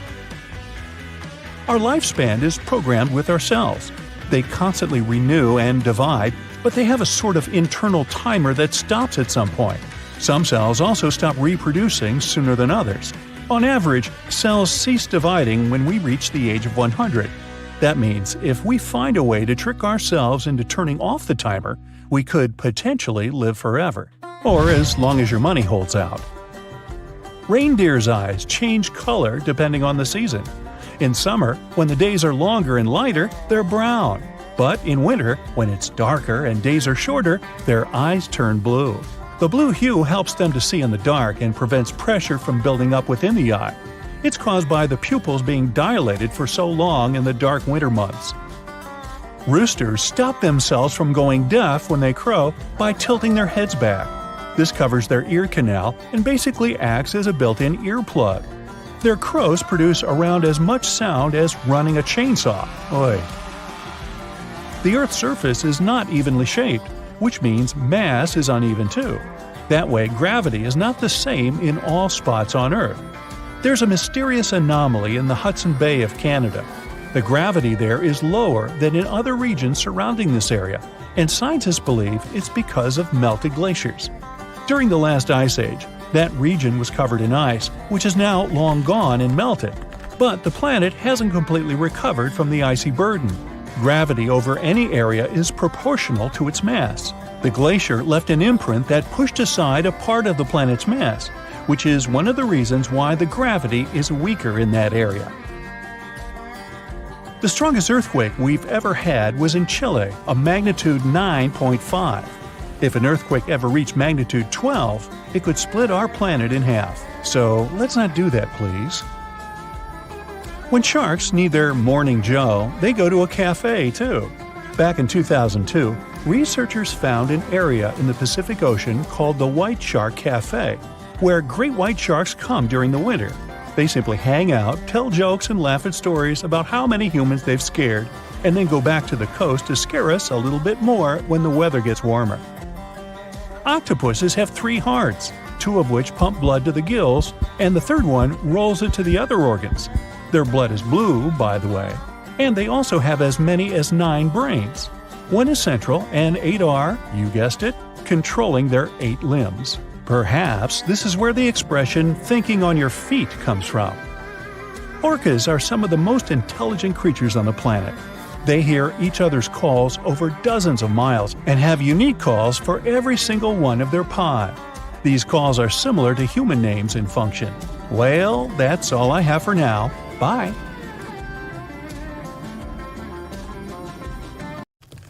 [SPEAKER 1] Our lifespan is programmed with our cells. They constantly renew and divide, but they have a sort of internal timer that stops at some point. Some cells also stop reproducing sooner than others. On average, cells cease dividing when we reach the age of 100. That means if we find a way to trick ourselves into turning off the timer, we could potentially live forever. Or as long as your money holds out. Reindeer's eyes change color depending on the season. In summer, when the days are longer and lighter, they're brown. But in winter, when it's darker and days are shorter, their eyes turn blue. The blue hue helps them to see in the dark and prevents pressure from building up within the eye. It's caused by the pupils being dilated for so long in the dark winter months. Roosters stop themselves from going deaf when they crow by tilting their heads back. This covers their ear canal and basically acts as a built-in earplug. Their crows produce around as much sound as running a chainsaw. Oy. The Earth's surface is not evenly shaped, which means mass is uneven too. That way, gravity is not the same in all spots on Earth. There's a mysterious anomaly in the Hudson Bay of Canada. The gravity there is lower than in other regions surrounding this area, and scientists believe it's because of melted glaciers. During the last ice age, that region was covered in ice, which is now long gone and melted. But the planet hasn't completely recovered from the icy burden. Gravity over any area is proportional to its mass. The glacier left an imprint that pushed aside a part of the planet's mass, which is one of the reasons why the gravity is weaker in that area. The strongest earthquake we've ever had was in Chile, a magnitude 9.5. If an earthquake ever reached magnitude 12, it could split our planet in half. So let's not do that, please. When sharks need their morning joe, they go to a cafe too. Back in 2002, researchers found an area in the Pacific Ocean called the White Shark Cafe, where great white sharks come during the winter. They simply hang out, tell jokes, and laugh at stories about how many humans they've scared, and then go back to the coast to scare us a little bit more when the weather gets warmer. Octopuses have 3 hearts, 2 of which pump blood to the gills, and the third one rolls it to the other organs. Their blood is blue, by the way, and they also have as many as 9 brains. 1 is central, and 8 are, you guessed it, controlling their 8 limbs. Perhaps this is where the expression thinking on your feet comes from. Orcas are some of the most intelligent creatures on the planet. They hear each other's calls over dozens of miles and have unique calls for every single one of their pod. These calls are similar to human names in function. Well, that's all I have for now. Bye.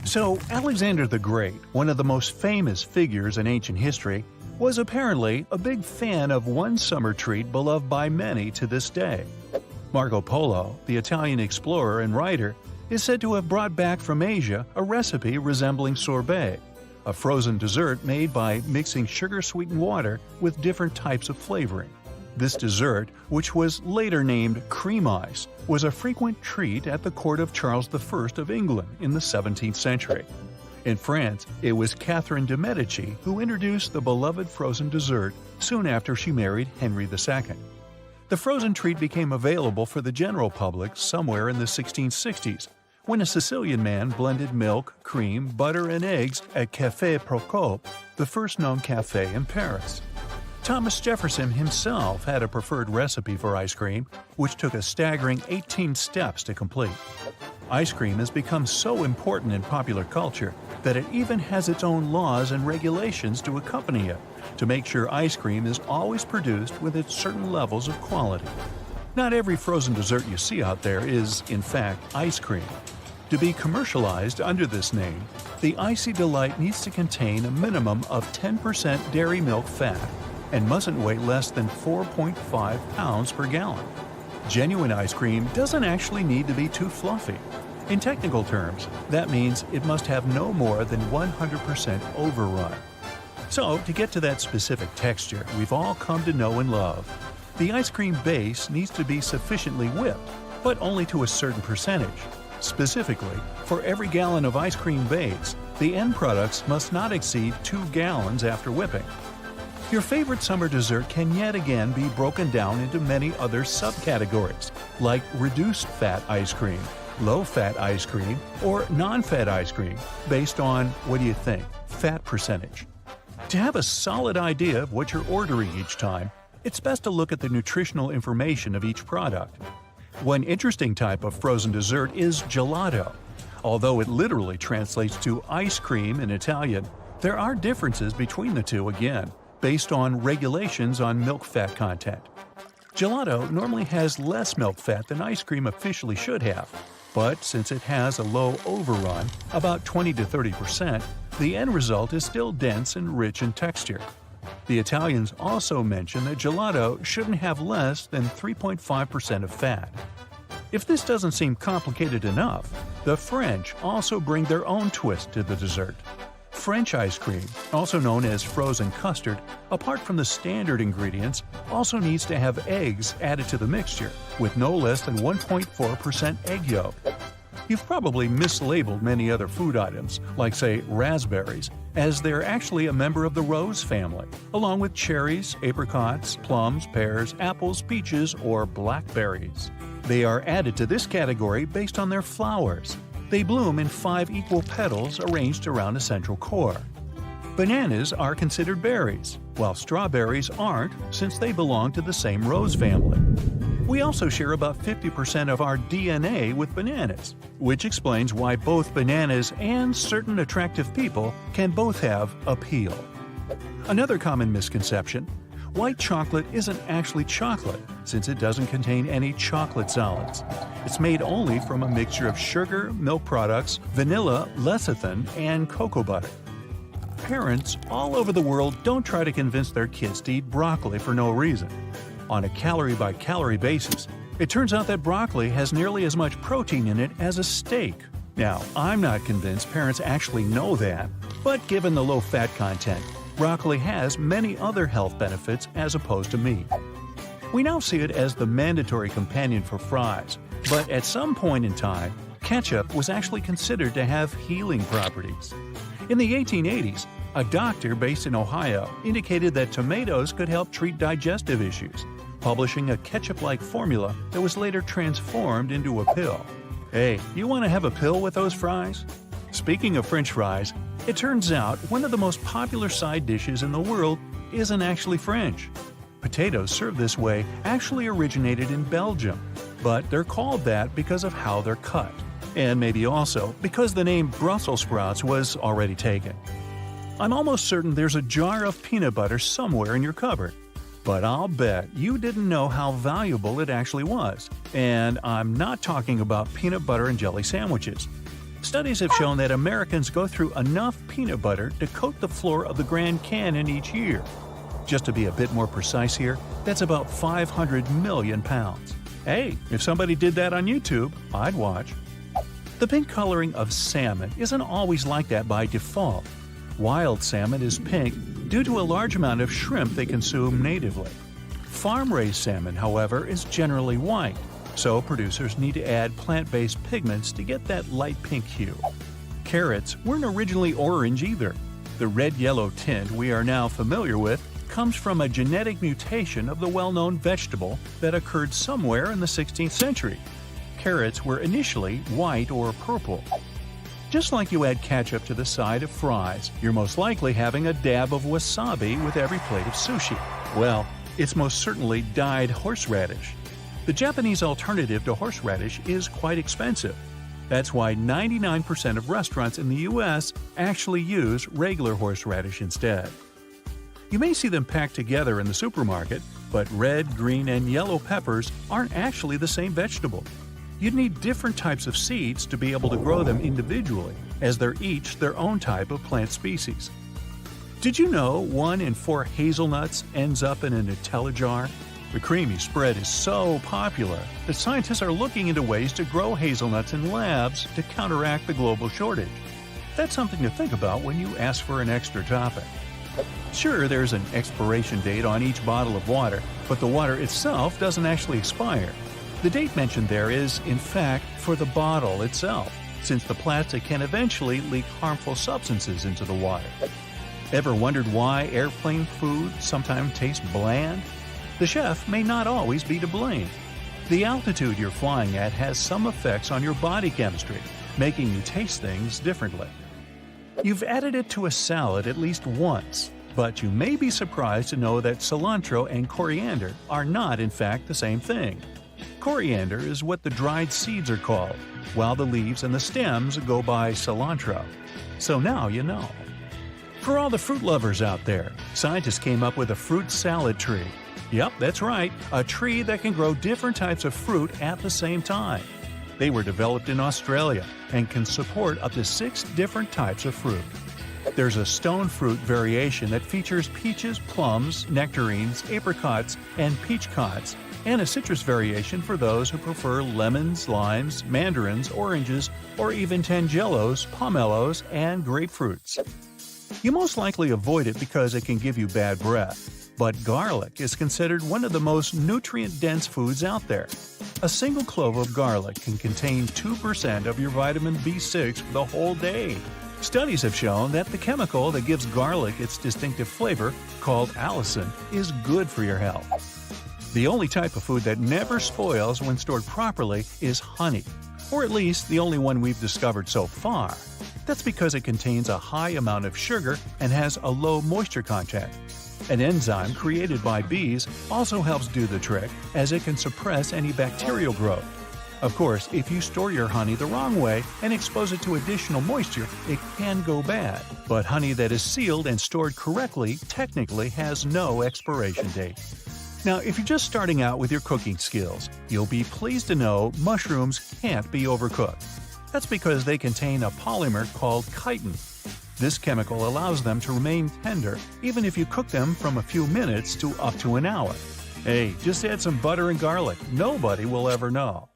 [SPEAKER 1] So, Alexander the Great, one of the most famous figures in ancient history, was apparently a big fan of one summer treat beloved by many to this day. Marco Polo, the Italian explorer and writer, is said to have brought back from Asia a recipe resembling sorbet, a frozen dessert made by mixing sugar-sweetened water with different types of flavoring. This dessert, which was later named cream ice, was a frequent treat at the court of Charles I of England in the 17th century. In France, it was Catherine de' Medici who introduced the beloved frozen dessert soon after she married Henry II. The frozen treat became available for the general public somewhere in the 1660s, when a Sicilian man blended milk, cream, butter, and eggs at Café Procope, the first known cafe in Paris. Thomas Jefferson himself had a preferred recipe for ice cream, which took a staggering 18 steps to complete. Ice cream has become so important in popular culture that it even has its own laws and regulations to accompany it, to make sure ice cream is always produced with its certain levels of quality. Not every frozen dessert you see out there is, in fact, ice cream. To be commercialized under this name, the Icy Delight needs to contain a minimum of 10% dairy milk fat and mustn't weigh less than 4.5 pounds per gallon. Genuine ice cream doesn't actually need to be too fluffy. In technical terms, that means it must have no more than 100% overrun. So, to get to that specific texture we've all come to know and love, the ice cream base needs to be sufficiently whipped, but only to a certain percentage. Specifically, for every gallon of ice cream base, the end products must not exceed 2 gallons after whipping. Your favorite summer dessert can yet again be broken down into many other subcategories, like reduced fat ice cream, low-fat ice cream, or non-fat ice cream, based on, what do you think, fat percentage. To have a solid idea of what you're ordering each time, it's best to look at the nutritional information of each product. One interesting type of frozen dessert is gelato. Although it literally translates to ice cream in Italian, there are differences between the two again, based on regulations on milk fat content. Gelato normally has less milk fat than ice cream officially should have, but since it has a low overrun, about 20 to 30%, the end result is still dense and rich in texture. The Italians also mention that gelato shouldn't have less than 3.5% of fat. If this doesn't seem complicated enough, the French also bring their own twist to the dessert. French ice cream, also known as frozen custard, apart from the standard ingredients, also needs to have eggs added to the mixture, with no less than 1.4% egg yolk. You've probably mislabeled many other food items, like say raspberries, as they're actually a member of the rose family, along with cherries, apricots, plums, pears, apples, peaches, or blackberries. They are added to this category based on their flowers. They bloom in 5 equal petals arranged around a central core. Bananas are considered berries, while strawberries aren't since they belong to the same rose family. We also share about 50% of our DNA with bananas, which explains why both bananas and certain attractive people can both have appeal. Another common misconception: white chocolate isn't actually chocolate, since it doesn't contain any chocolate solids. It's made only from a mixture of sugar, milk products, vanilla, lecithin, and cocoa butter. Parents all over the world don't try to convince their kids to eat broccoli for no reason. On a calorie-by-calorie basis, it turns out that broccoli has nearly as much protein in it as a steak. Now, I'm not convinced parents actually know that, but given the low fat content, broccoli has many other health benefits as opposed to meat. We now see it as the mandatory companion for fries, but at some point in time, ketchup was actually considered to have healing properties. In the 1880s, a doctor based in Ohio indicated that tomatoes could help treat digestive issues, publishing a ketchup-like formula that was later transformed into a pill. Hey, you want to have a pill with those fries? Speaking of French fries, it turns out one of the most popular side dishes in the world isn't actually French. Potatoes served this way actually originated in Belgium, but they're called that because of how they're cut, and maybe also because the name Brussels sprouts was already taken. I'm almost certain there's a jar of peanut butter somewhere in your cupboard, but I'll bet you didn't know how valuable it actually was, and I'm not talking about peanut butter and jelly sandwiches. Studies have shown that Americans go through enough peanut butter to coat the floor of the Grand Canyon each year. Just to be a bit more precise here, that's about 500 million pounds. Hey, if somebody did that on YouTube, I'd watch. The pink coloring of salmon isn't always like that by default. Wild salmon is pink due to a large amount of shrimp they consume natively. Farm-raised salmon, however, is generally white, so producers need to add plant-based pigments to get that light pink hue. Carrots weren't originally orange either. The red-yellow tint we are now familiar with comes from a genetic mutation of the well-known vegetable that occurred somewhere in the 16th century. Carrots were initially white or purple. Just like you add ketchup to the side of fries, you're most likely having a dab of wasabi with every plate of sushi. Well, it's most certainly dyed horseradish. The Japanese alternative to horseradish is quite expensive. That's why 99% of restaurants in the US actually use regular horseradish instead. You may see them packed together in the supermarket, but red, green, and yellow peppers aren't actually the same vegetable. You'd need different types of seeds to be able to grow them individually, as they're each their own type of plant species. Did you know 1 in 4 hazelnuts ends up in a Nutella jar? The creamy spread is so popular that scientists are looking into ways to grow hazelnuts in labs to counteract the global shortage. That's something to think about when you ask for an extra topping. Sure, there's an expiration date on each bottle of water, but the water itself doesn't actually expire. The date mentioned there is, in fact, for the bottle itself, since the plastic can eventually leak harmful substances into the water. Ever wondered why airplane food sometimes tastes bland? The chef may not always be to blame. The altitude you're flying at has some effects on your body chemistry, making you taste things differently. You've added it to a salad at least once, but you may be surprised to know that cilantro and coriander are not in fact the same thing. Coriander is what the dried seeds are called, while the leaves and the stems go by cilantro. So now you know. For all the fruit lovers out there, scientists came up with a fruit salad tree. Yep, that's right, a tree that can grow different types of fruit at the same time. They were developed in Australia and can support up to 6 different types of fruit. There's a stone fruit variation that features peaches, plums, nectarines, apricots, and peachcots, and a citrus variation for those who prefer lemons, limes, mandarins, oranges, or even tangelos, pomelos, and grapefruits. You most likely avoid it because it can give you bad breath, but garlic is considered one of the most nutrient-dense foods out there. A single clove of garlic can contain 2% of your vitamin B6 for the whole day. Studies have shown that the chemical that gives garlic its distinctive flavor, called allicin, is good for your health. The only type of food that never spoils when stored properly is honey, or at least the only one we've discovered so far. That's because it contains a high amount of sugar and has a low moisture content. An enzyme created by bees also helps do the trick, as it can suppress any bacterial growth. Of course, if you store your honey the wrong way and expose it to additional moisture, it can go bad. But honey that is sealed and stored correctly technically has no expiration date. Now, if you're just starting out with your cooking skills, you'll be pleased to know mushrooms can't be overcooked. That's because they contain a polymer called chitin. This chemical allows them to remain tender even if you cook them from a few minutes to up to an hour. Hey, just add some butter and garlic. Nobody will ever know.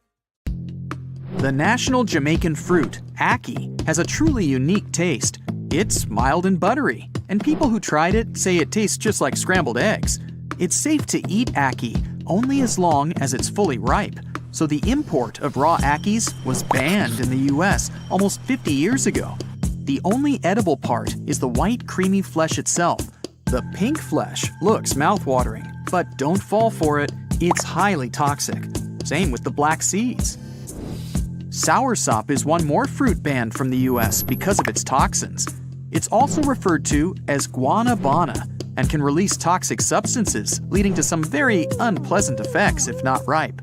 [SPEAKER 5] The national Jamaican fruit, ackee, has a truly unique taste. It's mild and buttery, and people who tried it say it tastes just like scrambled eggs. It's safe to eat ackee only as long as it's fully ripe, so the import of raw ackees was banned in the US almost 50 years ago. The only edible part is the white creamy flesh itself. The pink flesh looks mouthwatering, but don't fall for it, it's highly toxic. Same with the black seeds. Soursop is one more fruit banned from the US because of its toxins. It's also referred to as guanabana and can release toxic substances, leading to some very unpleasant effects if not ripe.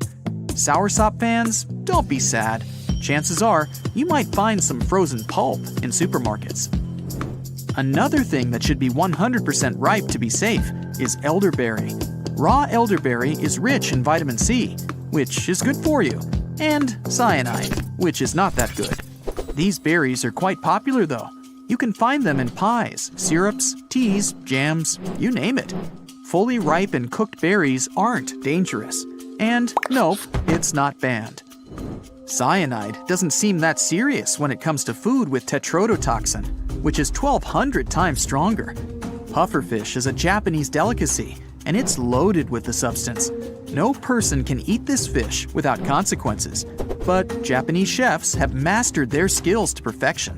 [SPEAKER 5] Soursop fans, don't be sad. Chances are you might find some frozen pulp in supermarkets. Another thing that should be 100% ripe to be safe is elderberry. Raw elderberry is rich in vitamin C, which is good for you, and cyanide, which is not that good. These berries are quite popular though. You can find them in pies, syrups, teas, jams, you name it. Fully ripe and cooked berries aren't dangerous. And nope, it's not banned. Cyanide doesn't seem that serious when it comes to food with tetrodotoxin, which is 1,200 times stronger. Pufferfish is a Japanese delicacy, and it's loaded with the substance. No person can eat this fish without consequences, but Japanese chefs have mastered their skills to perfection.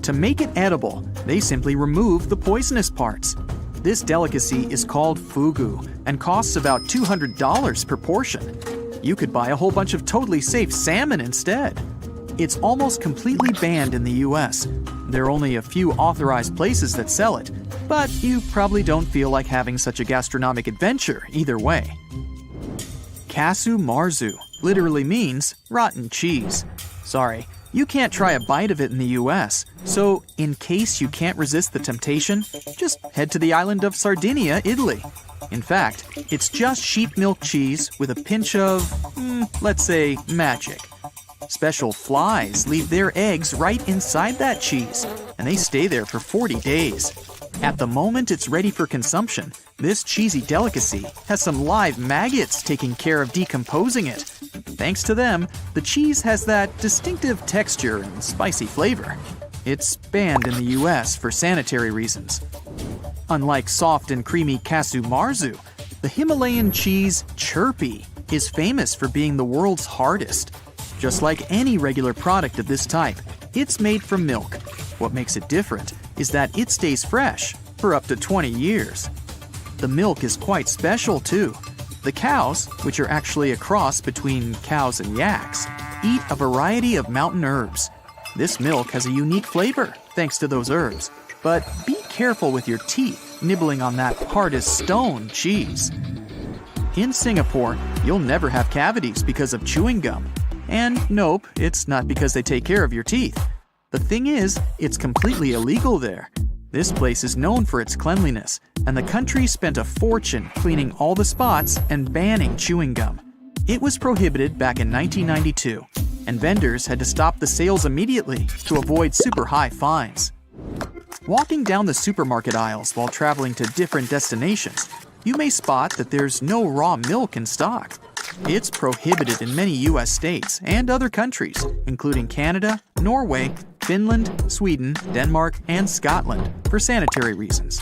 [SPEAKER 5] To make it edible, they simply remove the poisonous parts. This delicacy is called fugu and costs about $200 per portion. You could buy a whole bunch of totally safe salmon instead. It's almost completely banned in the US. There are only a few authorized places that sell it, but you probably don't feel like having such a gastronomic adventure either way. Casu marzu literally means rotten cheese. Sorry, you can't try a bite of it in the US, so in case you can't resist the temptation, just head to the island of Sardinia, Italy. In fact, it's just sheep milk cheese with a pinch of, let's say, magic. Special flies leave their eggs right inside that cheese, and they stay there for 40 days. At the moment it's ready for consumption, this cheesy delicacy has some live maggots taking care of decomposing it. Thanks to them, the cheese has that distinctive texture and spicy flavor. It's banned in the US for sanitary reasons. Unlike soft and creamy casu marzu, the Himalayan cheese chirpy is famous for being the world's hardest. Just like any regular product of this type, it's made from milk. What makes it different is that it stays fresh. for up to 20 years. The milk is quite special too. The cows, which are actually a cross between cows and yaks, eat a variety of mountain herbs. This milk has a unique flavor thanks to those herbs. But be careful with your teeth nibbling on that hard as stone cheese. In Singapore, you'll never have cavities because of chewing gum. And nope, it's not because they take care of your teeth. The thing is, it's completely illegal there. This place is known for its cleanliness, and the country spent a fortune cleaning all the spots and banning chewing gum. It was prohibited back in 1992, and vendors had to stop the sales immediately to avoid super high fines. Walking down the supermarket aisles while traveling to different destinations, you may spot that there's no raw milk in stock. It's prohibited in many US states and other countries, including Canada, Norway, Finland, Sweden, Denmark, and Scotland, for sanitary reasons.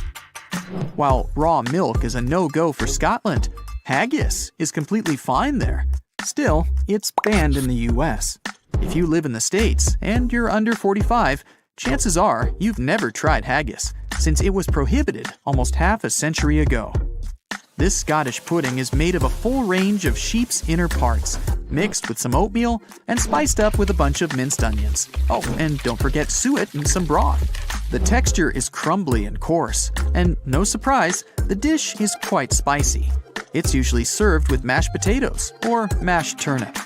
[SPEAKER 5] While raw milk is a no-go for Scotland, haggis is completely fine there. Still, it's banned in the US. If you live in the States and you're under 45, chances are you've never tried haggis, since it was prohibited almost half a century ago. This Scottish pudding is made of a full range of sheep's inner parts, mixed with some oatmeal and spiced up with a bunch of minced onions. Oh, and don't forget suet and some broth. The texture is crumbly and coarse, and no surprise, the dish is quite spicy. It's usually served with mashed potatoes or mashed turnip.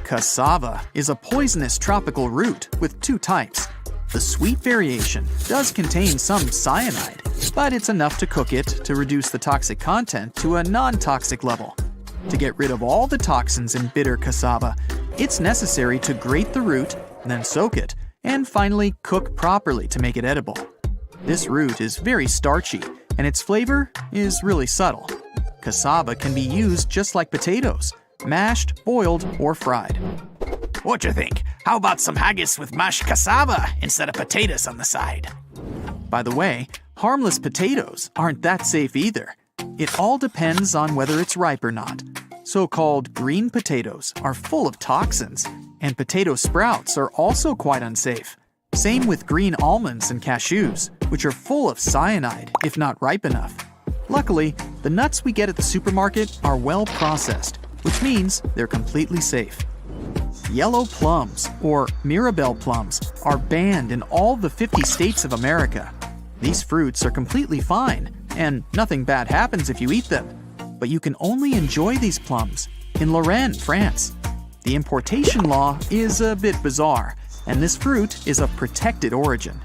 [SPEAKER 5] Cassava is a poisonous tropical root with two types. The sweet variation does contain some cyanide, but it's enough to cook it to reduce the toxic content to a non-toxic level. To get rid of all the toxins in bitter cassava, it's necessary to grate the root, then soak it, and finally cook properly to make it edible. This root is very starchy, and its flavor is really subtle. Cassava can be used just like potatoes, mashed, boiled, or fried.
[SPEAKER 6] What you think? How about some haggis with mashed cassava instead of potatoes on the side?
[SPEAKER 5] By the way, harmless potatoes aren't that safe either. It all depends on whether it's ripe or not. So-called green potatoes are full of toxins, and potato sprouts are also quite unsafe. Same with green almonds and cashews, which are full of cyanide if not ripe enough. Luckily, the nuts we get at the supermarket are well processed, which means they're completely safe. Yellow plums, or Mirabelle plums, are banned in all the 50 states of America. These fruits are completely fine, and nothing bad happens if you eat them. But you can only enjoy these plums in Lorraine, France. The importation law is a bit bizarre, and this fruit is of protected origin.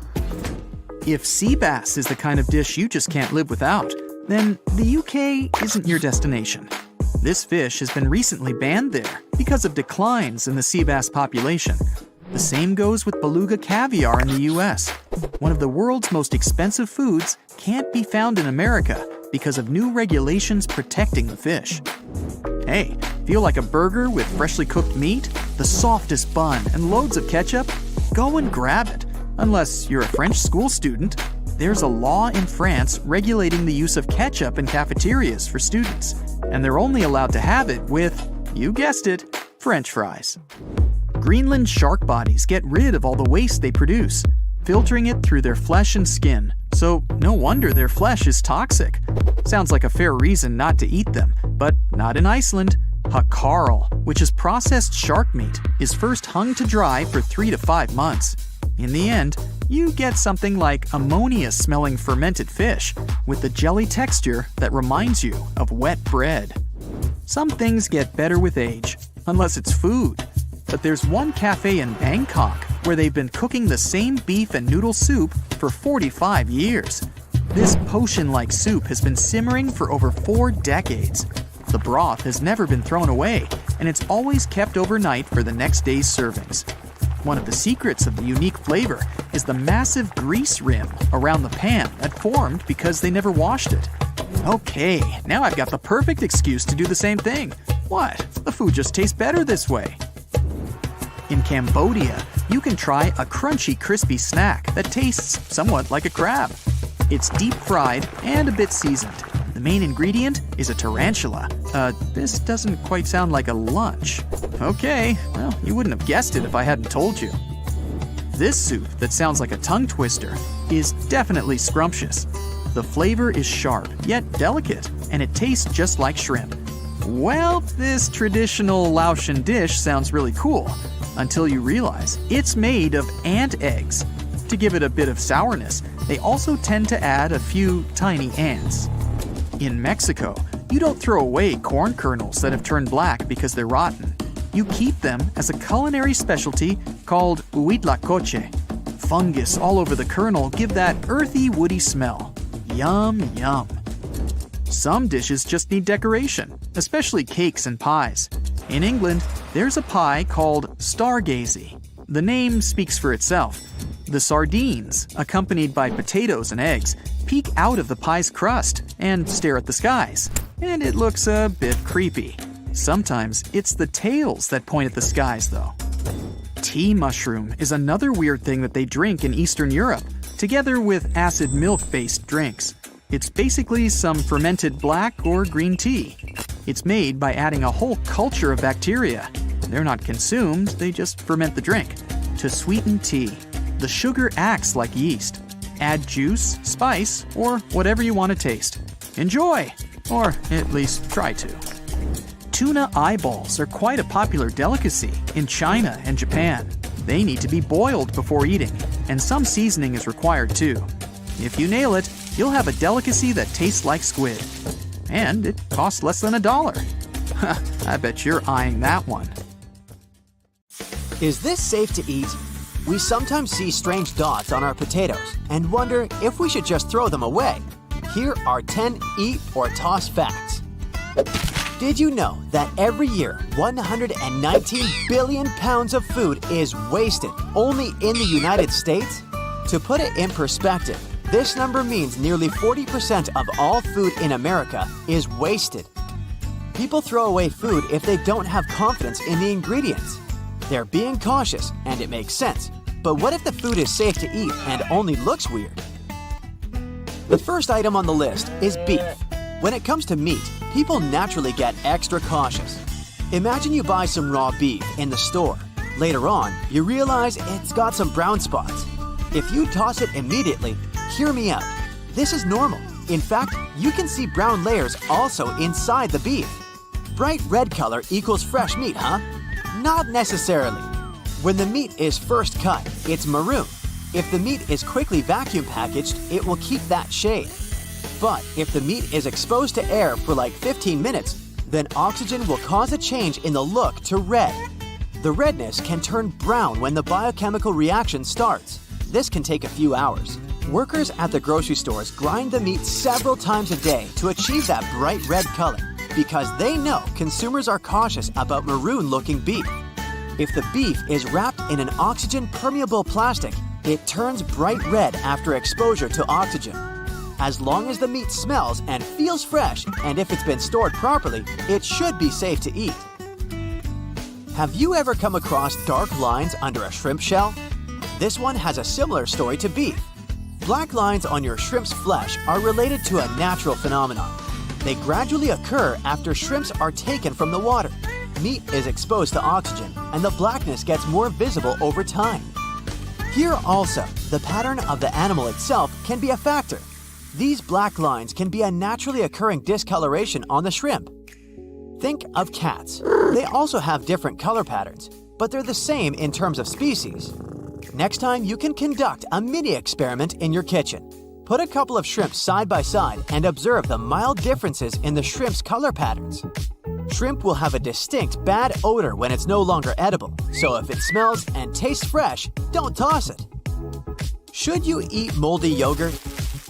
[SPEAKER 5] If sea bass is the kind of dish you just can't live without, then the UK isn't your destination. This fish has been recently banned there because of declines in the sea bass population. The same goes with beluga caviar in the US. One of the world's most expensive foods can't be found in America because of new regulations protecting the fish. Hey, feel like a burger with freshly cooked meat, the softest bun, and loads of ketchup? Go and grab it. Unless you're a French school student, there's a law in France regulating the use of ketchup in cafeterias for students, and they're only allowed to have it with, you guessed it, French fries. Greenland shark bodies get rid of all the waste they produce, filtering it through their flesh and skin, so no wonder their flesh is toxic. Sounds like a fair reason not to eat them, but not in Iceland. Hakarl, which is processed shark meat, is first hung to dry for 3 to 5 months. In the end, you get something like ammonia-smelling fermented fish with the jelly texture that reminds you of wet bread. Some things get better with age, unless it's food. But there's one cafe in Bangkok where they've been cooking the same beef and noodle soup for 45 years. This potion-like soup has been simmering for over 4 decades. The broth has never been thrown away, and it's always kept overnight for the next day's servings. One of the secrets of the unique flavor is the massive grease rim around the pan that formed because they never washed it. Okay, now I've got the perfect excuse to do the same thing. What? The food just tastes better this way. In Cambodia, you can try a crunchy, crispy snack that tastes somewhat like a crab. It's deep fried and a bit seasoned. The main ingredient is a tarantula. This doesn't quite sound like a lunch. Okay, well, you wouldn't have guessed it if I hadn't told you. This soup that sounds like a tongue twister is definitely scrumptious. The flavor is sharp, yet delicate, and it tastes just like shrimp. Well, this traditional Laotian dish sounds really cool, until you realize it's made of ant eggs. To give it a bit of sourness, they also tend to add a few tiny ants. In Mexico, you don't throw away corn kernels that have turned black because they're rotten. You keep them as a culinary specialty called huitlacoche. Fungus all over the kernel give that earthy, woody smell. Yum, yum. Some dishes just need decoration, especially cakes and pies. In England, there's a pie called stargazy. The name speaks for itself. The sardines, accompanied by potatoes and eggs, peek out of the pie's crust and stare at the skies. And it looks a bit creepy. Sometimes it's the tails that point at the skies, though. Tea mushroom is another weird thing that they drink in Eastern Europe, together with acid milk-based drinks. It's basically some fermented black or green tea. It's made by adding a whole culture of bacteria. They're not consumed, they just ferment the drink. To sweeten tea, the sugar acts like yeast. Add juice, spice, or whatever you want to taste. Enjoy! Or at least try to. Tuna eyeballs are quite a popular delicacy in China and Japan. They need to be boiled before eating, and some seasoning is required too. If you nail it, you'll have a delicacy that tastes like squid. And it costs less than $1. I bet you're eyeing that one.
[SPEAKER 2] Is this safe to eat? We sometimes see strange dots on our potatoes and wonder if we should just throw them away. Here are 10 eat or toss facts. Did you know that every year 119 billion pounds of food is wasted only in the United States? To put it in perspective, this number means nearly 40% of all food in America is wasted. People throw away food if they don't have confidence in the ingredients. They're being cautious, and it makes sense. But what if the food is safe to eat and only looks weird? The first item on the list is beef. When it comes to meat, people naturally get extra cautious. Imagine you buy some raw beef in the store. Later on, you realize it's got some brown spots. If you toss it immediately, hear me out. This is normal. In fact, you can see brown layers also inside the beef. Bright red color equals fresh meat, huh? Not necessarily. When the meat is first cut, it's maroon. If the meat is quickly vacuum packaged, it will keep that shade. But if the meat is exposed to air for like 15 minutes, then oxygen will cause a change in the look to red. The redness can turn brown when the biochemical reaction starts. This can take a few hours. Workers at the grocery stores grind the meat several times a day to achieve that bright red color because they know consumers are cautious about maroon-looking beef. If the beef is wrapped in an oxygen-permeable plastic, it turns bright red after exposure to oxygen. As long as the meat smells and feels fresh, and if it's been stored properly, it should be safe to eat. Have you ever come across dark lines under a shrimp shell? This one has a similar story to beef. Black lines on your shrimp's flesh are related to a natural phenomenon. They gradually occur after shrimps are taken from the water. Meat is exposed to oxygen, and the blackness gets more visible over time. Here also, the pattern of the animal itself can be a factor. These black lines can be a naturally occurring discoloration on the shrimp. Think of cats. They also have different color patterns, but they're the same in terms of species. Next time, you can conduct a mini experiment in your kitchen. Put a couple of shrimp side by side and observe the mild differences in the shrimp's color patterns. Shrimp will have a distinct bad odor when it's no longer edible, so if it smells and tastes fresh, don't toss it. Should you eat moldy yogurt?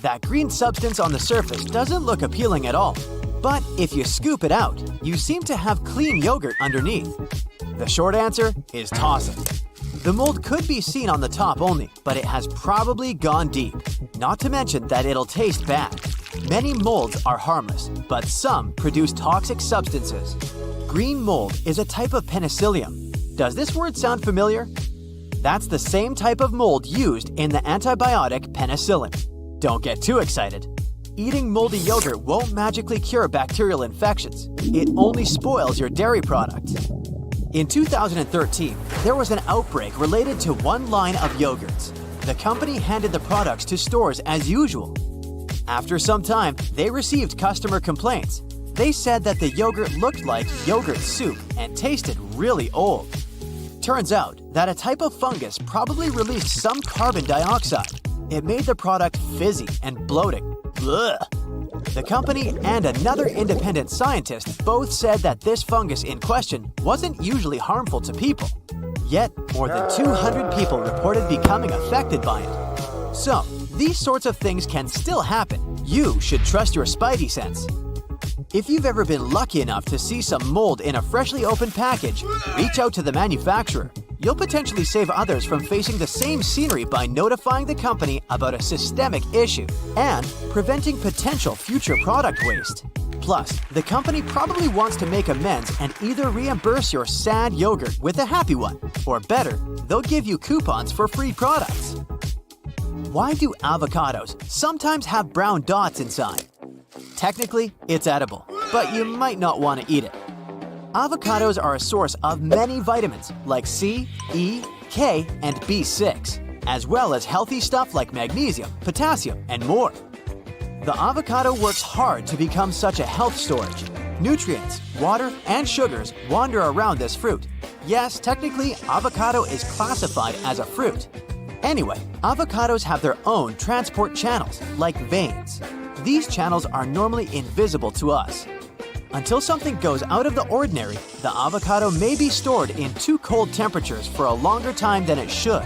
[SPEAKER 2] That green substance on the surface doesn't look appealing at all. But if you scoop it out, you seem to have clean yogurt underneath. The short answer is toss it. The mold could be seen on the top only, but it has probably gone deep. Not to mention that it'll taste bad. Many molds are harmless, but some produce toxic substances. Green mold is a type of penicillium. Does this word sound familiar? That's the same type of mold used in the antibiotic penicillin. Don't get too excited. Eating moldy yogurt won't magically cure bacterial infections. It only spoils your dairy product. In 2013, there was an outbreak related to one line of yogurts. The company handed the products to stores as usual. After some time, they received customer complaints. They said that the yogurt looked like yogurt soup and tasted really old. Turns out that a type of fungus probably released some carbon dioxide. It made the product fizzy and bloating. Ugh. The company and another independent scientist both said that this fungus in question wasn't usually harmful to people. Yet, more than 200 people reported becoming affected by it. So, these sorts of things can still happen. You should trust your spidey sense. If you've ever been lucky enough to see some mold in a freshly opened package, reach out to the manufacturer. You'll potentially save others from facing the same scenery by notifying the company about a systemic issue and preventing potential future product waste. Plus, the company probably wants to make amends and either reimburse your sad yogurt with a happy one, or better, they'll give you coupons for free products. Why do avocados sometimes have brown dots inside? Technically, it's edible, but you might not want to eat it. Avocados are a source of many vitamins like C, E, K, and B6, as well as healthy stuff like magnesium, potassium, and more. The avocado works hard to become such a health storage. Nutrients, water, and sugars wander around this fruit. Yes, technically, avocado is classified as a fruit. Anyway, avocados have their own transport channels, like veins. These channels are normally invisible to us. Until something goes out of the ordinary, the avocado may be stored in too cold temperatures for a longer time than it should.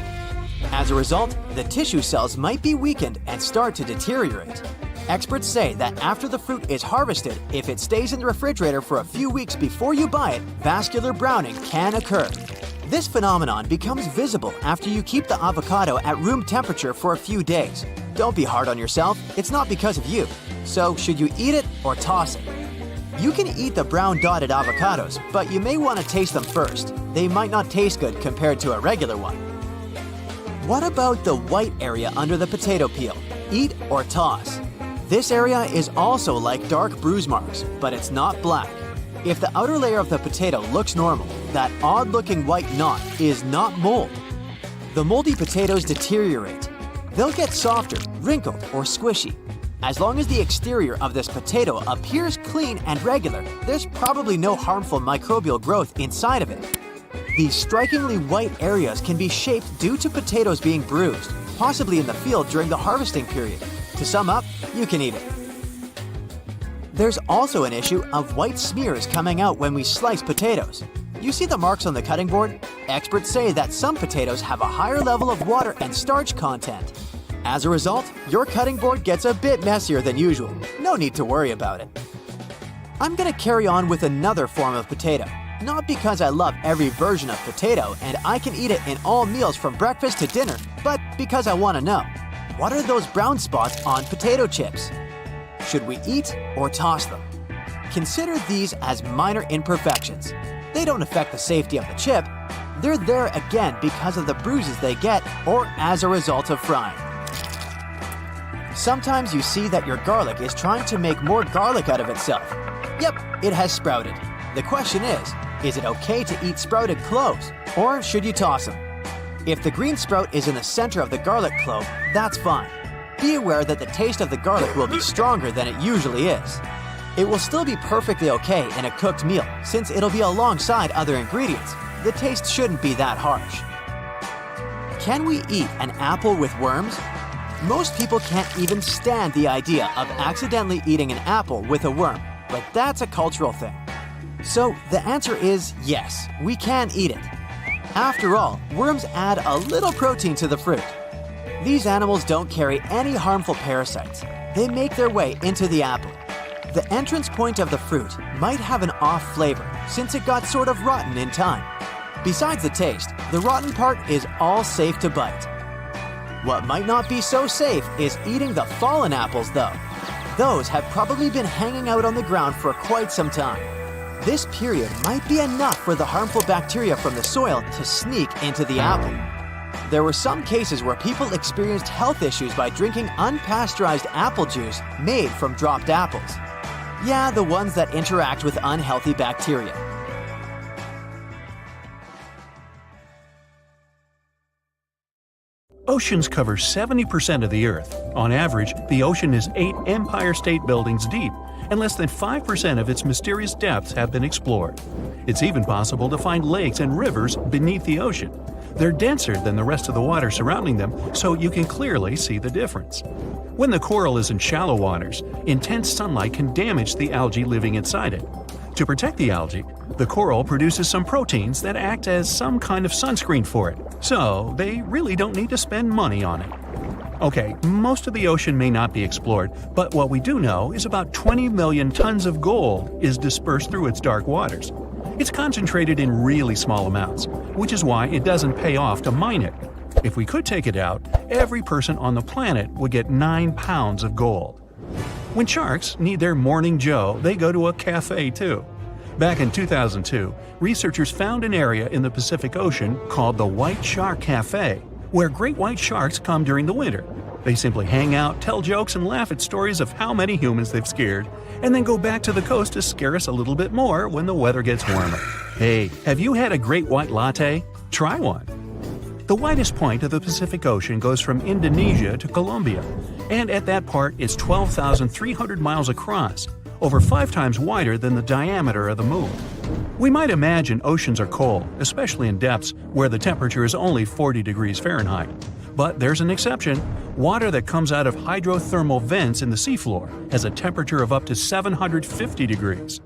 [SPEAKER 2] As a result, the tissue cells might be weakened and start to deteriorate. Experts say that after the fruit is harvested, if it stays in the refrigerator for a few weeks before you buy it, vascular browning can occur. This phenomenon becomes visible after you keep the avocado at room temperature for a few days. Don't be hard on yourself, it's not because of you. So, should you eat it or toss it? You can eat the brown dotted avocados, but you may want to taste them first. They might not taste good compared to a regular one. What about the white area under the potato peel? Eat or toss? This area is also like dark bruise marks, but it's not black. If the outer layer of the potato looks normal, that odd-looking white knot is not mold. The moldy potatoes deteriorate. They'll get softer, wrinkled, or squishy. As long as the exterior of this potato appears clean and regular, there's probably no harmful microbial growth inside of it. These strikingly white areas can be shaped due to potatoes being bruised, possibly in the field during the harvesting period. To sum up, you can eat it. There's also an issue of white smears coming out when we slice potatoes. You see the marks on the cutting board? Experts say that some potatoes have a higher level of water and starch content. As a result, your cutting board gets a bit messier than usual. No need to worry about it. I'm gonna carry on with another form of potato. Not because I love every version of potato and I can eat it in all meals from breakfast to dinner, but because I want to know, what are those brown spots on potato chips? Should we eat or toss them? Consider these as minor imperfections. They don't affect the safety of the chip. They're there again because of the bruises they get or as a result of frying. Sometimes you see that your garlic is trying to make more garlic out of itself. Yep, it has sprouted. The question is it okay to eat sprouted cloves, or should you toss them? If the green sprout is in the center of the garlic clove, that's fine. Be aware that the taste of the garlic will be stronger than it usually is. It will still be perfectly okay in a cooked meal, since it'll be alongside other ingredients. The taste shouldn't be that harsh. Can we eat an apple with worms? Most people can't even stand the idea of accidentally eating an apple with a worm, but that's a cultural thing. So the answer is yes, we can eat it. After all, worms add a little protein to the fruit. These animals don't carry any harmful parasites. They make their way into the apple. The entrance point of the fruit might have an off flavor since it got sort of rotten in time. Besides the taste, the rotten part is all safe to bite. What might not be so safe is eating the fallen apples though. Those have probably been hanging out on the ground for quite some time. This period might be enough for the harmful bacteria from the soil to sneak into the apple. There were some cases where people experienced health issues by drinking unpasteurized apple juice made from dropped apples. Yeah, the ones that interact with unhealthy bacteria.
[SPEAKER 1] Oceans cover 70% of the Earth. On average, the ocean is 8 Empire State Buildings deep, and less than 5% of its mysterious depths have been explored. It's even possible to find lakes and rivers beneath the ocean. They're denser than the rest of the water surrounding them, so you can clearly see the difference. When the coral is in shallow waters, intense sunlight can damage the algae living inside it. To protect the algae, the coral produces some proteins that act as some kind of sunscreen for it, so they really don't need to spend money on it. Okay, most of the ocean may not be explored, but what we do know is about 20 million tons of gold is dispersed through its dark waters. It's concentrated in really small amounts, which is why it doesn't pay off to mine it. If we could take it out, every person on the planet would get 9 pounds of gold. When sharks need their morning joe, they go to a cafe too. Back in 2002, researchers found an area in the Pacific Ocean called the White Shark Cafe, where great white sharks come during the winter. They simply hang out, tell jokes, and laugh at stories of how many humans they've scared, and then go back to the coast to scare us a little bit more when the weather gets warmer. Hey, have you had a great white latte? Try one. The widest point of the Pacific Ocean goes from Indonesia to Colombia, and at that part it's 12,300 miles across, over 5 times wider than the diameter of the moon. We might imagine oceans are cold, especially in depths where the temperature is only 40 degrees Fahrenheit. But there's an exception. Water that comes out of hydrothermal vents in the seafloor has a temperature of up to 750 degrees.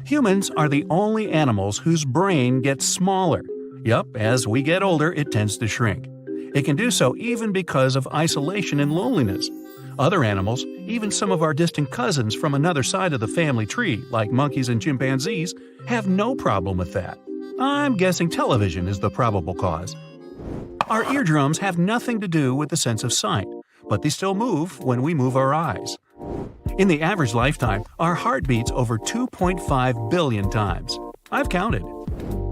[SPEAKER 1] Humans are the only animals whose brain gets smaller. Yup, as we get older, it tends to shrink. It can do so even because of isolation and loneliness. Other animals, even some of our distant cousins from another side of the family tree, like monkeys and chimpanzees, have no problem with that. I'm guessing television is the probable cause. Our eardrums have nothing to do with the sense of sight, but they still move when we move our eyes. In the average lifetime, our heart beats over 2.5 billion times. I've counted.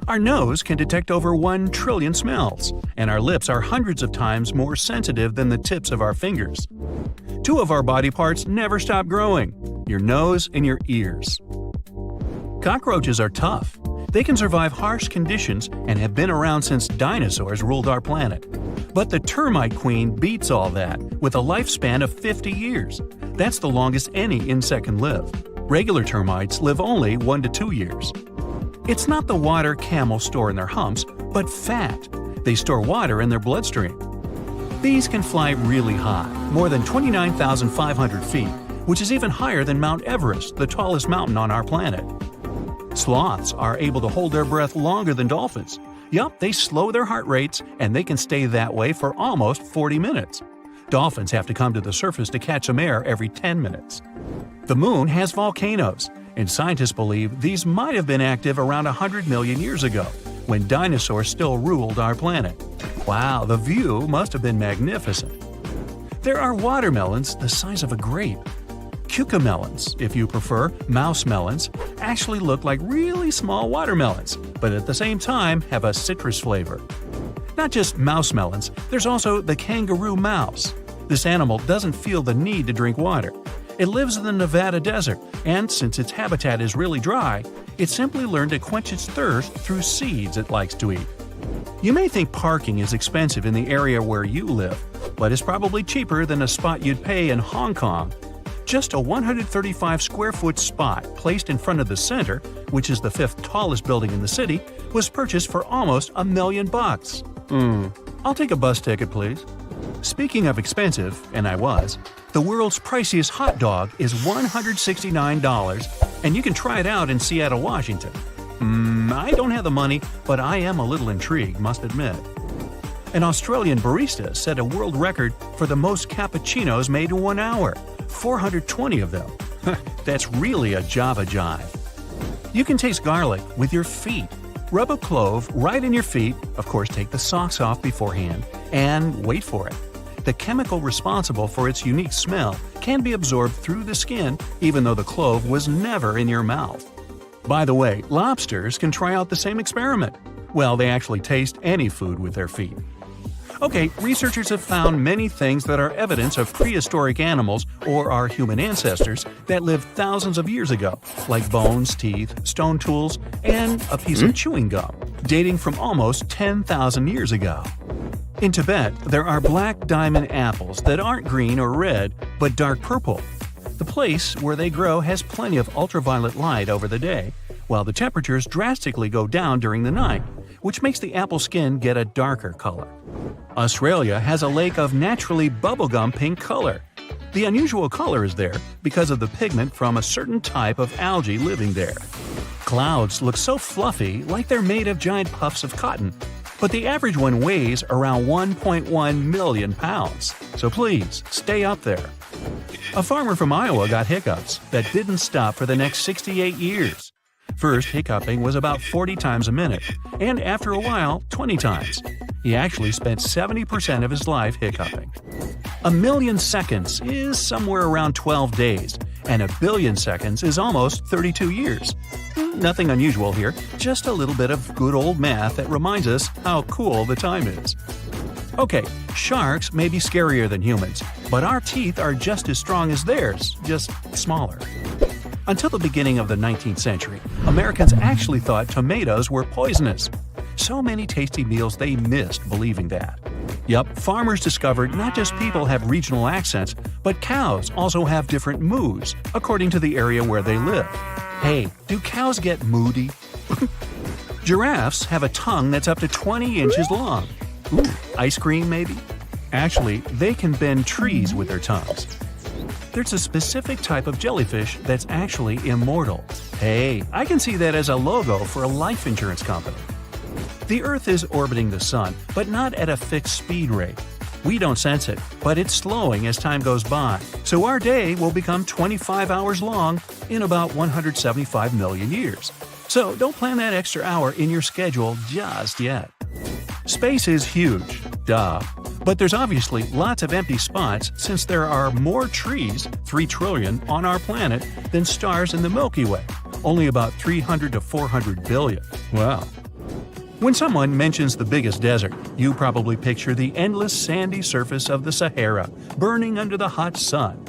[SPEAKER 1] Our nose can detect over 1 trillion smells, and our lips are hundreds of times more sensitive than the tips of our fingers. 2 of our body parts never stop growing: your nose and your ears. Cockroaches are tough. They can survive harsh conditions and have been around since dinosaurs ruled our planet. But the termite queen beats all that, with a lifespan of 50 years. That's the longest any insect can live. Regular termites live only 1 to 2 years. It's not the water camels store in their humps, but fat. They store water in their bloodstream. Bees can fly really high, more than 29,500 feet, which is even higher than Mount Everest, the tallest mountain on our planet. Sloths are able to hold their breath longer than dolphins. Yup, they slow their heart rates, and they can stay that way for almost 40 minutes. Dolphins have to come to the surface to catch some air every 10 minutes. The moon has volcanoes, and scientists believe these might have been active around 100 million years ago, when dinosaurs still ruled our planet. Wow, the view must have been magnificent. There are watermelons the size of a grape. Cucamelons, if you prefer, mouse melons, actually look like really small watermelons, but at the same time have a citrus flavor. Not just mouse melons, there's also the kangaroo mouse. This animal doesn't feel the need to drink water. It lives in the Nevada desert, and since its habitat is really dry, it simply learned to quench its thirst through seeds it likes to eat. You may think parking is expensive in the area where you live, but it's probably cheaper than a spot you'd pay in Hong Kong. Just a 135 square foot spot placed in front of the center, which is the 5th tallest building in the city, was purchased for almost $1 million. I'll take a bus ticket, please. Speaking of expensive, and I was, the world's priciest hot dog is $169, and you can try it out in Seattle, Washington. I don't have the money, but I am a little intrigued, must admit. An Australian barista set a world record for the most cappuccinos made in 1 hour. 420 of them. That's really a Java jive. You can taste garlic with your feet. Rub a clove right in your feet, of course take the socks off beforehand, and wait for it. The chemical responsible for its unique smell can be absorbed through the skin even though the clove was never in your mouth. By the way, lobsters can try out the same experiment. Well, they actually taste any food with their feet. Okay, researchers have found many things that are evidence of prehistoric animals or our human ancestors that lived thousands of years ago, like bones, teeth, stone tools, and a piece of chewing gum, dating from almost 10,000 years ago. In Tibet, there are black diamond apples that aren't green or red, but dark purple. The place where they grow has plenty of ultraviolet light over the day, while the temperatures drastically go down during the night, which makes the apple skin get a darker color. Australia has a lake of naturally bubblegum pink color. The unusual color is there because of the pigment from a certain type of algae living there. Clouds look so fluffy like they're made of giant puffs of cotton, but the average one weighs around 1.1 million pounds, so please stay up there. A farmer from Iowa got hiccups that didn't stop for the next 68 years. First, hiccuping was about 40 times a minute, and after a while, 20 times. He actually spent 70% of his life hiccuping. A million seconds is somewhere around 12 days, and a billion seconds is almost 32 years. Nothing unusual here, just a little bit of good old math that reminds us how cool the time is. Okay, sharks may be scarier than humans, but our teeth are just as strong as theirs, just smaller. Until the beginning of the 19th century, Americans actually thought tomatoes were poisonous. So many tasty meals they missed believing that. Yup, farmers discovered not just people have regional accents, but cows also have different moods, according to the area where they live. Hey, do cows get moody? Giraffes have a tongue that's up to 20 inches long. Ooh, ice cream maybe? Actually, they can bend trees with their tongues. There's a specific type of jellyfish that's actually immortal. Hey, I can see that as a logo for a life insurance company. The Earth is orbiting the Sun, but not at a fixed speed rate. We don't sense it, but it's slowing as time goes by, so our day will become 25 hours long in about 175 million years. So don't plan that extra hour in your schedule just yet. Space is huge, duh. But there's obviously lots of empty spots since there are more trees, 3 trillion, on our planet than stars in the Milky Way, only about 300 to 400 billion. Wow. When someone mentions the biggest desert, you probably picture the endless sandy surface of the Sahara, burning under the hot sun.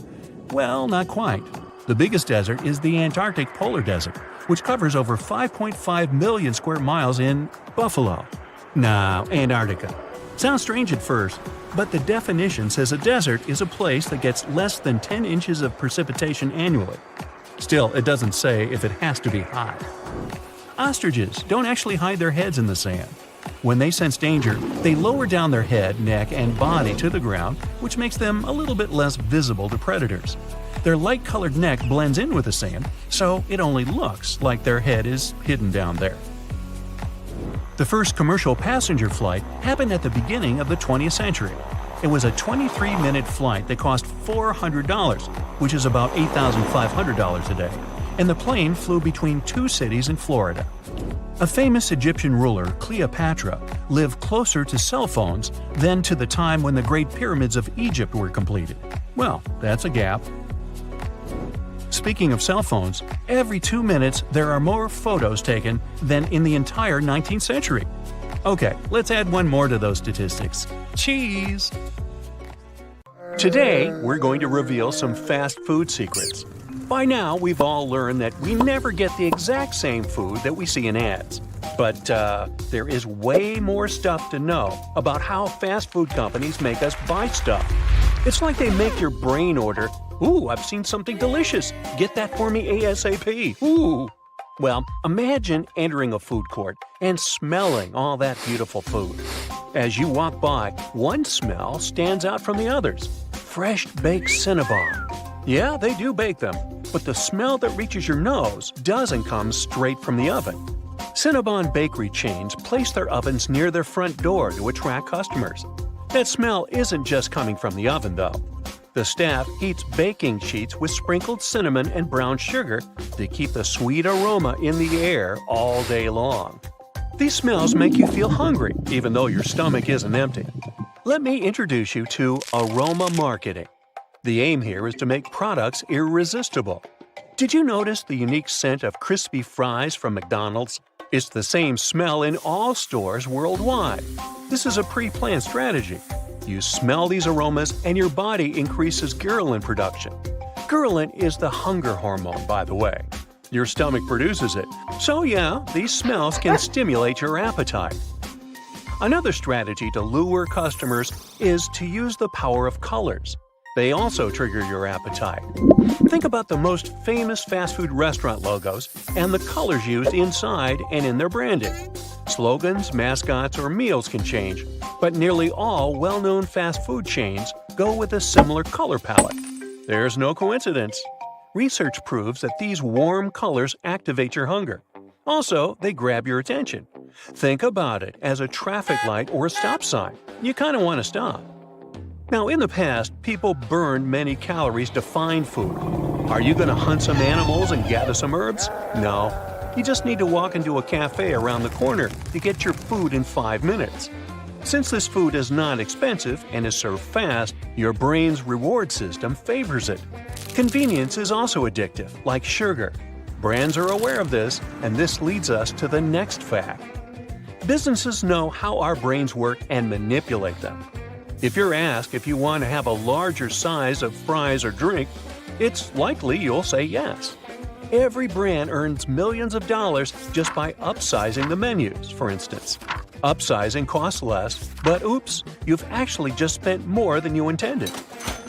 [SPEAKER 1] Well, not quite. The biggest desert is the Antarctic Polar Desert, which covers over 5.5 million square miles in Buffalo. Nah, Antarctica. Sounds strange at first, but the definition says a desert is a place that gets less than 10 inches of precipitation annually. Still, it doesn't say if it has to be hot. Ostriches don't actually hide their heads in the sand. When they sense danger, they lower down their head, neck, and body to the ground, which makes them a little bit less visible to predators. Their light-colored neck blends in with the sand, so it only looks like their head is hidden down there. The first commercial passenger flight happened at the beginning of the 20th century. It was a 23-minute flight that cost $400, which is about $8,500 a day, and the plane flew between 2 cities in Florida. A famous Egyptian ruler, Cleopatra, lived closer to cell phones than to the time when the Great Pyramids of Egypt were completed. Well, that's a gap. Speaking of cell phones, every 2 minutes there are more photos taken than in the entire 19th century. Okay, let's add one more to those statistics. Cheese! Today, we're going to reveal some fast food secrets. By now, we've all learned that we never get the exact same food that we see in ads. But there is way more stuff to know about how fast food companies make us buy stuff. It's like they make your brain order, "Ooh, I've seen something delicious. Get that for me ASAP. Ooh." Well, imagine entering a food court and smelling all that beautiful food. As you walk by, one smell stands out from the others. Fresh baked Cinnabon. Yeah, they do bake them, but the smell that reaches your nose doesn't come straight from the oven. Cinnabon bakery chains place their ovens near their front door to attract customers. That smell isn't just coming from the oven, though. The staff heats baking sheets with sprinkled cinnamon and brown sugar to keep the sweet aroma in the air all day long. These smells make you feel hungry, even though your stomach isn't empty. Let me introduce you to aroma marketing. The aim here is to make products irresistible. Did you notice the unique scent of crispy fries from McDonald's? It's the same smell in all stores worldwide. This is a pre-planned strategy. You smell these aromas and your body increases ghrelin production. Ghrelin is the hunger hormone, by the way. Your stomach produces it. So yeah, these smells can stimulate your appetite. Another strategy to lure customers is to use the power of colors. They also trigger your appetite. Think about the most famous fast food restaurant logos and the colors used inside and in their branding. Slogans, mascots, or meals can change, but nearly all well-known fast food chains go with a similar color palette. There's no coincidence. Research proves that these warm colors activate your hunger. Also, they grab your attention. Think about it as a traffic light or a stop sign. You kind of want to stop. Now, in the past, people burned many calories to find food. Are you going to hunt some animals and gather some herbs? No. You just need to walk into a cafe around the corner to get your food in 5 minutes. Since this food is not expensive and is served fast, your brain's reward system favors it. Convenience is also addictive, like sugar. Brands are aware of this, and this leads us to the next fact. Businesses know how our brains work and manipulate them. If you're asked if you want to have a larger size of fries or drink, it's likely you'll say yes. Every brand earns millions of dollars just by upsizing the menus, for instance. Upsizing costs less, but oops, you've actually just spent more than you intended.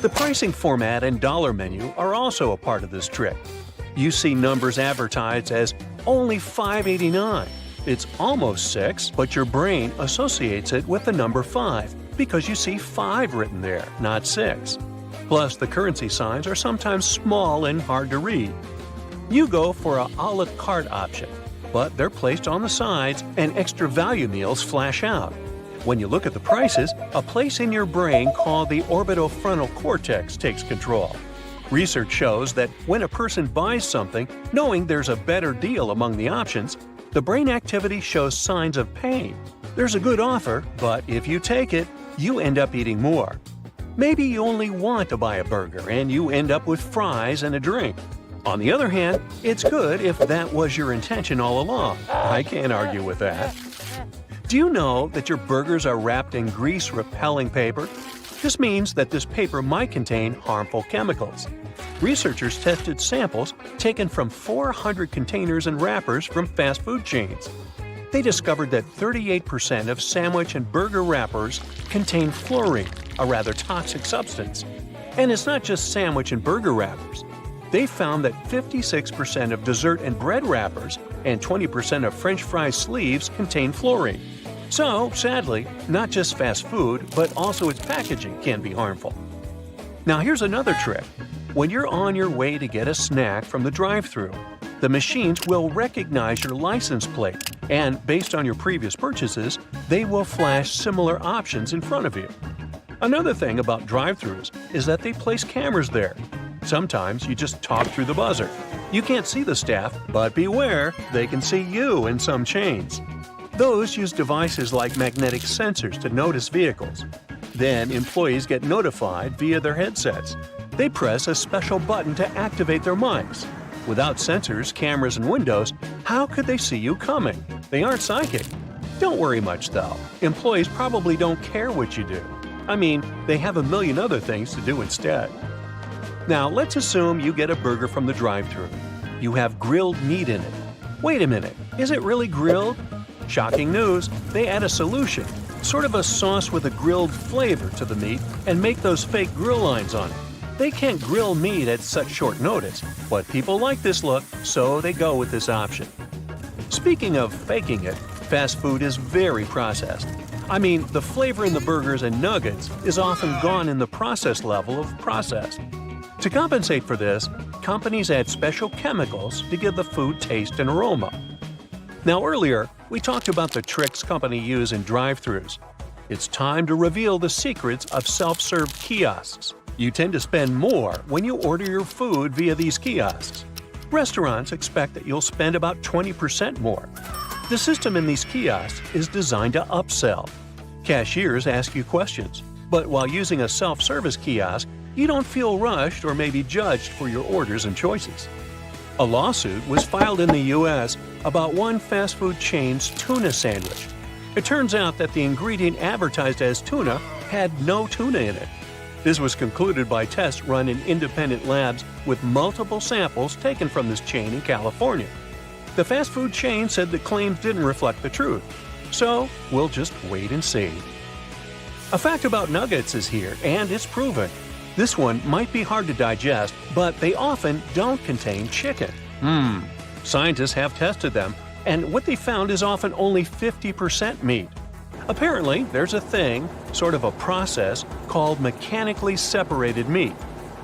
[SPEAKER 1] The pricing format and dollar menu are also a part of this trick. You see numbers advertised as only $5.89. It's almost $6, but your brain associates it with the number 5 because you see 5 written there, not 6. Plus, the currency signs are sometimes small and hard to read. You go for a la carte option, but they're placed on the sides and extra value meals flash out. When you look at the prices, a place in your brain called the orbitofrontal cortex takes control. Research shows that when a person buys something, knowing there's a better deal among the options, the brain activity shows signs of pain. There's a good offer, but if you take it, you end up eating more. Maybe you only want to buy a burger and you end up with fries and a drink. On the other hand, it's good if that was your intention all along. I can't argue with that. Do you know that your burgers are wrapped in grease-repelling paper? This means that this paper might contain harmful chemicals. Researchers tested samples taken from 400 containers and wrappers from fast food chains. They discovered that 38% of sandwich and burger wrappers contain fluorine, a rather toxic substance. And it's not just sandwich and burger wrappers. They found that 56% of dessert and bread wrappers and 20% of French fry sleeves contain fluorine. So, sadly, not just fast food, but also its packaging can be harmful. Now here's another trick. When you're on your way to get a snack from the drive-thru, the machines will recognize your license plate, and based on your previous purchases, they will flash similar options in front of you. Another thing about drive-thrus is that they place cameras there. Sometimes you just talk through the buzzer. You can't see the staff, but beware, they can see you in some chains. Those use devices like magnetic sensors to notice vehicles. Then employees get notified via their headsets. They press a special button to activate their mics. Without sensors, cameras, and windows, how could they see you coming? They aren't psychic. Don't worry much, though. Employees probably don't care what you do. I mean, they have a million other things to do instead. Now, let's assume you get a burger from the drive-thru. You have grilled meat in it. Wait a minute, is it really grilled? Shocking news, they add a solution, sort of a sauce with a grilled flavor to the meat, and make those fake grill lines on it. They can't grill meat at such short notice, but people like this look, so they go with this option. Speaking of faking it, fast food is very processed. I mean, the flavor in the burgers and nuggets is often gone in the process level of processed. To compensate for this, companies add special chemicals to give the food taste and aroma. Now earlier, we talked about the tricks companies use in drive-thrus. It's time to reveal the secrets of self-serve kiosks. You tend to spend more when you order your food via these kiosks. Restaurants expect that you'll spend about 20% more. The system in these kiosks is designed to upsell. Cashiers ask you questions, but while using a self-service kiosk, you don't feel rushed or maybe judged for your orders and choices. A lawsuit was filed in the U.S. about one fast food chain's tuna sandwich. It turns out that the ingredient advertised as tuna had no tuna in it. This was concluded by tests run in independent labs with multiple samples taken from this chain in California. The fast food chain said the claims didn't reflect the truth, so we'll just wait and see. A fact about nuggets is here, and it's proven. This one might be hard to digest, but they often don't contain chicken. Scientists have tested them, and what they found is often only 50% meat. Apparently, there's a thing, sort of a process, called mechanically separated meat,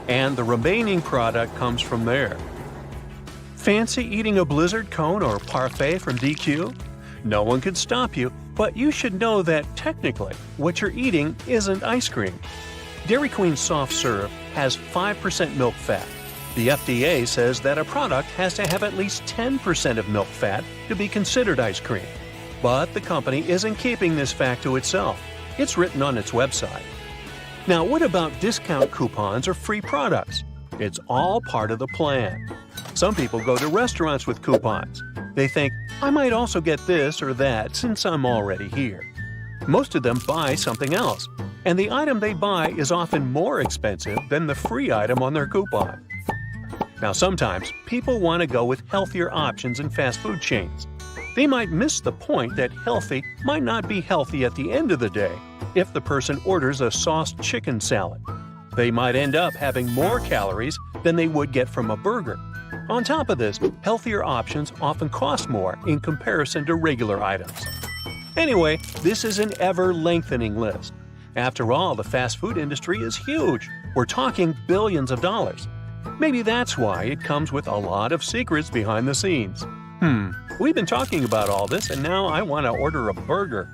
[SPEAKER 1] and the remaining product comes from there. Fancy eating a Blizzard cone or parfait from DQ? No one could stop you, but you should know that technically, what you're eating isn't ice cream. Dairy Queen Soft Serve has 5% milk fat. The FDA says that a product has to have at least 10% of milk fat to be considered ice cream. But the company isn't keeping this fact to itself. It's written on its website. Now, what about discount coupons or free products? It's all part of the plan. Some people go to restaurants with coupons. They think, I might also get this or that since I'm already here. Most of them buy something else, and the item they buy is often more expensive than the free item on their coupon. Now, sometimes people want to go with healthier options in fast food chains. They might miss the point that healthy might not be healthy at the end of the day if the person orders a sauced chicken salad. They might end up having more calories than they would get from a burger. On top of this, healthier options often cost more in comparison to regular items. Anyway, this is an ever-lengthening list. After all, the fast food industry is huge. We're talking billions of dollars. Maybe that's why it comes with a lot of secrets behind the scenes. We've been talking about all this, and now I want to order a burger.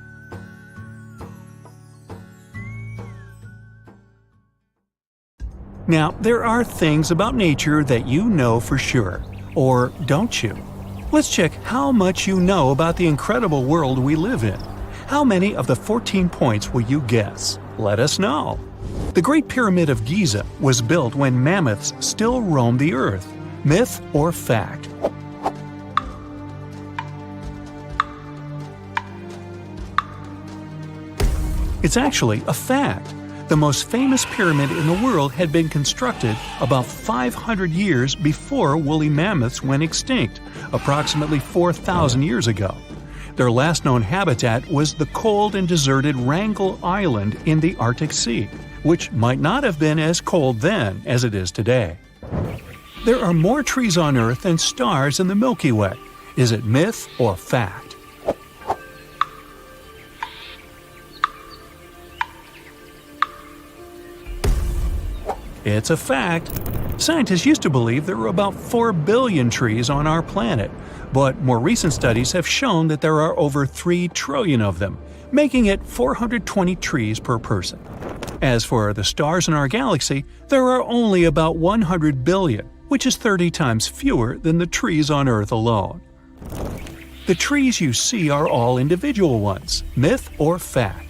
[SPEAKER 1] Now, there are things about nature that you know for sure, or don't you? Let's check how much you know about the incredible world we live in. How many of the 14 points will you guess? Let us know. The Great Pyramid of Giza was built when mammoths still roamed the earth. Myth or fact? It's actually a fact. The most famous pyramid in the world had been constructed about 500 years before woolly mammoths went extinct, approximately 4,000 years ago. Their last known habitat was the cold and deserted Wrangel Island in the Arctic Sea, which might not have been as cold then as it is today. There are more trees on Earth than stars in the Milky Way. Is it myth or fact? It's a fact. Scientists used to believe there were about 4 billion trees on our planet, but more recent studies have shown that there are over 3 trillion of them, making it 420 trees per person. As for the stars in our galaxy, there are only about 100 billion, which is 30 times fewer than the trees on Earth alone. The trees you see are all individual ones. Myth or fact?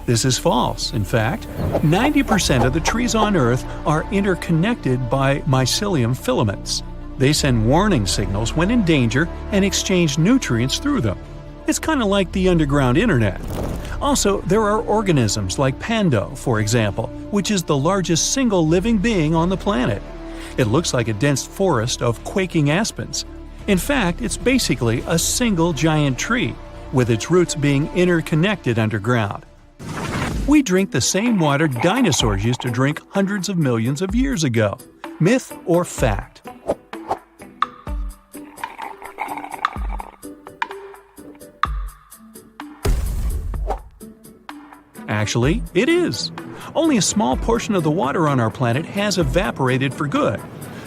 [SPEAKER 1] This is false. In fact, 90% of the trees on Earth are interconnected by mycelium filaments. They send warning signals when in danger and exchange nutrients through them. It's kind of like the underground internet. Also, there are organisms like Pando, for example, which is the largest single living being on the planet. It looks like a dense forest of quaking aspens. In fact, it's basically a single giant tree, with its roots being interconnected underground. We drink the same water dinosaurs used to drink hundreds of millions of years ago. Myth or fact? Actually, it is. Only a small portion of the water on our planet has evaporated for good.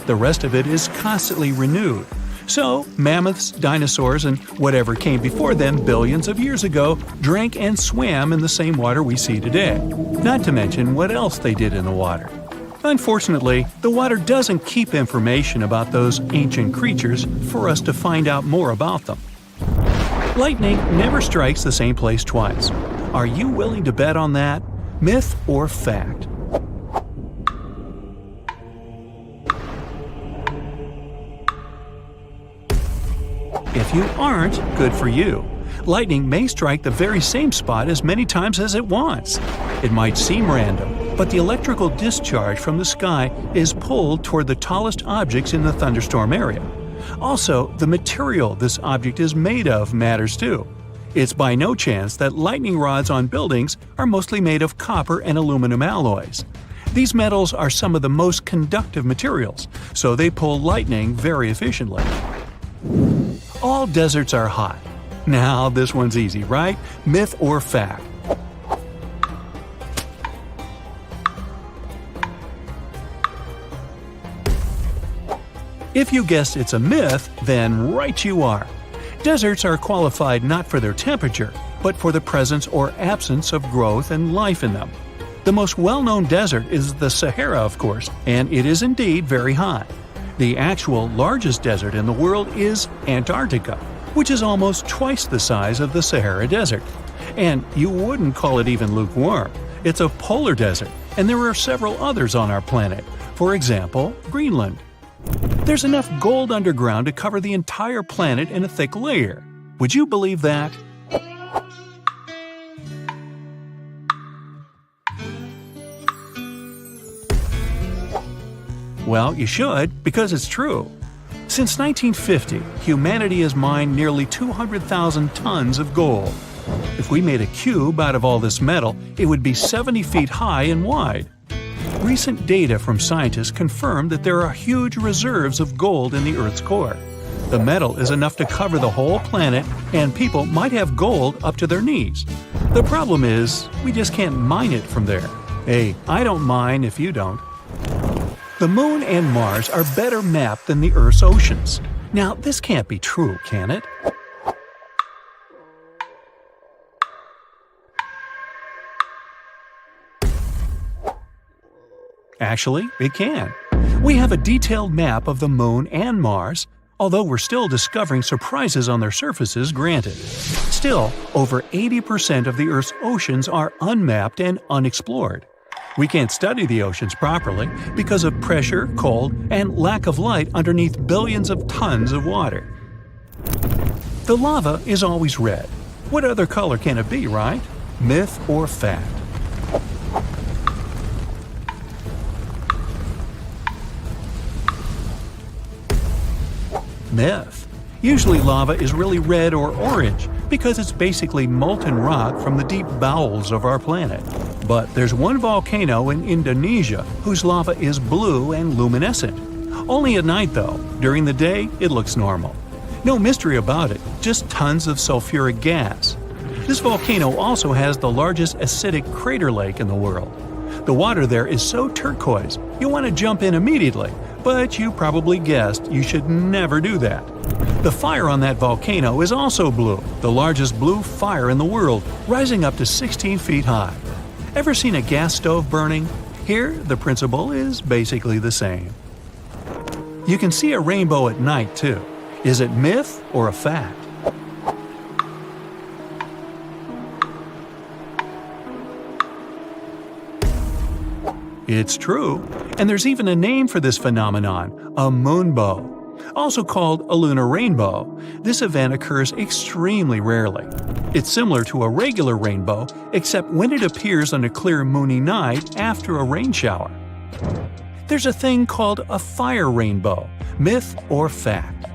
[SPEAKER 1] The rest of it is constantly renewed. So, mammoths, dinosaurs, and whatever came before them billions of years ago drank and swam in the same water we see today. Not to mention what else they did in the water. Unfortunately, the water doesn't keep information about those ancient creatures for us to find out more about them. Lightning never strikes the same place twice. Are you willing to bet on that? Myth or fact? If you aren't, good for you. Lightning may strike the very same spot as many times as it wants. It might seem random, but the electrical discharge from the sky is pulled toward the tallest objects in the thunderstorm area. Also, the material this object is made of matters too. It's by no chance that lightning rods on buildings are mostly made of copper and aluminum alloys. These metals are some of the most conductive materials, so they pull lightning very efficiently. All deserts are hot. Now, this one's easy, right? Myth or fact? If you guessed it's a myth, then right you are. Deserts are qualified not for their temperature, but for the presence or absence of growth and life in them. The most well-known desert is the Sahara, of course, and it is indeed very hot. The actual largest desert in the world is Antarctica, which is almost twice the size of the Sahara Desert. And you wouldn't call it even lukewarm. It's a polar desert, and there are several others on our planet. For example, Greenland. There's enough gold underground to cover the entire planet in a thick layer. Would you believe that? Well, you should, because it's true. Since 1950, humanity has mined nearly 200,000 tons of gold. If we made a cube out of all this metal, it would be 70 feet high and wide. Recent data from scientists confirm that there are huge reserves of gold in the Earth's core. The metal is enough to cover the whole planet, and people might have gold up to their knees. The problem is, we just can't mine it from there. Hey, I don't mine if you don't. The Moon and Mars are better mapped than the Earth's oceans. Now, this can't be true, can it? Actually, it can. We have a detailed map of the Moon and Mars, although we're still discovering surprises on their surfaces, granted. Still, over 80% of the Earth's oceans are unmapped and unexplored. We can't study the oceans properly because of pressure, cold, and lack of light underneath billions of tons of water. The lava is always red. What other color can it be, right? Myth or fact? Myth. Usually lava is really red or orange because it's basically molten rock from the deep bowels of our planet. But there's one volcano in Indonesia whose lava is blue and luminescent. Only at night though. During the day, it looks normal. No mystery about it, just tons of sulfuric gas. This volcano also has the largest acidic crater lake in the world. The water there is so turquoise, you want to jump in immediately, but you probably guessed you should never do that. The fire on that volcano is also blue, the largest blue fire in the world, rising up to 16 feet high. Ever seen a gas stove burning? Here, the principle is basically the same. You can see a rainbow at night, too. Is it myth or a fact? It's true, and there's even a name for this phenomenon, a moonbow. Also called a lunar rainbow, this event occurs extremely rarely. It's similar to a regular rainbow, except when it appears on a clear moony night after a rain shower. There's a thing called a fire rainbow, myth or fact.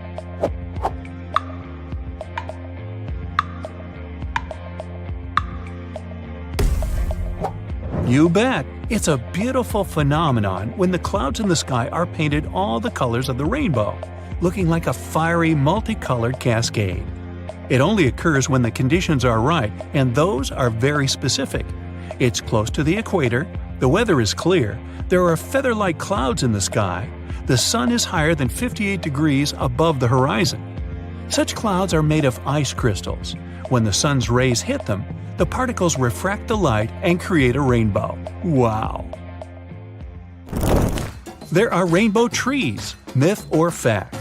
[SPEAKER 1] You bet! It's a beautiful phenomenon when the clouds in the sky are painted all the colors of the rainbow, looking like a fiery, multicolored cascade. It only occurs when the conditions are right, and those are very specific. It's close to the equator, the weather is clear, there are feather-like clouds in the sky, the sun is higher than 58 degrees above the horizon. Such clouds are made of ice crystals. When the sun's rays hit them, the particles refract the light and create a rainbow. Wow! There are rainbow trees, myth or fact.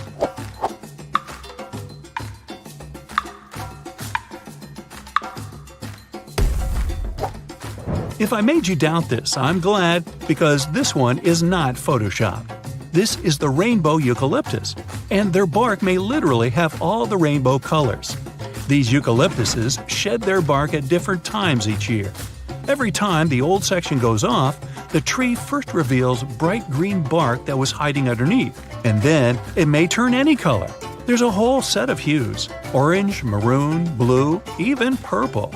[SPEAKER 1] If I made you doubt this, I'm glad, because this one is not photoshopped. This is the rainbow eucalyptus. and their bark may literally have all the rainbow colors. These eucalyptuses shed their bark at different times each year. Every time the old section goes off, the tree first reveals bright green bark that was hiding underneath, and then it may turn any color. There's a whole set of hues: orange, maroon, blue, even purple.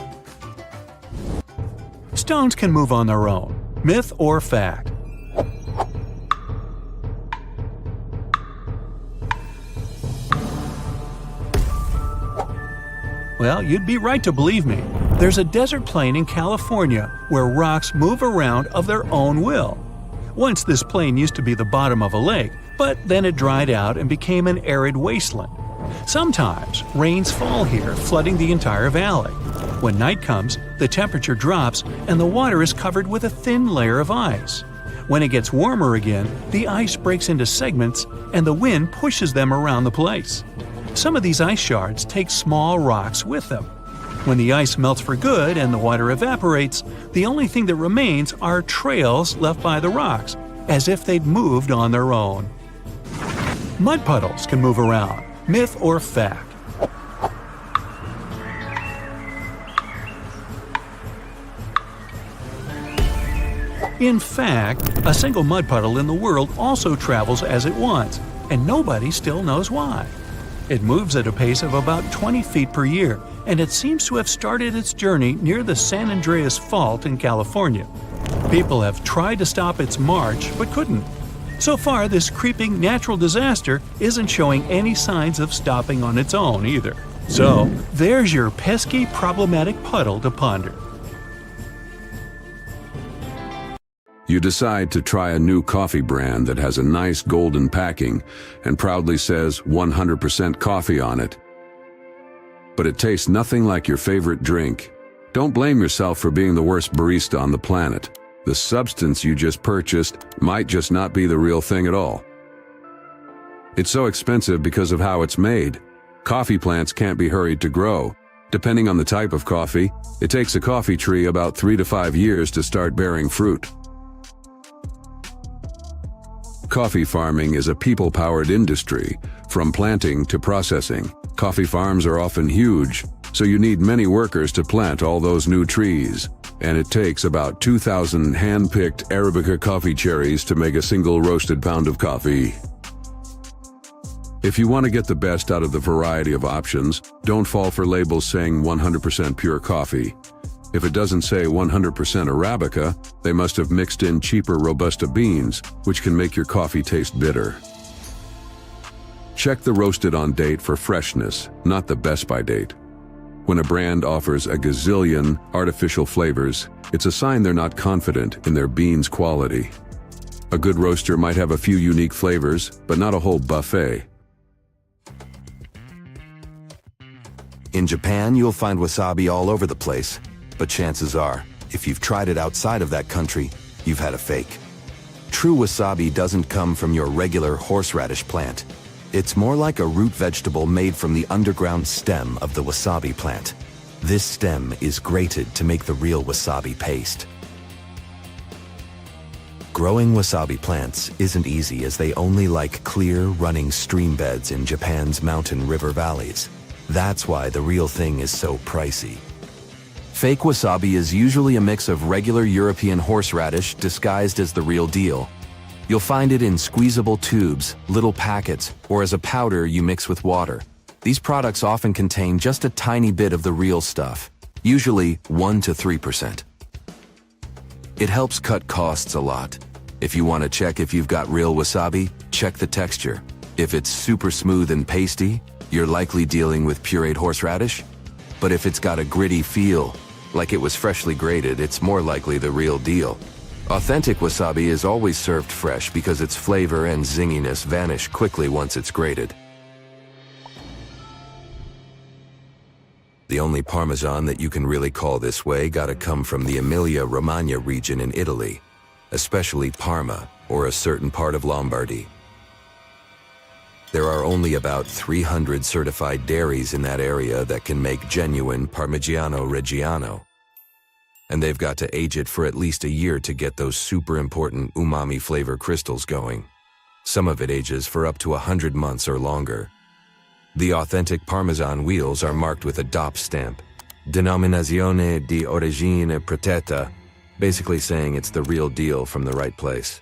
[SPEAKER 1] Stones can move on their own. Myth or fact? Well, you'd be right to believe me. There's a desert plain in California where rocks move around of their own will. Once this plain used to be the bottom of a lake, but then it dried out and became an arid wasteland. Sometimes rains fall here, flooding the entire valley. When night comes, the temperature drops and the water is covered with a thin layer of ice. When it gets warmer again, the ice breaks into segments and the wind pushes them around the place. Some of these ice shards take small rocks with them. When the ice melts for good and the water evaporates, the only thing that remains are trails left by the rocks, as if they'd moved on their own. Mud puddles can move around. Myth or fact? In fact, a single mud puddle in the world also travels as it wants, and nobody still knows why. It moves at a pace of about 20 feet per year, and it seems to have started its journey near the San Andreas Fault in California. People have tried to stop its march but couldn't. So far, this creeping natural disaster isn't showing any signs of stopping on its own either. So, there's your pesky, problematic puddle to ponder.
[SPEAKER 7] You decide to try a new coffee brand that has a nice golden packing and proudly says 100% coffee on it. But it tastes nothing like your favorite drink. Don't blame yourself for being the worst barista on the planet. The substance you just purchased might just not be the real thing at all. It's so expensive because of how it's made. Coffee plants can't be hurried to grow. Depending on the type of coffee, it takes a coffee tree about 3 to 5 years to start bearing fruit. Coffee farming is a people-powered industry, from planting to processing. Coffee farms are often huge, so you need many workers to plant all those new trees. And it takes about 2,000 hand-picked Arabica coffee cherries to make a single roasted pound of coffee. If you want to get the best out of the variety of options, don't fall for labels saying 100% pure coffee. If it doesn't say 100% Arabica, they must have mixed in cheaper Robusta beans, which can make your coffee taste bitter. Check the roasted on date for freshness, not the best by date. When a brand offers a gazillion artificial flavors, it's a sign they're not confident in their beans' quality. A good roaster might have a few unique flavors, but not a whole buffet.
[SPEAKER 8] In Japan, you'll find wasabi all over the place. But chances are, if you've tried it outside of that country, you've had a fake. True wasabi doesn't come from your regular horseradish plant. It's more like a root vegetable made from the underground stem of the wasabi plant. This stem is grated to make the real wasabi paste. Growing wasabi plants isn't easy, as they only like clear, running stream beds in Japan's mountain river valleys. That's why the real thing is so pricey. Fake wasabi is usually a mix of regular European horseradish disguised as the real deal. You'll find it in squeezable tubes, little packets, or as a powder you mix with water. These products often contain just a tiny bit of the real stuff, usually 1 to 3%. It helps cut costs a lot. If you want to check if you've got real wasabi, check the texture. If it's super smooth and pasty, you're likely dealing with pureed horseradish. But if it's got a gritty feel, like it was freshly grated, it's more likely the real deal. Authentic wasabi is always served fresh because its flavor and zinginess vanish quickly once it's grated. The only Parmesan that you can really call this way gotta come from the Emilia-Romagna region in Italy, especially Parma, or a certain part of Lombardy. There are only about 300 certified dairies in that area that can make genuine Parmigiano Reggiano. And they've got to age it for at least a year to get those super important umami flavor crystals going. Some of it ages for up to 100 months or longer. The authentic Parmesan wheels are marked with a DOP stamp, Denominazione di Origine Protetta, basically saying it's the real deal from the right place.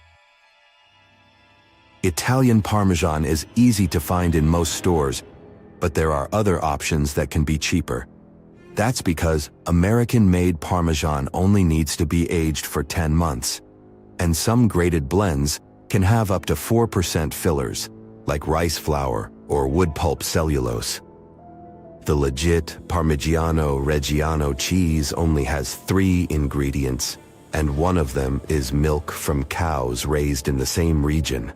[SPEAKER 8] Italian Parmesan is easy to find in most stores, but there are other options that can be cheaper. That's because American-made Parmesan only needs to be aged for 10 months, and some graded blends can have up to 4% fillers, like rice flour or wood pulp cellulose. The legit Parmigiano Reggiano cheese only has 3 ingredients, and one of them is milk from cows raised in the same region.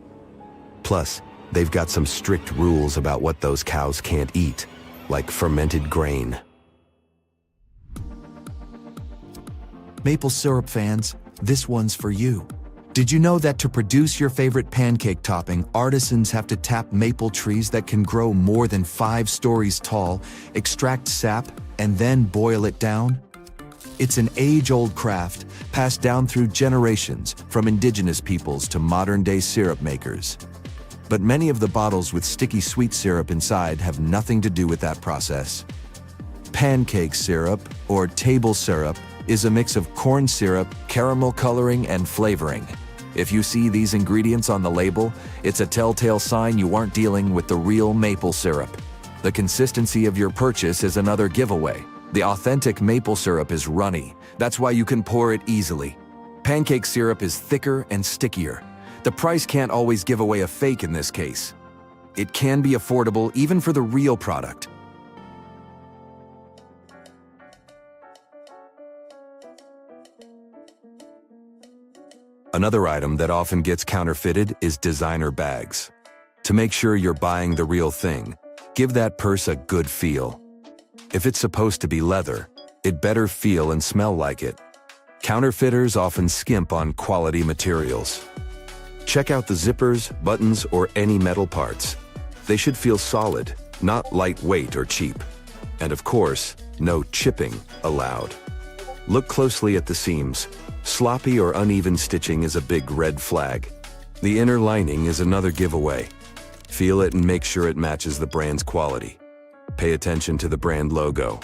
[SPEAKER 8] Plus, they've got some strict rules about what those cows can't eat, like fermented grain. Maple syrup fans, this one's for you. Did you know that to produce your favorite pancake topping, artisans have to tap maple trees that can grow more than 5 stories tall, extract sap, and then boil it down? It's an age-old craft passed down through generations from indigenous peoples to modern-day syrup makers. But many of the bottles with sticky sweet syrup inside have nothing to do with that process. Pancake syrup, or table syrup, is a mix of corn syrup, caramel coloring, and flavoring. If you see these ingredients on the label, it's a telltale sign you aren't dealing with the real maple syrup. The consistency of your purchase is another giveaway. The authentic maple syrup is runny. That's why you can pour it easily. Pancake syrup is thicker and stickier. The price can't always give away a fake in this case. It can be affordable even for the real product. Another item that often gets counterfeited is designer bags. To make sure you're buying the real thing, give that purse a good feel. If it's supposed to be leather, it better feel and smell like it. Counterfeiters often skimp on quality materials. Check out the zippers, buttons, or any metal parts. They should feel solid, not lightweight or cheap. And of course, no chipping allowed. Look closely at the seams. Sloppy or uneven stitching is a big red flag. The inner lining is another giveaway. Feel it and make sure it matches the brand's quality. Pay attention to the brand logo.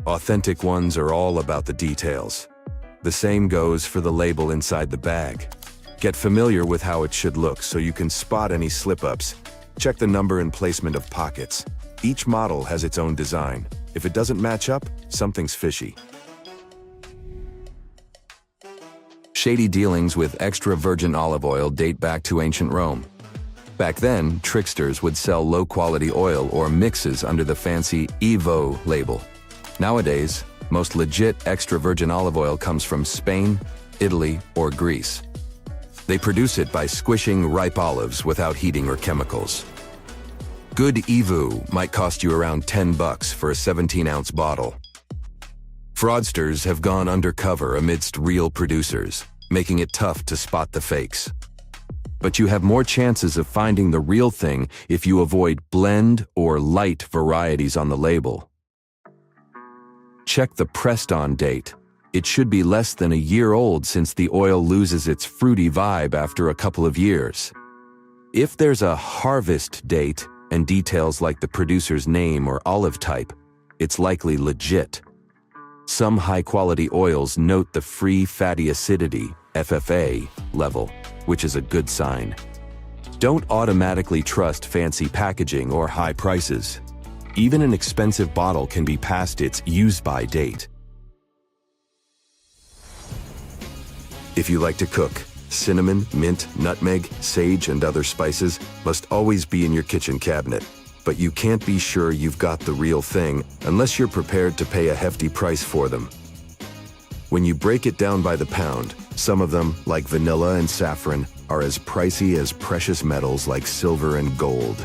[SPEAKER 8] Authentic ones are all about the details. The same goes for the label inside the bag. Get familiar with how it should look so you can spot any slip-ups. Check the number and placement of pockets. Each model has its own design. If it doesn't match up, something's fishy. Shady dealings with extra virgin olive oil date back to ancient Rome. Back then, tricksters would sell low-quality oil or mixes under the fancy Evo label. Nowadays, most legit extra virgin olive oil comes from Spain, Italy, or Greece. They produce it by squishing ripe olives without heating or chemicals. Good Evo might cost you around $10 for a 17-ounce bottle. Fraudsters have gone undercover amidst real producers, making it tough to spot the fakes. But you have more chances of finding the real thing if you avoid blend or light varieties on the label. Check the pressed-on date. It should be less than a year old since the oil loses its fruity vibe after a couple of years. If there's a harvest date and details like the producer's name or olive type, it's likely legit. Some high-quality oils note the free fatty acidity, FFA, level, which is a good sign. Don't automatically trust fancy packaging or high prices. Even an expensive bottle can be past its use-by date. If you like to cook, cinnamon, mint, nutmeg, sage, and other spices must always be in your kitchen cabinet. But you can't be sure you've got the real thing unless you're prepared to pay a hefty price for them. When you break it down by the pound, some of them, like vanilla and saffron, are as pricey as precious metals like silver and gold.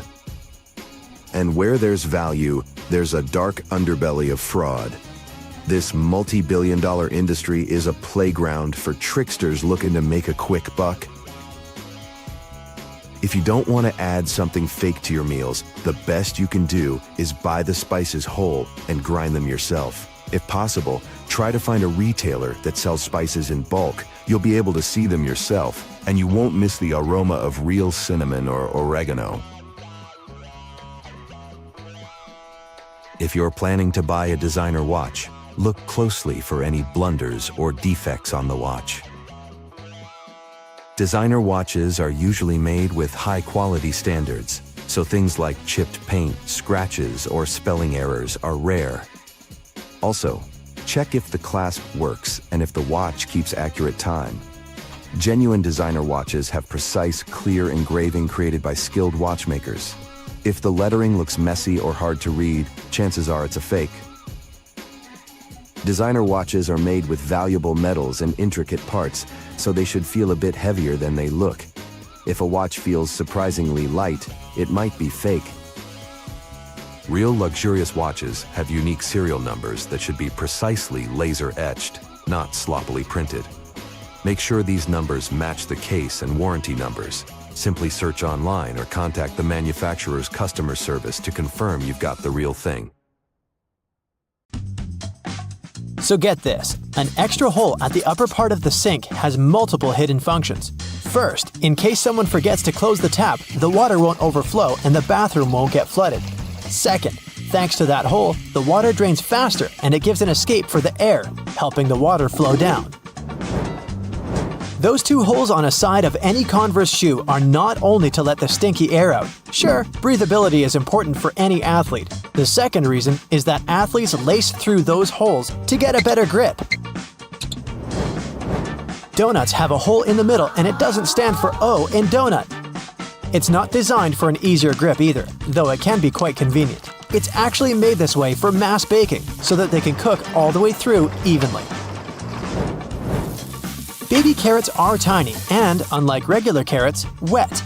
[SPEAKER 8] And where there's value, there's a dark underbelly of fraud. This multi-billion-dollar industry is a playground for tricksters looking to make a quick buck. If you don't want to add something fake to your meals, the best you can do is buy the spices whole and grind them yourself. If possible, try to find a retailer that sells spices in bulk. You'll be able to see them yourself, and you won't miss the aroma of real cinnamon or oregano. If you're planning to buy a designer watch, look closely for any blunders or defects on the watch. Designer watches are usually made with high-quality standards, so things like chipped paint, scratches, or spelling errors are rare. Also, check if the clasp works and if the watch keeps accurate time. Genuine designer watches have precise, clear engraving created by skilled watchmakers. If the lettering looks messy or hard to read, chances are it's a fake. Designer watches are made with valuable metals and intricate parts, so they should feel a bit heavier than they look. If a watch feels surprisingly light, it might be fake. Real luxurious watches have unique serial numbers that should be precisely laser-etched, not sloppily printed. Make sure these numbers match the case and warranty numbers. Simply search online or contact the manufacturer's customer service to confirm you've got the real thing.
[SPEAKER 2] So get this, an extra hole at the upper part of the sink has multiple hidden functions. First, in case someone forgets to close the tap, the water won't overflow and the bathroom won't get flooded. Second, thanks to that hole, the water drains faster and it gives an escape for the air, helping the water flow down. Those two holes on a side of any Converse shoe are not only to let the stinky air out. Sure, breathability is important for any athlete. The second reason is that athletes lace through those holes to get a better grip. Donuts have a hole in the middle and it doesn't stand for O in donut. It's not designed for an easier grip either, though it can be quite convenient. It's actually made this way for mass baking, so that they can cook all the way through evenly. Baby carrots are tiny and, unlike regular carrots, wet.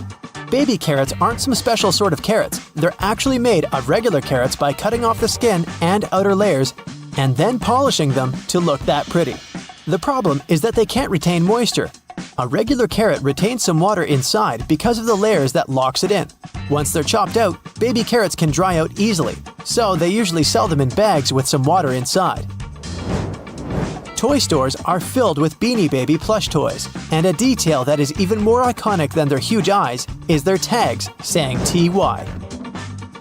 [SPEAKER 2] Baby carrots aren't some special sort of carrots. They're actually made of regular carrots by cutting off the skin and outer layers and then polishing them to look that pretty. The problem is that they can't retain moisture. A regular carrot retains some water inside because of the layers that locks it in. Once they're chopped out, baby carrots can dry out easily, so they usually sell them in bags with some water inside. Toy stores are filled with Beanie Baby plush toys, and a detail that is even more iconic than their huge eyes is their tags saying TY.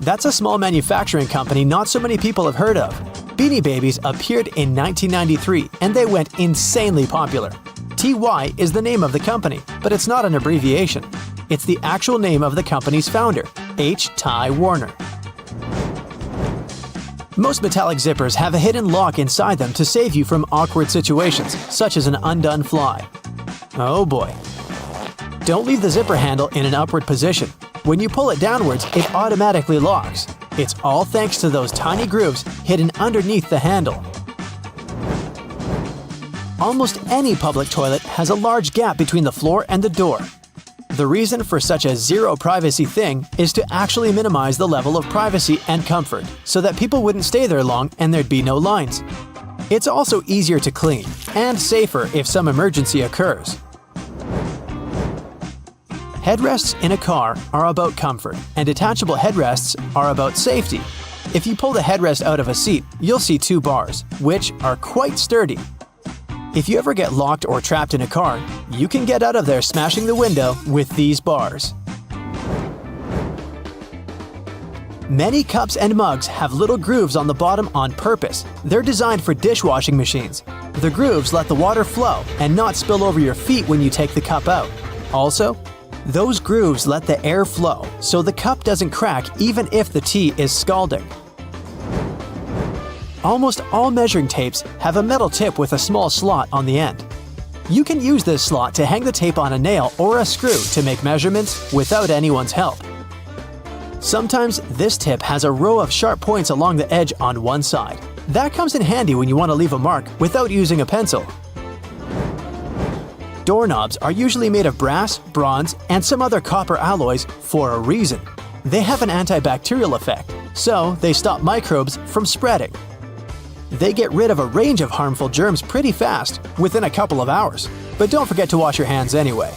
[SPEAKER 2] That's a small manufacturing company not so many people have heard of. Beanie Babies appeared in 1993 and they went insanely popular. TY is the name of the company, but it's not an abbreviation. It's the actual name of the company's founder, H. Ty Warner. Most metallic zippers have a hidden lock inside them to save you from awkward situations, such as an undone fly. Oh boy. Don't leave the zipper handle in an upward position. When you pull it downwards, it automatically locks. It's all thanks to those tiny grooves hidden underneath the handle. Almost any public toilet has a large gap between the floor and the door. The reason for such a zero privacy thing is to actually minimize the level of privacy and comfort, so that people wouldn't stay there long and there'd be no lines. It's also easier to clean, and safer if some emergency occurs. Headrests in a car are about comfort, and detachable headrests are about safety. If you pull the headrest out of a seat, you'll see two bars, which are quite sturdy. If you ever get locked or trapped in a car, you can get out of there smashing the window with these bars. Many cups and mugs have little grooves on the bottom on purpose. They're designed for dishwashing machines. The grooves let the water flow and not spill over your feet when you take the cup out. Also, those grooves let the air flow, so the cup doesn't crack even if the tea is scalding. Almost all measuring tapes have a metal tip with a small slot on the end. You can use this slot to hang the tape on a nail or a screw to make measurements without anyone's help. Sometimes this tip has a row of sharp points along the edge on one side. That comes in handy when you want to leave a mark without using a pencil. Doorknobs are usually made of brass, bronze, and some other copper alloys for a reason. They have an antibacterial effect, so they stop microbes from spreading. They get rid of a range of harmful germs pretty fast, within a couple of hours. But don't forget to wash your hands anyway.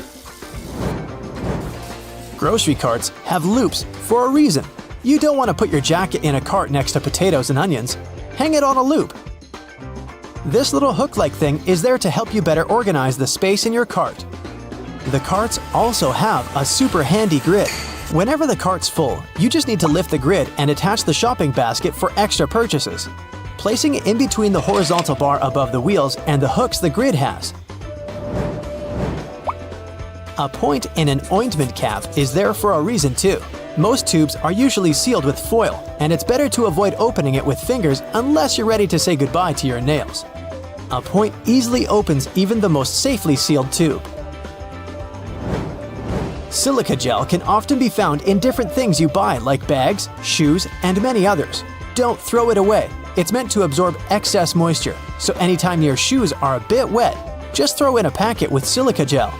[SPEAKER 2] Grocery carts have loops for a reason. You don't want to put your jacket in a cart next to potatoes and onions. Hang it on a loop. This little hook-like thing is there to help you better organize the space in your cart. The carts also have a super handy grid. Whenever the cart's full, you just need to lift the grid and attach the shopping basket for extra purchases, placing it in between the horizontal bar above the wheels and the hooks the grid has. A point in an ointment cap is there for a reason too. Most tubes are usually sealed with foil, and it's better to avoid opening it with fingers unless you're ready to say goodbye to your nails. A point easily opens even the most safely sealed tube. Silica gel can often be found in different things you buy like bags, shoes, and many others. Don't throw it away. It's meant to absorb excess moisture, so anytime your shoes are a bit wet, just throw in a packet with silica gel.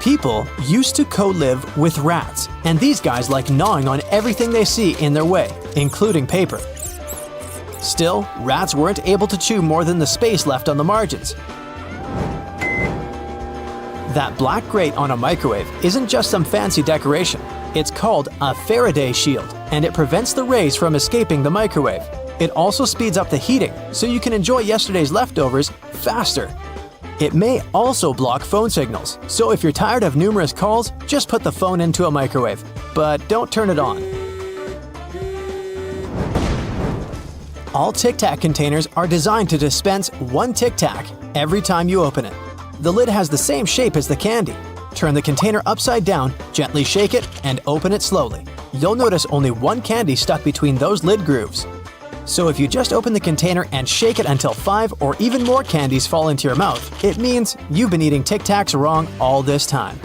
[SPEAKER 2] People used to co-live with rats, and these guys like gnawing on everything they see in their way, including paper. Still, rats weren't able to chew more than the space left on the margins. That black grate on a microwave isn't just some fancy decoration. It's called a Faraday shield, and it prevents the rays from escaping the microwave. It also speeds up the heating, so you can enjoy yesterday's leftovers faster. It may also block phone signals, so if you're tired of numerous calls, just put the phone into a microwave. But don't turn it on. All Tic Tac containers are designed to dispense one Tic Tac every time you open it. The lid has the same shape as the candy. Turn the container upside down, gently shake it, and open it slowly. You'll notice only one candy stuck between those lid grooves. So if you just open the container and shake it until 5 or even more candies fall into your mouth, it means you've been eating Tic Tacs wrong all this time.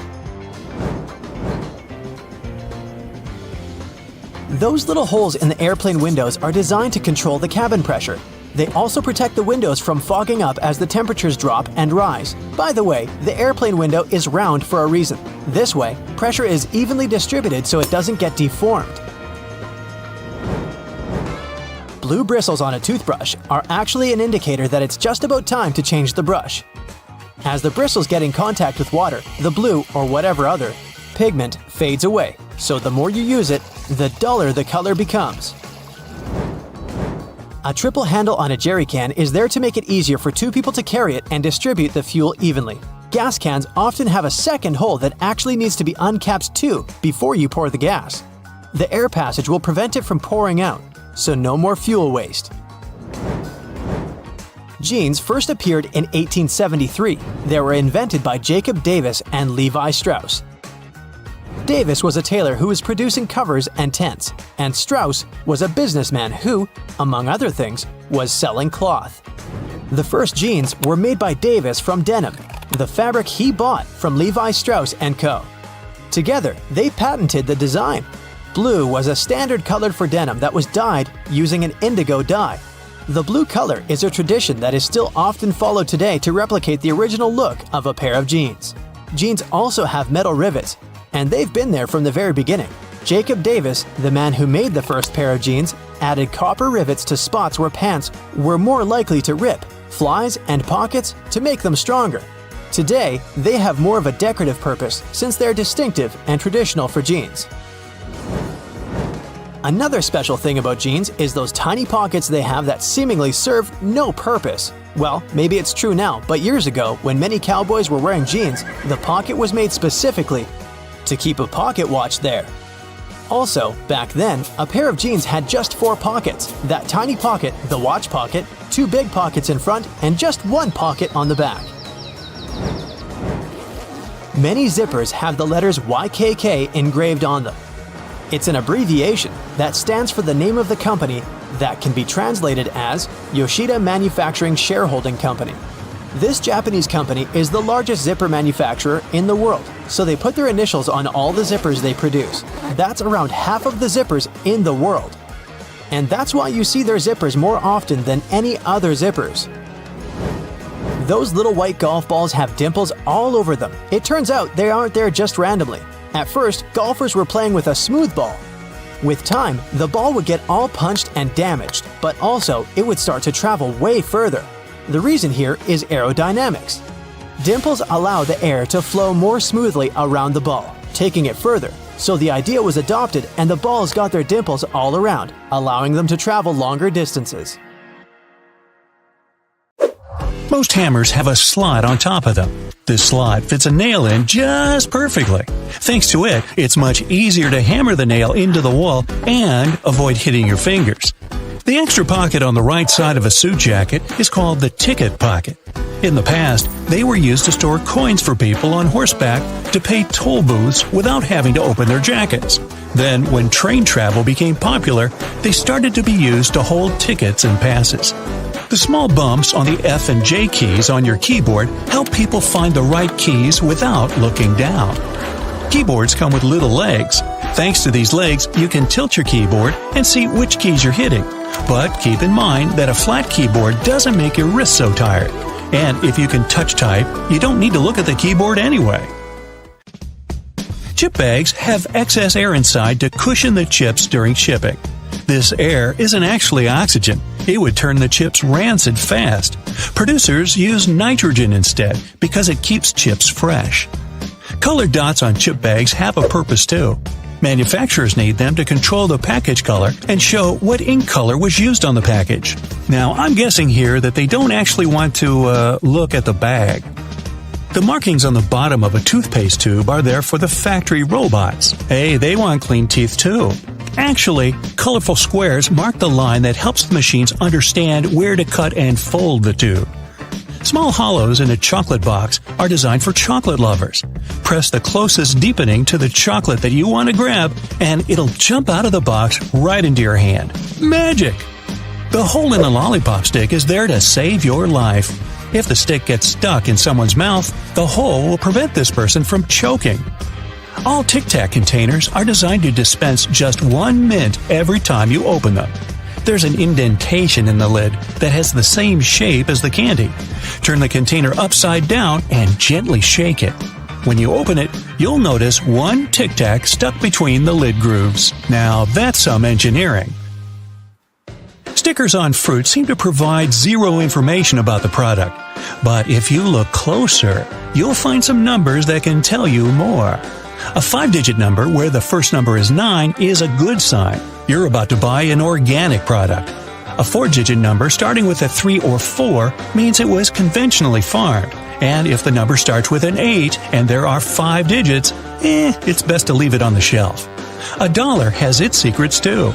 [SPEAKER 2] Those little holes in the airplane windows are designed to control the cabin pressure. They also protect the windows from fogging up as the temperatures drop and rise. By the way, the airplane window is round for a reason. This way, pressure is evenly distributed so it doesn't get deformed. Blue bristles on a toothbrush are actually an indicator that it's just about time to change the brush. As the bristles get in contact with water, the blue, or whatever other, pigment fades away, so the more you use it, the duller the color becomes. A triple handle on a jerry can is there to make it easier for 2 people to carry it and distribute the fuel evenly. Gas cans often have a second hole that actually needs to be uncapped too before you pour the gas. The air passage will prevent it from pouring out, so no more fuel waste. Jeans first appeared in 1873. They were invented by Jacob Davis and Levi Strauss. Davis was a tailor who was producing covers and tents, and Strauss was a businessman who, among other things, was selling cloth. The first jeans were made by Davis from denim, the fabric he bought from Levi Strauss & Co. Together, they patented the design. Blue was a standard color for denim that was dyed using an indigo dye. The blue color is a tradition that is still often followed today to replicate the original look of a pair of jeans. Jeans also have metal rivets, and they've been there from the very beginning. Jacob Davis, the man who made the first pair of jeans, added copper rivets to spots where pants were more likely to rip, flies, and pockets to make them stronger. Today, they have more of a decorative purpose since they're distinctive and traditional for jeans. Another special thing about jeans is those tiny pockets they have that seemingly serve no purpose. Well, maybe it's true now, but years ago, when many cowboys were wearing jeans, the pocket was made specifically to keep a pocket watch there. Also, back then, a pair of jeans had just 4 pockets. That tiny pocket, the watch pocket, 2 big pockets in front, and just 1 pocket on the back. Many zippers have the letters YKK engraved on them. It's an abbreviation that stands for the name of the company that can be translated as Yoshida Manufacturing Shareholding Company. This Japanese company is the largest zipper manufacturer in the world, so they put their initials on all the zippers they produce. That's around half of the zippers in the world. And that's why you see their zippers more often than any other zippers. Those little white golf balls have dimples all over them. It turns out they aren't there just randomly. At first, golfers were playing with a smooth ball. With time, the ball would get all punched and damaged, but also it would start to travel way further. The reason here is aerodynamics. Dimples allow the air to flow more smoothly around the ball, taking it further. So the idea was adopted and the balls got their dimples all around, allowing them to travel longer distances.
[SPEAKER 1] Most hammers have a slot on top of them. This slot fits a nail in just perfectly. Thanks to it, it's much easier to hammer the nail into the wall and avoid hitting your fingers. The extra pocket on the right side of a suit jacket is called the ticket pocket. In the past, they were used to store coins for people on horseback to pay toll booths without having to open their jackets. Then, when train travel became popular, they started to be used to hold tickets and passes. The small bumps on the F and J keys on your keyboard help people find the right keys without looking down. Keyboards come with little legs. Thanks to these legs, you can tilt your keyboard and see which keys you're hitting. But keep in mind that a flat keyboard doesn't make your wrists so tired. And if you can touch type, you don't need to look at the keyboard anyway. Chip bags have excess air inside to cushion the chips during shipping. This air isn't actually oxygen. It would turn the chips rancid fast. Producers use nitrogen instead because it keeps chips fresh. Colored dots on chip bags have a purpose too. Manufacturers need them to control the package color and show what ink color was used on the package. Now, I'm guessing here that they don't actually want to look at the bag. The markings on the bottom of a toothpaste tube are there for the factory robots. Hey, they want clean teeth too. Actually, colorful squares mark the line that helps the machines understand where to cut and fold the tube. Small hollows in a chocolate box are designed for chocolate lovers. Press the closest deepening to the chocolate that you want to grab, and it'll jump out of the box right into your hand. Magic! The hole in a lollipop stick is there to save your life. If the stick gets stuck in someone's mouth, the hole will prevent this person from choking. All Tic Tac containers are designed to dispense just 1 mint every time you open them. There's an indentation in the lid that has the same shape as the candy. Turn the container upside down and gently shake it. When you open it, you'll notice 1 Tic Tac stuck between the lid grooves. Now that's some engineering. Stickers on fruit seem to provide zero information about the product. But if you look closer, you'll find some numbers that can tell you more. A 5-digit number where the first number is 9 is a good sign. You're about to buy an organic product. A 4-digit number starting with a 3 or 4 means it was conventionally farmed. And if the number starts with an 8 and there are 5 digits, it's best to leave it on the shelf. A dollar has its secrets too.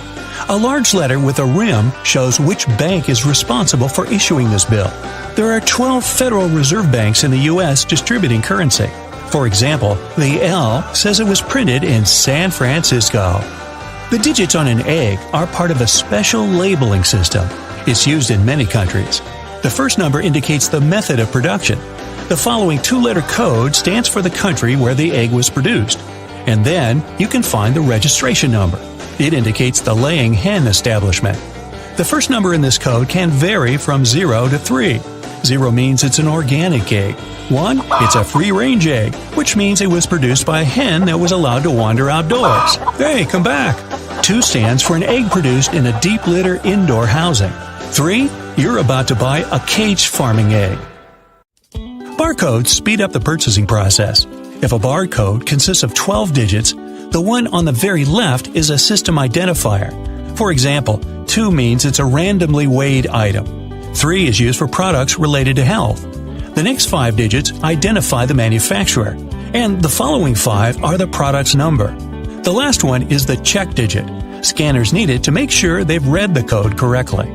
[SPEAKER 1] A large letter with a rim shows which bank is responsible for issuing this bill. There are 12 Federal Reserve banks in the U.S. distributing currency. For example, the L says it was printed in San Francisco. The digits on an egg are part of a special labeling system. It's used in many countries. The first number indicates the method of production. The following 2-letter code stands for the country where the egg was produced. And then you can find the registration number. It indicates the laying hen establishment. The first number in this code can vary from 0 to 3. 0 means it's an organic egg. 1, it's a free-range egg, which means it was produced by a hen that was allowed to wander outdoors. Hey, come back! 2 stands for an egg produced in a deep litter indoor housing. 3, you're about to buy a cage farming egg. Barcodes speed up the purchasing process. If a barcode consists of 12 digits, the one on the very left is a system identifier. For example, 2 means it's a randomly weighed item. 3 is used for products related to health. The next 5 digits identify the manufacturer, and the following 5 are the product's number. The last one is the check digit. Scanners need it to make sure they've read the code correctly.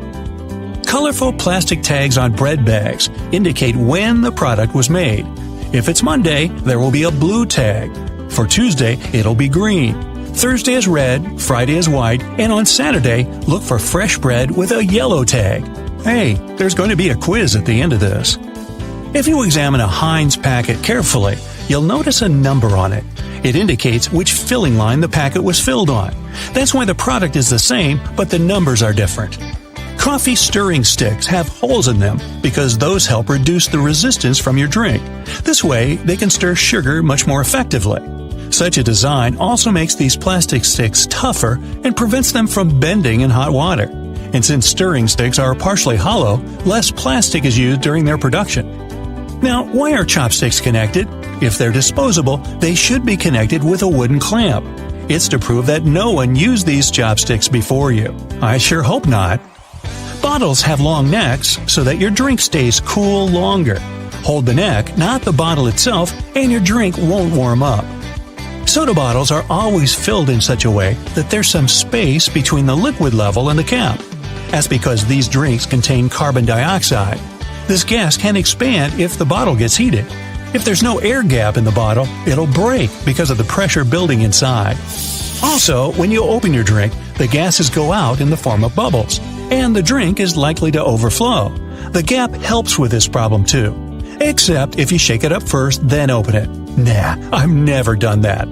[SPEAKER 1] Colorful plastic tags on bread bags indicate when the product was made. If it's Monday, there will be a blue tag. For Tuesday, it'll be green. Thursday is red, Friday is white, and on Saturday, look for fresh bread with a yellow tag. Hey, there's going to be a quiz at the end of this. If you examine a Heinz packet carefully, you'll notice a number on it. It indicates which filling line the packet was filled on. That's why the product is the same, but the numbers are different. Coffee stirring sticks have holes in them because those help reduce the resistance from your drink. This way, they can stir sugar much more effectively. Such a design also makes these plastic sticks tougher and prevents them from bending in hot water. And since stirring sticks are partially hollow, less plastic is used during their production. Now, why are chopsticks connected? If they're disposable, they should be connected with a wooden clamp. It's to prove that no one used these chopsticks before you. I sure hope not. Bottles have long necks so that your drink stays cool longer. Hold the neck, not the bottle itself, and your drink won't warm up. Soda bottles are always filled in such a way that there's some space between the liquid level and the cap. That's because these drinks contain carbon dioxide. This gas can expand if the bottle gets heated. If there's no air gap in the bottle, it'll break because of the pressure building inside. Also, when you open your drink, the gases go out in the form of bubbles, and the drink is likely to overflow. The gap helps with this problem too. Except if you shake it up first, then open it. Nah, I've never done that.